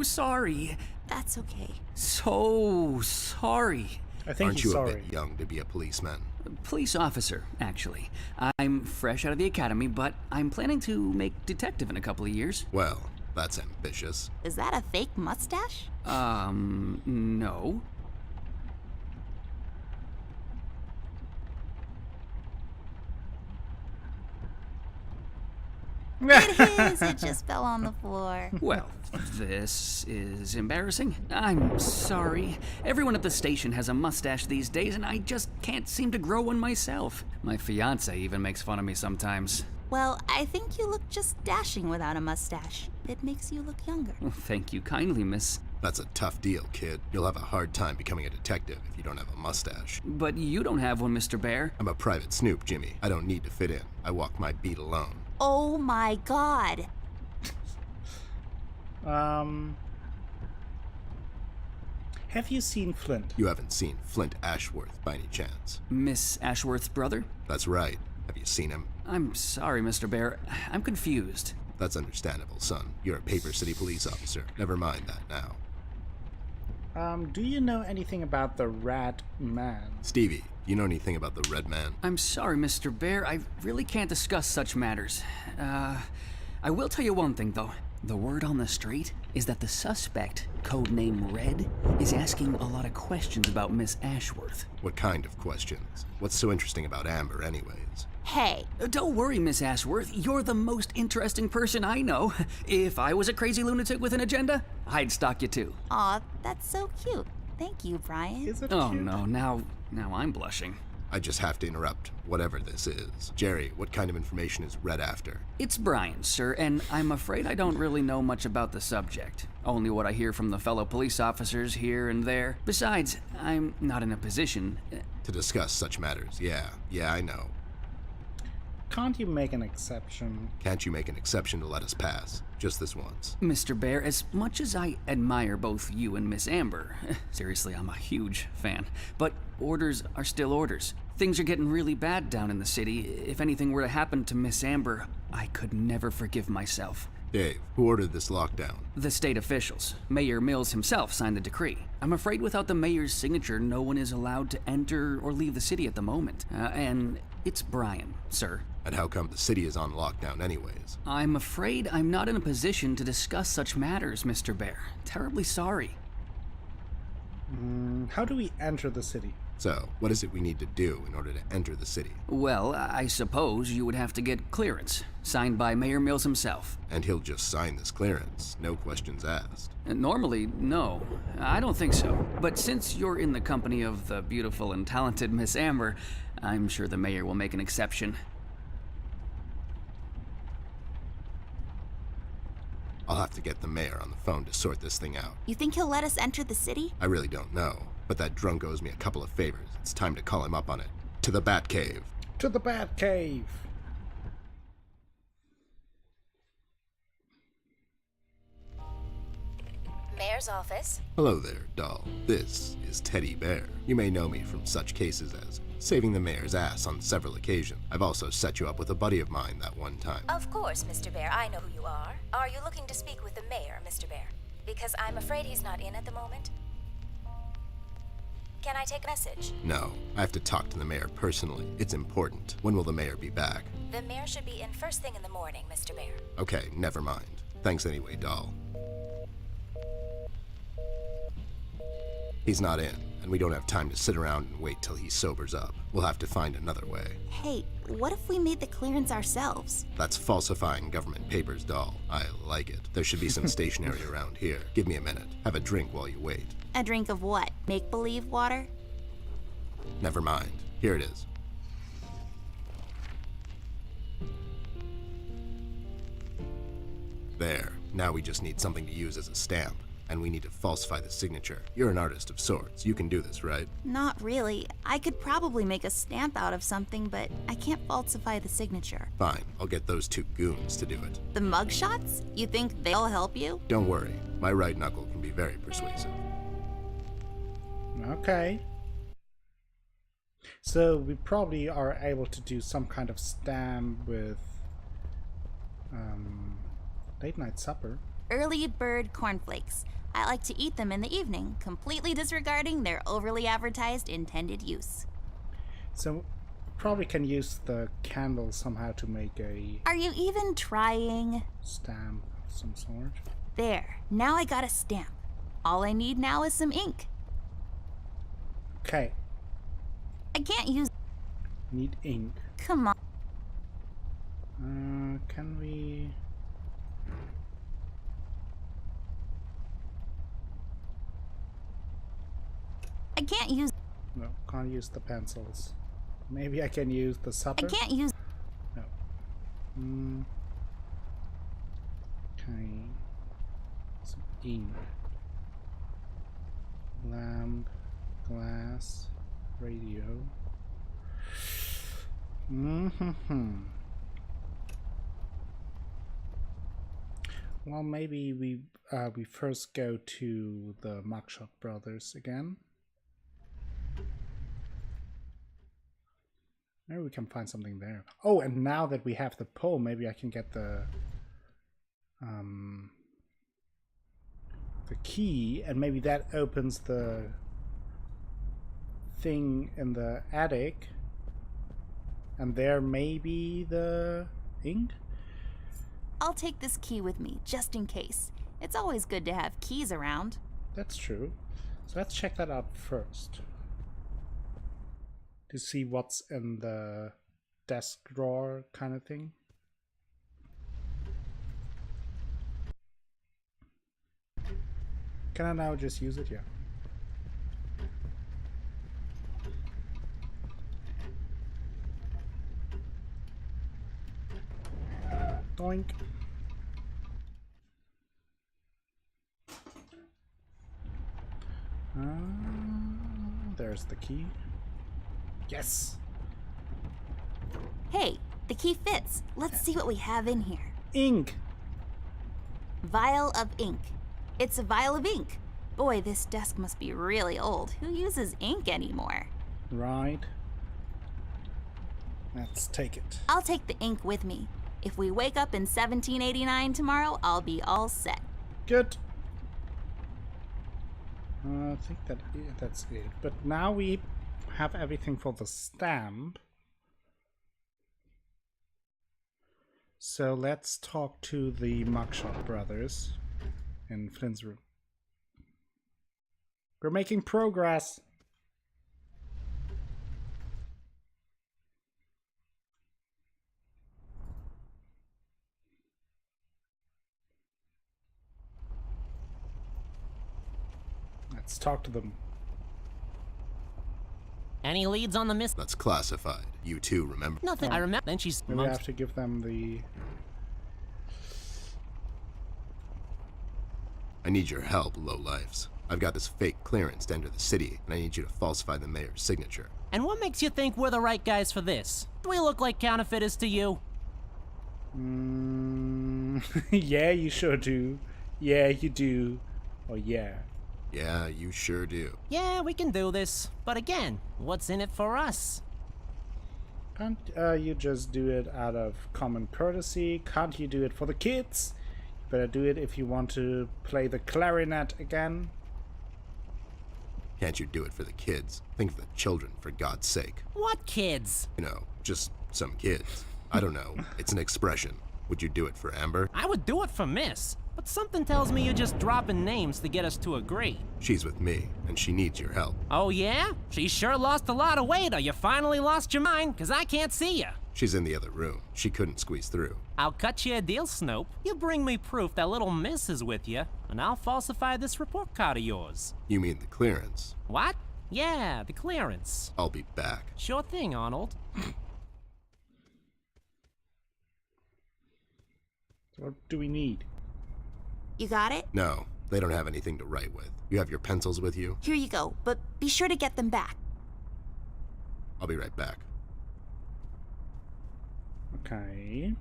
sorry. that's okay. So sorry. I think Aren't he's you sorry. a bit young to be a policeman? Police officer, actually. I'm fresh out of the academy, but I'm planning to make detective in a couple of years. Well, that's ambitious. Is that a fake mustache? No. It is, it just fell on the floor. Well, this is embarrassing. I'm sorry. Everyone at the station has a mustache these days, and I just can't seem to grow one myself. My fiance even makes fun of me sometimes. Well, I think you look just dashing without a mustache. It makes you look younger. Well, thank you kindly, miss. That's a tough deal, kid. You'll have a hard time becoming a detective if you don't have a mustache. But you don't have one, Mr. Bear. I'm a private snoop, Jimmy. I don't need to fit in. I walk my beat alone. Oh my god. Have you seen Flint? You haven't seen Flint Ashworth by any chance? Miss Ashworth's brother? That's right. Have you seen him? I'm sorry, Mr. Bear. I'm confused. That's understandable, son. You're a Paper City police officer. Never mind that now. Do you know anything about the Rat Man? Stevie, you know anything about the Red Man? I'm sorry, Mr. Bear. I really can't discuss such matters. I will tell you one thing, though. The word on the street is that the suspect, codename Red, is asking a lot of questions about Miss Ashworth. What kind of questions? What's so interesting about Amber, anyways? Hey. Don't worry, Miss Ashworth. You're the most interesting person I know. If I was a crazy lunatic with an agenda, I'd stalk you too. Aw, that's so cute. Thank you, Brian. Is it Oh cute? no, now I'm blushing. I just have to interrupt whatever this is. Jerry, what kind of information is Red after? It's Brian, sir, and I'm afraid I don't really know much about the subject. Only what I hear from the fellow police officers here and there. Besides, I'm not in a position... To discuss such matters, yeah, I know. Can't you make an exception? Can't you make an exception to let us pass? Just this once. Mr. Bear, as much as I admire both you and Miss Amber, seriously, I'm a huge fan, but orders are still orders. Things are getting really bad down in the city. If anything were to happen to Miss Amber, I could never forgive myself. Dave, who ordered this lockdown? The state officials. Mayor Mills himself signed the decree. I'm afraid without the mayor's signature, no one is allowed to enter or leave the city at the moment. And it's Brian, sir. And how come the city is on lockdown anyways? I'm afraid I'm not in a position to discuss such matters, Mr. Bear. Terribly sorry. How do we enter the city? So, what is it we need to do in order to enter the city? Well, I suppose you would have to get clearance, signed by Mayor Mills himself. And he'll just sign this clearance, no questions asked. Normally, no. I don't think so. But since you're in the company of the beautiful and talented Miss Amber, I'm sure the mayor will make an exception. I'll have to get the mayor on the phone to sort this thing out. You think he'll let us enter the city? I really don't know, but that drunk owes me a couple of favors. It's time to call him up on it. To the Batcave. To the Batcave! Mayor's office. Hello there, doll. This is Teddy Bear. You may know me from such cases as saving the mayor's ass on several occasions. I've also set you up with a buddy of mine that one time. Of course, Mr. Bear, I know who you are. Are you looking to speak with the mayor, Mr. Bear? Because I'm afraid he's not in at the moment. Can I take a message? No, I have to talk to the mayor personally. It's important. When will the mayor be back? The mayor should be in first thing in the morning, Mr. Bear. Okay, never mind. Thanks anyway, doll. He's not in, and we don't have time to sit around and wait till he sobers up. We'll have to find another way. Hey, what if we made the clearance ourselves? That's falsifying government papers, doll. I like it. There should be some stationery around here. Give me a minute. Have a drink while you wait. A drink of what? Make-believe water? Never mind. Here it is. There. Now we just need something to use as a stamp. And we need to falsify the signature. You're an artist of sorts. You can do this, right? Not really. I could probably make a stamp out of something, but I can't falsify the signature. Fine. I'll get those two goons to do it. The mugshots? You think they'll help you? Don't worry. My right knuckle can be very persuasive. Okay. So we probably are able to do some kind of stamp with late night supper. Early bird cornflakes. I like to eat them in the evening, completely disregarding their overly advertised intended use. So probably can use the candle somehow to make a... Are you even trying? Stamp of some sort. There. Now I got a stamp. All I need now is some ink. Okay. I can't use... Need ink. Come on. Can we... I can't use... No, can't use the pencils. Maybe I can use the supper? I can't use... No. Okay. Some ink. Lamp. Glass. Radio. Well, maybe we first go to the Mugshot Brothers again. Maybe we can find something there. Oh, and now that we have the pole, maybe I can get the key, and maybe that opens the thing in the attic, and there may be the ink. I'll take this key with me, just in case. It's always good to have keys around. That's true. So let's check that out first. To see what's in the desk drawer kind of thing. Can I now just use it? Yeah. Doink. There's the key. Yes! Hey, the key fits. Let's see what we have in here. Ink! Vial of ink. It's a vial of ink. Boy, this desk must be really old. Who uses ink anymore? Right. Let's take it. I'll take the ink with me. If we wake up in 1789 tomorrow, I'll be all set. Good. I think that's it. But now we have everything for the stamp. So let's talk to the Mugshot brothers in Flynn's room. We're making progress. Let's talk to them. Any leads on the miss? That's classified. You too, remember? Nothing. I remember. Then she's. Maybe I have to give them the. I need your help, lowlifes. I've got this fake clearance to enter the city, and I need you to falsify the mayor's signature. And what makes you think we're the right guys for this? Do we look like counterfeiters to you? Yeah, you sure do. Yeah, you do. Oh, yeah. Yeah, you sure do. Yeah, we can do this. But again, what's in it for us? Can't you just do it out of common courtesy? Can't you do it for the kids? You better do it if you want to play the clarinet again. Can't you do it for the kids? Think of the children, for God's sake. What kids? You know, just some kids. I don't know. It's an expression. Would you do it for Amber? I would do it for Miss. But something tells me you're just dropping names to get us to agree. She's with me, and she needs your help. Oh yeah? She sure lost a lot of weight, or you finally lost your mind, because I can't see you. She's in the other room. She couldn't squeeze through. I'll cut you a deal, Snoop. You bring me proof that little Miss is with you, and I'll falsify this report card of yours. You mean the clearance? What? Yeah, the clearance. I'll be back. Sure thing, Arnold. What do we need? You got it? No, they don't have anything to write with. You have your pencils with you? Here you go, but be sure to get them back. I'll be right back. Okay.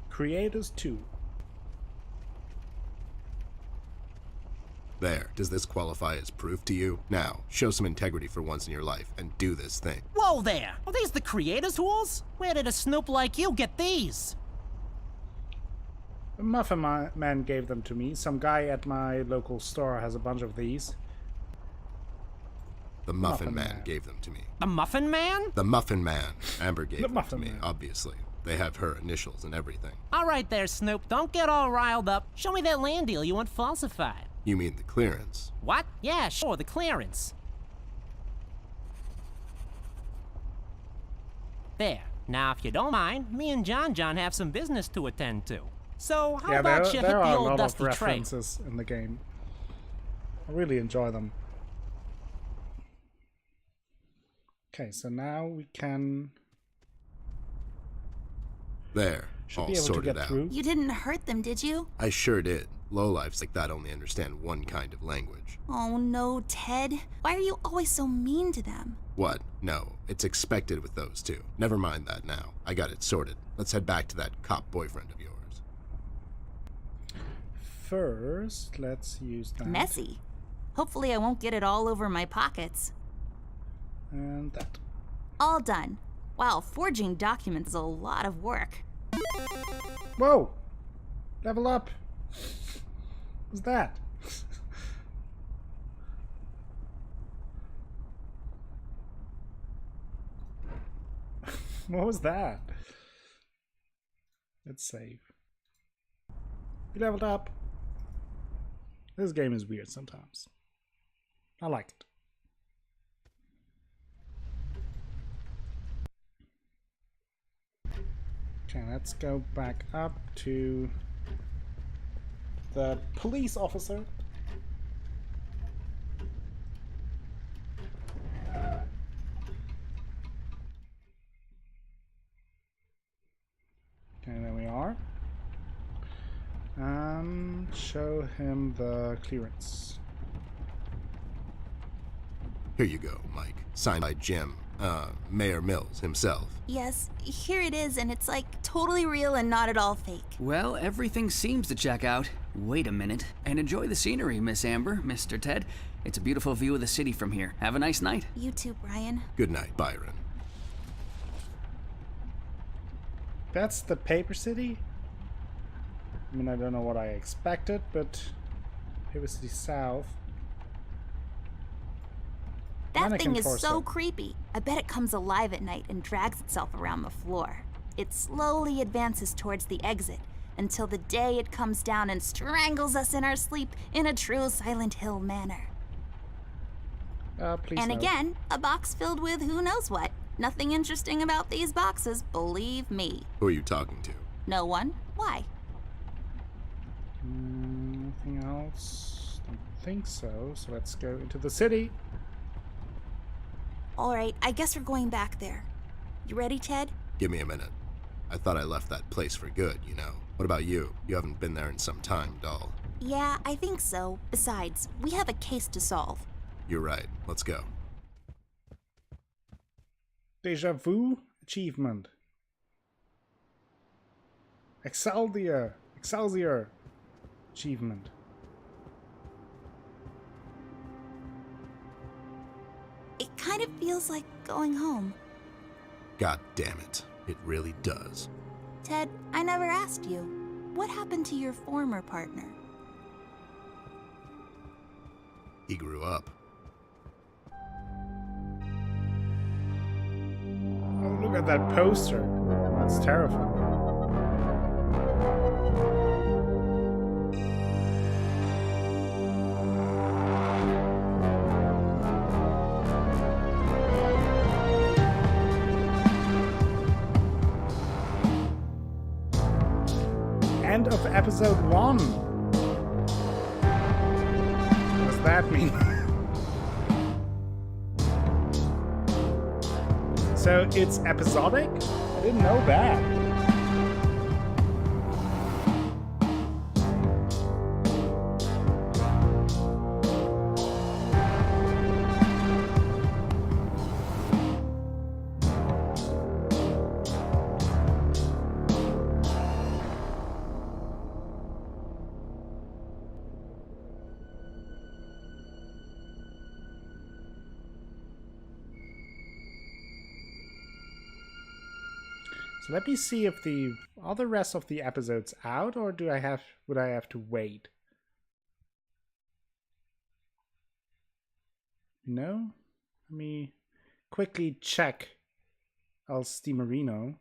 Creators 2. There, does this qualify as proof to you? Now, show some integrity for once in your life and do this thing. Whoa there! Are these the creators' tools? Where did a snoop like you get these? The Muffin Man gave them to me. Some guy at my local store has a bunch of these. The Muffin Man gave them to me. The Muffin Man? The Muffin Man. Amber gave them to Muffin me, Man. obviously. They have her initials and everything. All right there, Snoop. Don't get all riled up. Show me that land deal you want falsified. You mean the clearance? What? Yeah, sure, the clearance. There. Now, if you don't mind, me and John have some business to attend to. So, how about you hit there the are a old lot dusty of tray? references in the game. I really enjoy them. Okay, so now we can... There, Should all be able to sorted get out. through. You didn't hurt them, did you? I sure did. Lowlifes like that only understand one kind of language. Oh no, Ted. Why are you always so mean to them? What? No, it's expected with those two. Never mind that now. I got it sorted. Let's head back to that cop boyfriend of yours. First, let's use that. Messy. Hopefully I won't get it all over my pockets. And that. All done. Wow, forging documents is a lot of work. Whoa! Level up! What's that? What was that? Let's save. You leveled up. This game is weird sometimes. I like it. Okay, let's go back up to the police officer. on the clearance. Here you go, Mike. Signed by Jim, Mayor Mills himself. Yes, here it is, and it's like totally real and not at all fake. Well, everything seems to check out. Wait a minute. And enjoy the scenery, Miss Amber, Mr. Ted. It's a beautiful view of the city from here. Have a nice night. You too, Brian. Good night, Byron. That's the Paper City? I mean, I don't know what I expected, but Paper City South. That Mannequin thing is torso. so creepy. I bet it comes alive at night and drags itself around the floor. It slowly advances towards the exit until the day it comes down and strangles us in our sleep in a true Silent Hill manner. Please And no. again, a box filled with who knows what. Nothing interesting about these boxes, believe me. Who are you talking to? No one? Why? Nothing else? Don't think so. So let's go into the city. Alright, I guess we're going back there. You ready, Ted? Give me a minute. I thought I left that place for good, you know. What about you? You haven't been there in some time, doll. Yeah, I think so. Besides, we have a case to solve. You're right. Let's go. Deja vu achievement. Excelsior achievement. It kind of feels like going home. God damn it. It really does. Ted, I never asked you. What happened to your former partner? He grew up. Oh, look at that poster. That's terrifying. End of episode 1. What does that mean? So it's episodic? I didn't know that. So let me see if are the rest of the episodes out, or would I have to wait? No? Let me quickly check El Steamerino.